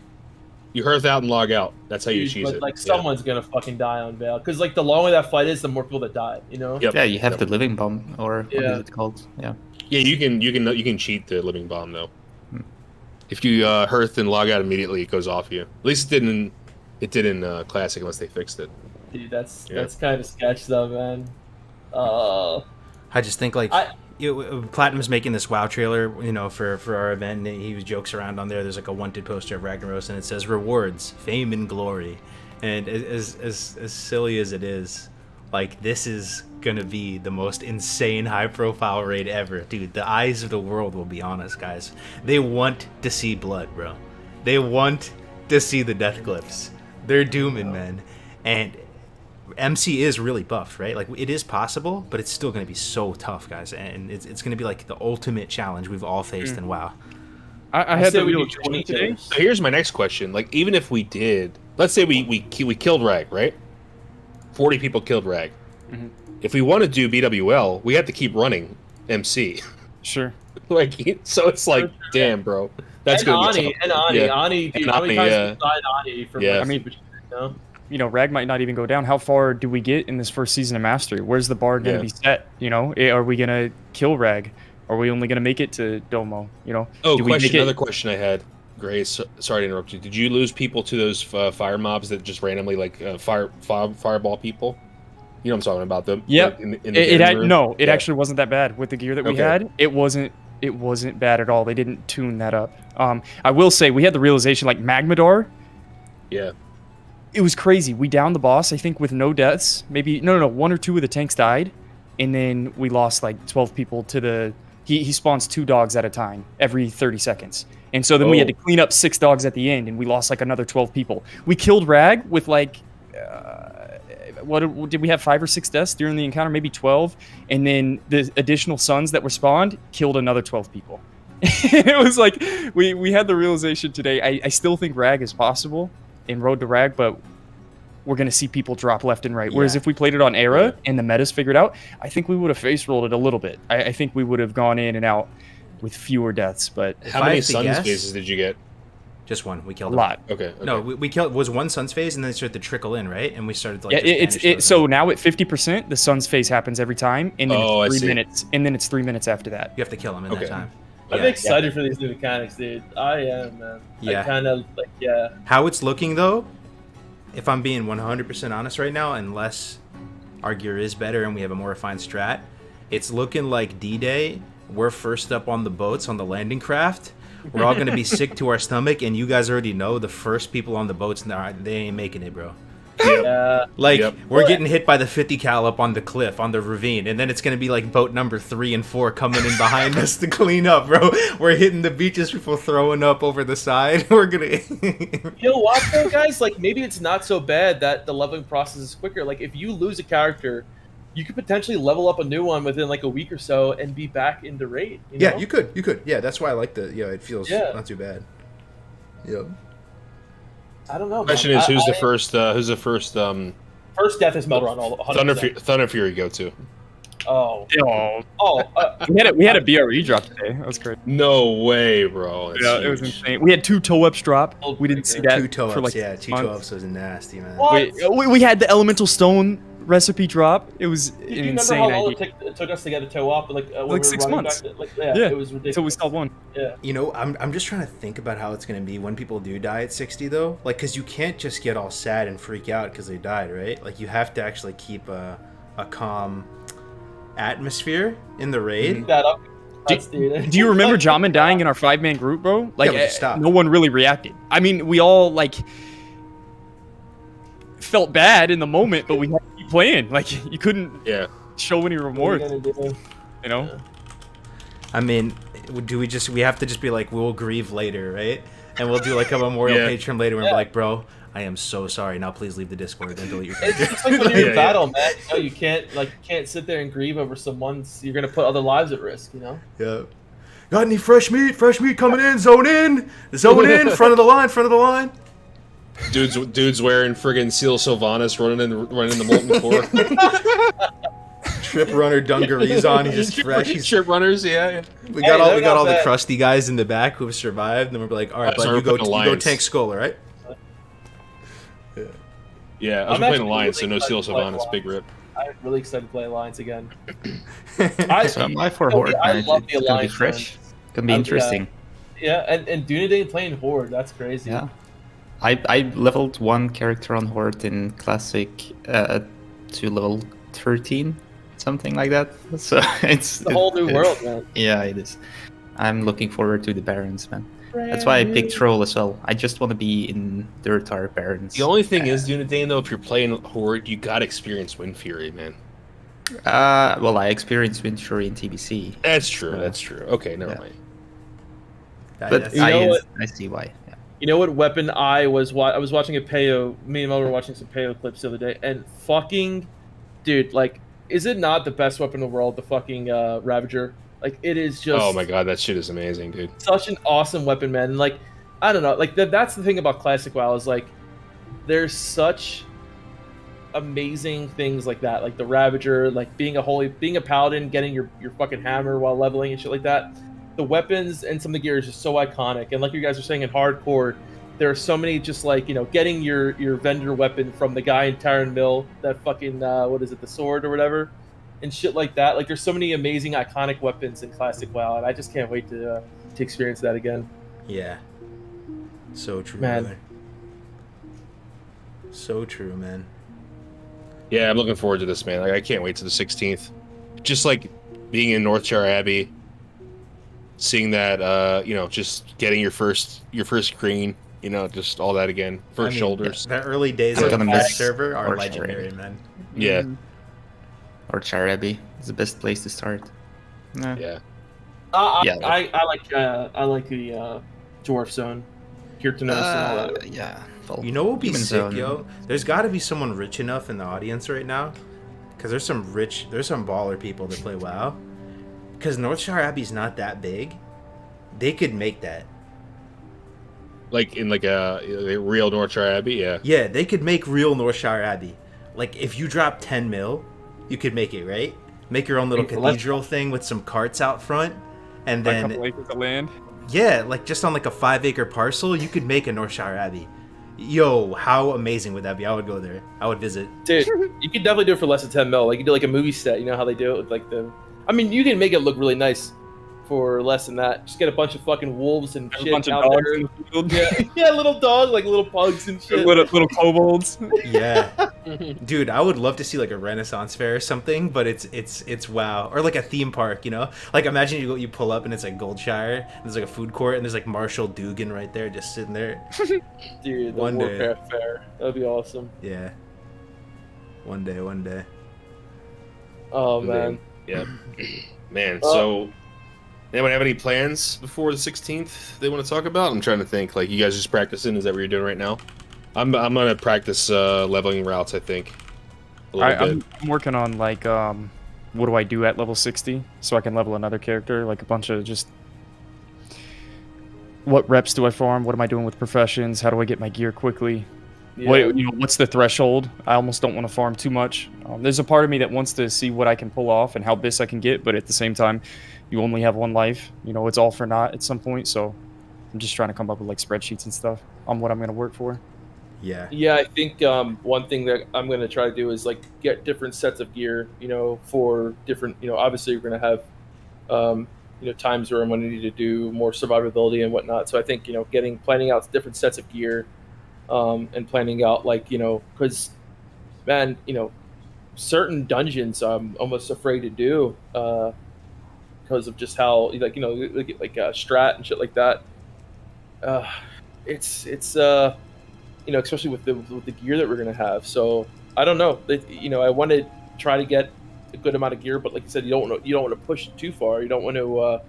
You hearth out and log out. That's how you cheese it. Like someone's gonna fucking die on Veil, because like the longer that fight is, the more people that die. You know. Yep. Yeah, you have the living bomb, or what is it called? Yeah. Yeah, you can cheat the living bomb though. If you hearth and log out immediately, it goes off you. At least it did in classic, unless they fixed it. Dude, that's kind of sketch though, man. I just think like Platinum's making this WoW trailer, you know, for our event, and he jokes around on there. There's like a wanted poster of Ragnaros, and it says rewards, fame, and glory. And as silly as it is, like this is gonna be the most insane high-profile raid ever, dude. The eyes of the world will be on us, guys. They want to see blood, bro. They want to see the death glyphs. They're dooming, man. And MC is really buffed, right? Like it is possible, but it's still going to be so tough, guys. And it's going to be like the ultimate challenge we've all faced in WoW. I had the realization today. So here's my next question: like, even if we did, let's say we killed Rag, right? 40 people killed Rag. Mm-hmm. If we want to do BWL, we have to keep running MC. Sure. Like, so it's like, damn, bro. That's and good. Ani, dude, how many times have you died Ani for Yeah. I mean, you know, Rag might not even go down. How far do we get in this first season of Mastery? Where's the bar going to be set? You know, are we going to kill Rag? Are we only going to make it to Domo? You know? Oh, another question I had. Grace, sorry to interrupt you. Did you lose people to those fire mobs that just randomly like fireball people? You know what I'm talking about, them? Yeah. Like, it actually wasn't that bad with the gear that we had. It wasn't bad at all. They didn't tune that up. I will say we had the realization, like Magmador. Yeah. It was crazy. We downed the boss, I think, with no deaths. Maybe no, 1 or 2 of the tanks died, and then we lost like 12 people to the. He spawns 2 dogs at a time every 30 seconds, and so then we had to clean up 6 dogs at the end, and we lost like another 12 people. We killed Rag with like. What did we have 5 or 6 deaths during the encounter? Maybe 12, and then the additional suns that were spawned killed another 12 people. It was like we had the realization today. I still think Rag is possible in Road to Rag, but we're going to see people drop left and right. Whereas if we played it on Era and the meta's figured out, I think we would have face rolled it a little bit. I think we would have gone in and out with fewer deaths. But how many Suns phases did you get? Just one. We killed a lot. Okay. No, we killed was one Suns phase, and then it started to trickle in, right? And we started like so now at 50%, the Suns phase happens every time, and then it's 3 minutes, and then it's 3 minutes after that. You have to kill them in that time. I'm excited for these new mechanics, dude. I am, man. Yeah. I kind of like, How it's looking though, if I'm being 100% honest right now, unless our gear is better and we have a more refined strat, it's looking like D-Day. We're first up on the boats on the landing craft. We're all gonna be sick to our stomach, and you guys already know the first people on the boats, they ain't making it, bro. Yeah. We're getting hit by the 50 cal up on the cliff, on the ravine, and then it's gonna be like boat number 3 and 4 coming in behind us to clean up, bro. We're hitting the beaches, people throwing up over the side. We're gonna. You know what, though, guys? Like maybe it's not so bad that the leveling process is quicker. Like if you lose a character, you could potentially level up a new one within like a week or so and be back in the raid. You know? Yeah, you could. Yeah, that's why I like the. It feels not too bad. Yep. I don't know. Question is, who's the first? Who's the first? First death is Melron. Thunder Fury go to. Oh. Oh, Oh. we had a BRE drop today. That was great. No way, bro. That's Yeah, it was huge. insane. We had 2 toe ups drop. Oh, We didn't see that Two toe for ups, like yeah. Two months. toe ups was nasty, man. What? We had the elemental stone recipe drop. It was Do an you remember insane how long idea. it took us to get a toe up? Like, when we were 6 running months. back, Yeah, it was ridiculous. Until we stopped one. Yeah. You know, I'm just trying to think about how it's gonna be when people do die at 60 though. Like, cause you can't just get all sad and freak out because they died, right? Like, you have to actually keep a calm atmosphere in the raid. That up. Do you remember Jamin dying in our 5-man group, bro? Like, we just stopped. no one really reacted. I mean, we all like felt bad in the moment, but we had to keep playing. Like, you couldn't show any remorse. You know? I mean, we have to just be like, we'll grieve later, right? And we'll do like a memorial patron later and we're like, bro, I am so sorry. Now please leave the Discord and delete your character. It's like when you're in battle, man. You know, you can't sit there and grieve over someone's. You're gonna put other lives at risk. You know. Yeah. Got any fresh meat? Fresh meat coming in. Zone in. Zone in. Front of the line. Front of the line. Dude's wearing friggin' Seal Sylvanas running in the molten core. Trip runner dungarees on. He's just fresh. He's Trip runners, yeah. We got all the bad. crusty guys in the back who have survived, and then we're like, all right, So but we're you go putting Alliance. tank skull, all right? Yeah, I was I'm playing actually Alliance, so really no Seal excited to play Sylvanas, big rip. I'm really excited to play Alliance again. So am I for Horde, I man. love the It's gonna be Alliance, fresh. man. It's gonna be interesting. Yeah, and Dunedain playing Horde, that's crazy. Yeah. I leveled one character on Horde in Classic to level 13, something like that. So It's a whole new world, man. Yeah, it is. I'm looking forward to the Barons, man. That's why I picked Troll as well. I just want to be in Durtar Barons. The only thing is, Dunedain, though, if you're playing Horde, you gotta experience Wind Fury, man. Well, I experienced Wind Fury in TBC. That's true, that's true. Okay, never mind. But You know what? I see why. Yeah. You know what weapon I was watching a Peo. Me and Mel were watching some Peo clips the other day, and fucking, dude, like, is it not the best weapon in the world? The fucking Ravager. Like, it is just. Oh my god, that shit is amazing, dude. Such an awesome weapon, man. And, like, I don't know. Like, that's the thing about Classic WoW is like, there's such amazing things like that, like the Ravager, like being a paladin, getting your fucking hammer while leveling and shit like that. The weapons and some of the gear is just so iconic. And like you guys are saying in hardcore, there are so many just like, you know, getting your vendor weapon from the guy in Taran Mill, that fucking what is it, the sword or whatever, and shit like that. Like, there's so many amazing iconic weapons in Classic WoW, and I just can't wait to experience that again. Yeah. So true, Man. brother. So true, man. Yeah, I'm looking forward to this, man. Like, I can't wait to the 16th. Just like being in Northshire Abbey, seeing that, you know, just getting your first green, you know, just all that again. First shoulders. The early days I'm of gonna the miss server are Orchard. legendary, man. Yeah, Or Charabi is the best place to start. Yeah. yeah. Yeah. I like the Dwarf Zone, Kirtanos and all that. Yeah. Well, You know what would be Human sick, Zone. yo? There's got to be someone rich enough in the audience right now, because there's some baller people that play WoW. Because Northshire Abbey's not that big, they could make that. Like in like a real Northshire Abbey, yeah. Yeah, they could make real Northshire Abbey. Like, if you drop 10 mil, you could make it, right? Make your own little cathedral thing with some carts out front, and A then couple acres of land. yeah, like just on like a 5-acre parcel, you could make a Northshire Abbey. Yo, how amazing would that be? I would go there. I would visit. Dude, you could definitely do it for less than 10 mil. Like, you do like a movie set. You know how they do it with like the. I mean, you can make it look really nice for less than that. Just get a bunch of fucking wolves and A shit bunch of out dogs there. in the field. Yeah, yeah, little dogs, like little pugs and shit. little kobolds. Yeah, dude, I would love to see like a Renaissance fair or something, but it's WoW, or like a theme park, you know? Like, imagine you pull up and it's like Goldshire, and there's like a food court, and there's like Marshall Dugan right there just sitting there. Dude, the One day. Warcraft fair. That'd be awesome. Yeah. One day. Oh man. Yeah. Man, so anyone have any plans before the 16th they want to talk about? I'm trying to think. Like, you guys just practicing? Is that what you're doing right now? I'm gonna practice leveling routes, I think. A little bit. I'm working on like what do I do at level 60 so I can level another character, like a bunch of just what reps do I farm, what am I doing with professions, how do I get my gear quickly, What's the threshold? I almost don't want to farm too much. There's a part of me that wants to see what I can pull off and how bis I can get, but at the same time, you only have one life. It's all for naught at some point. So I'm just trying to come up with like spreadsheets and stuff on what I'm going to work for. Yeah. Yeah, I think one thing that I'm going to try to do is like get different sets of gear, for different, obviously you're going to have, times where I'm going to need to do more survivability and whatnot. So I think, planning out different sets of gear, and planning out like, because, man, certain dungeons I'm almost afraid to do because of just how, like, strat and shit like that. It's especially with the gear that we're gonna have. So I don't know. I want to try to get a good amount of gear, but like you said, you don't want to push it too far. You don't want to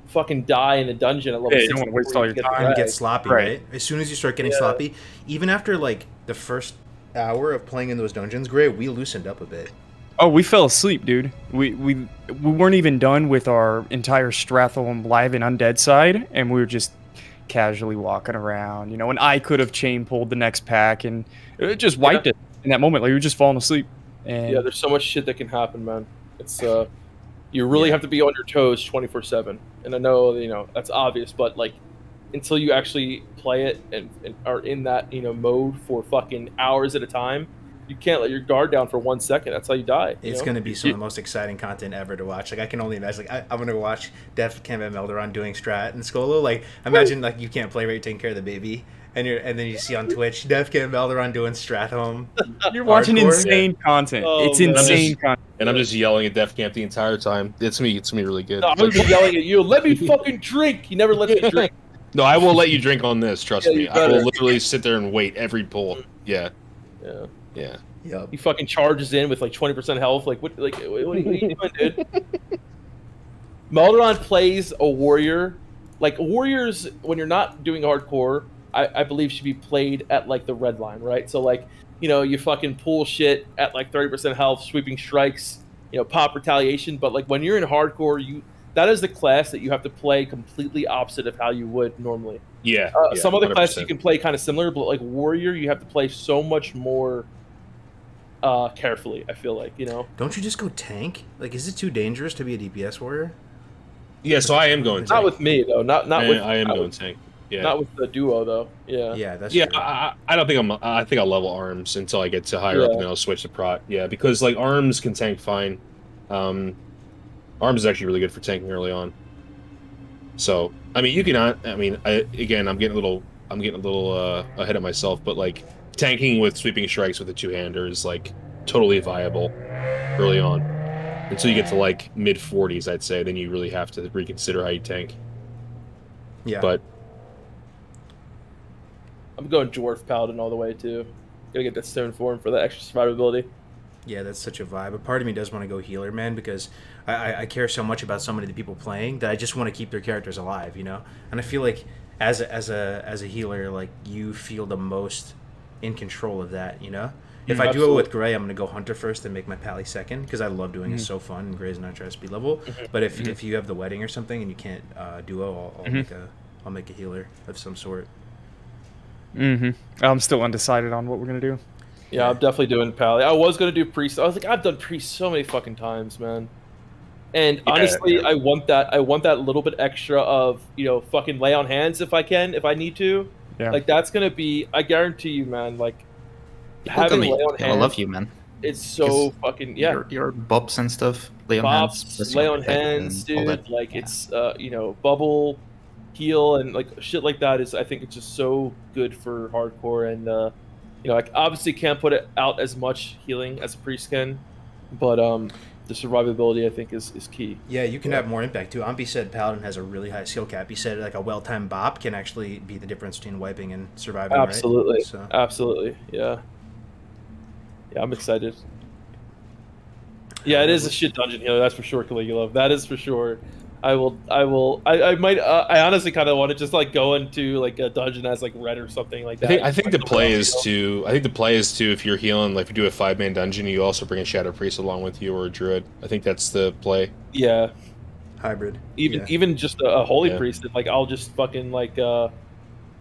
fucking die in a dungeon at level 6. You don't want to waste all your time and get sloppy, right? As soon as you start getting sloppy, even after like the first hour of playing in those dungeons, Gray, we loosened up a bit. Oh, we fell asleep, dude. We weren't even done with our entire Stratholm live and undead side, and we were just casually walking around, and I could have chain pulled the next pack, and it just wiped it in that moment. Like, we were just falling asleep. And yeah, there's so much shit that can happen, man. It's you really have to be on your toes 24/7. And I know, that's obvious, but like until you actually play it and are in that, mode for fucking hours at a time, you can't let your guard down for 1 second. That's how you die. It's going to be some of the most exciting content ever to watch. Like, I can only imagine. Like, I'm going to watch Def Camp and Melderon doing strat and Skolo. Like, imagine like you can't play right, taking care of the baby, and then you see on Twitch Def Camp Melderon doing strat home. You're watching insane content. It's insane content. And I'm just yelling at Def Camp the entire time. It's me. It's me really good. No, I'm just yelling at you. Let me fucking drink. He never lets me drink. No, I will let you drink on this. Trust me. you I will better. literally sit there and wait every pull. Yeah. Yeah. Yeah. Yep. He fucking charges in with like 20% health. Like what are you doing, dude? Melderon plays a warrior. Like warriors, when you're not doing hardcore, I believe should be played at like the red line, right? So like, you fucking pull shit at like 30% health, sweeping strikes, pop retaliation. But like when you're in hardcore, that is the class that you have to play completely opposite of how you would normally. Yeah. Some other 100%. classes you can play kind of similar, but like warrior, you have to play so much more carefully. I feel like, Don't you just go tank? Like, is it too dangerous to be a DPS warrior? Yeah, so I am going tank. Not with me though. Not with. I am going tank. Yeah. Not with the duo though. Yeah. Yeah, that's Yeah, true. I don't think I think I'll level arms until I get to higher up, and then I'll switch to prot. Yeah, because like arms can tank fine. Arms is actually really good for tanking early on. So I mean, you cannot. I mean, I'm getting a little ahead of myself, but like tanking with sweeping strikes with a two-hander is like totally viable early on. Until you get to like mid 40s, I'd say, then you really have to reconsider how you tank. Yeah. But I'm going dwarf paladin all the way too. Gotta get that stone form for the extra survivability. Yeah, that's such a vibe. A part of me does want to go healer, man, because I care so much about so many of the people playing that I just want to keep their characters alive, And I feel like as a healer, like you feel the most in control of that, If I do it with Gray, I'm going to go Hunter first and make my Pally second, because I love doing it. It's so fun, and Gray's not trying to speed level. But if you have the wedding or something and you can't duo, I'll make a healer of some sort. I'm still undecided on what we're gonna do. Yeah, I'm definitely doing Pally. I was gonna do priest. I was like, I've done priest so many fucking times, man. And honestly, I want that little bit extra of fucking lay on hands if I need to. Yeah. Like that's gonna be. I guarantee you, man. Like People having tell me lay on I hands. love you, man. It's so fucking Your bobs and stuff. Lay on hands. Bops, lay on hands, dude. Like it's bubble, heal, and like shit like that is. I think it's just so good for hardcore, and I obviously can't put it out as much healing as a priest can, but the survivability I think is key. Yeah, you can have more impact too. Ampi said Paladin has a really high skill cap. He said like a well-timed bop can actually be the difference between wiping and surviving. Absolutely, right? So. absolutely, yeah. Yeah, I'm excited. Yeah, it is a shit dungeon healer, that's for sure, Caligula. That is for sure. I might. I honestly kind of want to just like go into like a dungeon as like red or something like that. I think the play is to. I think the play is to, if you're healing, like if you do a 5-man dungeon, you also bring a Shadow Priest along with you or a Druid. I think that's the play. Yeah. Hybrid. Even just a holy priest. Like I'll just fucking like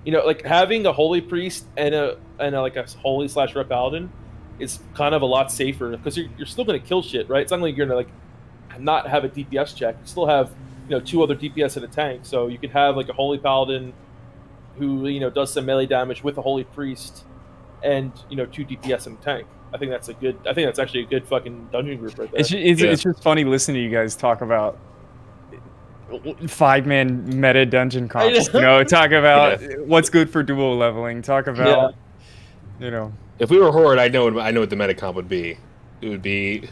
you know, like having a holy priest and a like a holy / red paladin is kind of a lot safer because you're still gonna kill shit, right? It's not like you're gonna like not have a DPS check. You still have, you know, 2 other DPS in a tank, so you could have like a holy paladin who, you know, does some melee damage with a holy priest, and, you know, 2 DPS in a tank. I think that's actually a good fucking dungeon group right there. It's just funny listening to you guys talk about 5-man meta dungeon comps. You know, talk about what's good for duo leveling. Talk about, you know. If we were Horde, I know what the meta comp would be. It would be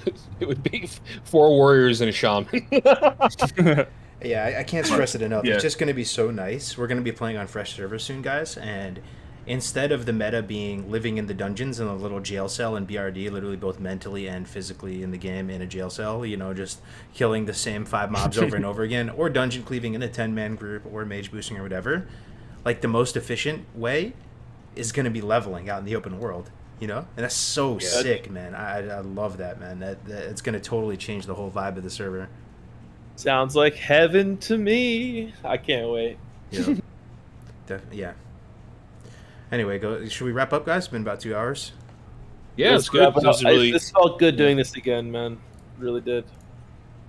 4 warriors and a shaman. Yeah, I can't stress it enough. Yeah. It's just going to be so nice. We're going to be playing on fresh servers soon, guys, and instead of the meta being living in the dungeons in a little jail cell and BRD, literally both mentally and physically in the game in a jail cell, you know, just killing the same 5 mobs over and over again, or dungeon cleaving in a 10-man group, or mage boosting or whatever, like the most efficient way is going to be leveling out in the open world, you know? And that's so sick, man. I love that, man. That it's going to totally change the whole vibe of the server. Sounds like heaven to me. I can't wait. Yeah. Yeah. Anyway, should we wrap up, guys? It's been about 2 hours. Yeah, it's good. This felt good doing this again, man. Really did.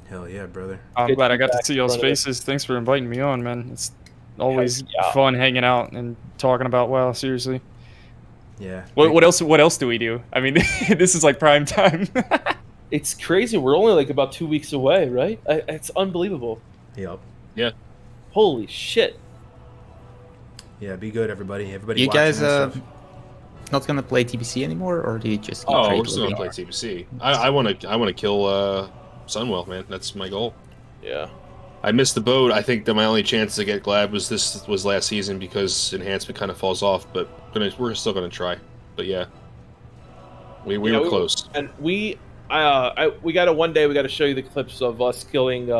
Hell yeah, brother. I'm Good glad I to be got to back see in y'all's front of it. faces. Thanks for inviting me on, man. It's always Yeah. fun hanging out and talking about WoW. Seriously. Yeah. What else do we do? I mean, this is like prime time. It's crazy. We're only like about 2 weeks away, right? It's unbelievable. Yep. Yeah. Holy shit. Yeah, be good, everybody. Everybody You watching guys and stuff. not gonna play TBC anymore, or do you just keep Oh, trade we're still gonna play loading? TBC. I want to kill Sunwell, man. That's my goal. Yeah. I missed the boat. I think that my only chance to get Glad was last season because enhancement kind of falls off. But we're still gonna try. But yeah, we were close. And we got one day we got to show you the clips of us killing.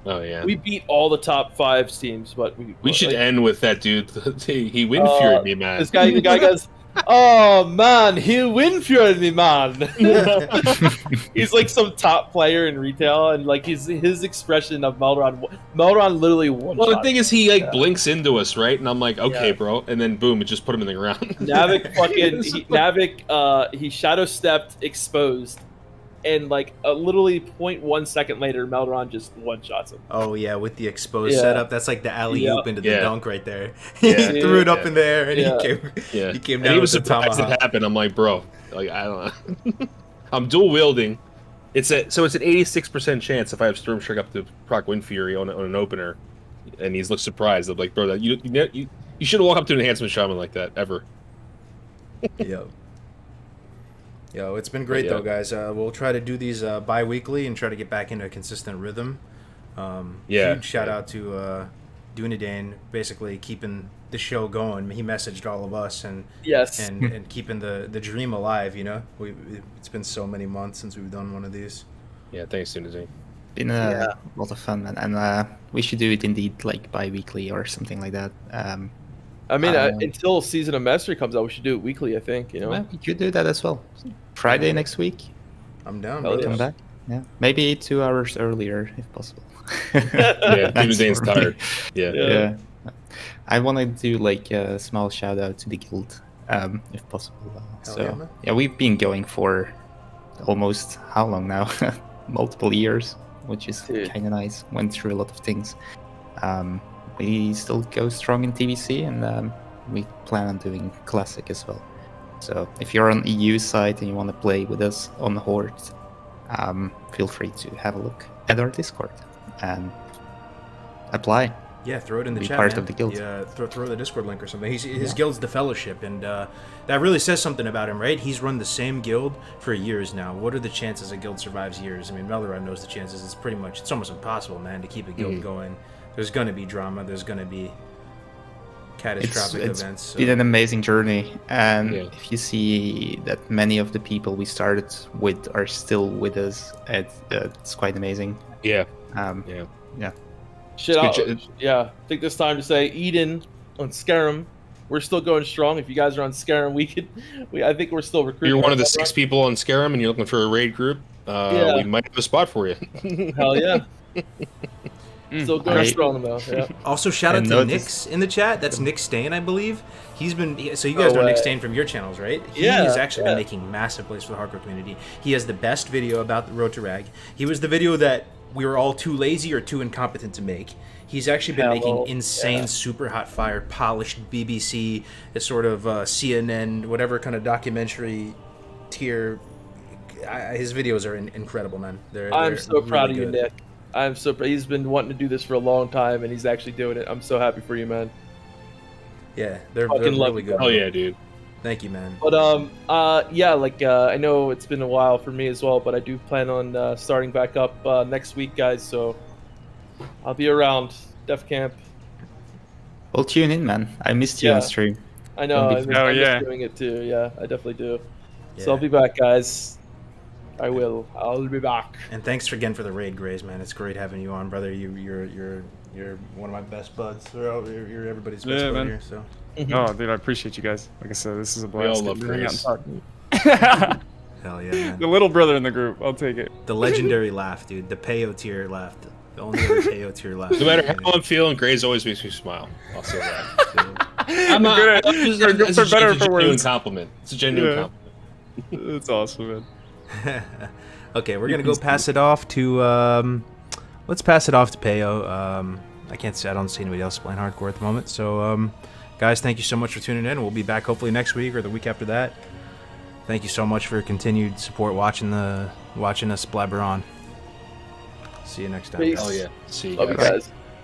Oh yeah. We beat all the top 5 teams, but We should end with that dude. He wind furied me, man. the guy goes, "Oh man, he win fured me, man." He's like some top player in retail, and like his expression of Melron literally won. Well, the thing is, he like blinks into us, right? And I'm like, okay, bro. And then boom, it just put him in the ground. Navik he shadow stepped, exposed, and like literally 0.1 second later, Melron just one shots him. Oh yeah, with the exposed setup, that's like the alley oop into the Yeah. dunk right there. Yeah. He threw it up in the air and he came down. And he was with the surprised tomahawk. it happened. I'm like, bro, like I don't know. I'm dual wielding. It's an 86% chance if I have Storm Strike up to proc Wind Fury on an opener, and he's looked surprised. I'm like, bro, that you shouldn't walk up to an enhancement shaman like that ever. Yo, it's been great Yeah. though, guys. We'll try to do these bi-weekly and try to get back into a consistent rhythm. Huge shout out to Dunedain, basically keeping the show going. He messaged all of us and keeping the dream alive. You know, it's been so many months since we've done one of these. Yeah, thanks, Tunizine. Been a lot of fun, and we should do it indeed like bi-weekly or something like that. I mean, until Season of Mastery comes out, we should do it weekly. I think, you know. Well, we could do that as well. Friday next week. I'm down. Oh, Bro. yeah. Come back. Yeah, maybe 2 hours earlier if possible. Yeah, That's Tunezine's for me. tired. Yeah. Yeah. I want to do like a small shout out to the guild, if possible. Hell yeah, man. Yeah, we've been going for almost how long now? Multiple years, which is Dude. kind of nice. Went through a lot of things. We still go strong in TVC, and we plan on doing Classic as well. So if you're on EU side and you want to play with us on Horde, feel free to have a look at our Discord and apply. Yeah, throw it in the Be chat. part man. of the guild. Yeah, throw the Discord link or something. His guild's the Fellowship, and that really says something about him, right? He's run the same guild for years now. What are the chances a guild survives years? I mean, Melrod knows the chances. It's almost impossible, man, to keep a guild going. There's going to be drama. There's going to be catastrophic It's events. So. been an amazing journey, and Yeah. if you see that many of the people we started with are still with us, it's quite amazing. Yeah. Yeah. Shit It's out. good Take this time to say, Eden on Skyrim, we're still going strong. If you guys are on Skyrim, I think we're still recruiting. You're one of the right? 6 people on Skyrim and you're looking for a raid group, Yeah. we might have a spot for you. Hell yeah. Still going strong though. Yeah. Also, shout out to Nix in the chat. That's Nick Stain, I believe. He's been so you guys know Nick Stain from your channels, right? He has actually been making massive plays for the hardcore community. He has the best video about the Road to Rag. He was the video that we were all too lazy or too incompetent to make. He's actually been making insane, super hot fire, polished BBC, a sort of CNN, whatever kind of documentary tier. His videos are incredible, man. I'm so proud of really you, good. Nick. I'm so proud. He's been wanting to do this for a long time, and he's actually doing it. I'm so happy for you, man. Yeah, they're Fucking love really you good. Oh yeah, dude. Thank you, man. But I know it's been a while for me as well, but I do plan on starting back up next week, guys. So I'll be around Def Camp. Well, tune in, man. I missed you on stream. I know. I miss yeah. doing it too. Yeah, I definitely do. Yeah. So I'll be back, guys. I will. I'll be back. And thanks again for the raid, Grays, man. It's great having you on, brother. You're one of my best buds. You're everybody's best bud man. here. So. Oh, dude, I appreciate you guys. Like I said, this is a We all blast. love Getting to Grace. hang out and talk. Hell yeah, man. The little brother in the group. I'll take it. The legendary laugh, dude. The Payo tier laugh. The only other Payo tier laugh. No matter how I'm feeling, Grays always makes me smile. I'll say that. For better or for worse. Compliment. It's a genuine compliment. That's awesome, man. Okay, we're gonna go pass it off to let's pass it off to Payo. I don't see anybody else playing hardcore at the moment. So guys, thank you so much for tuning in. We'll be back hopefully next week or the week after that. Thank you so much for your continued support watching us blabber on. See you next time. Peace. Oh yeah. See you Love you guys. guys.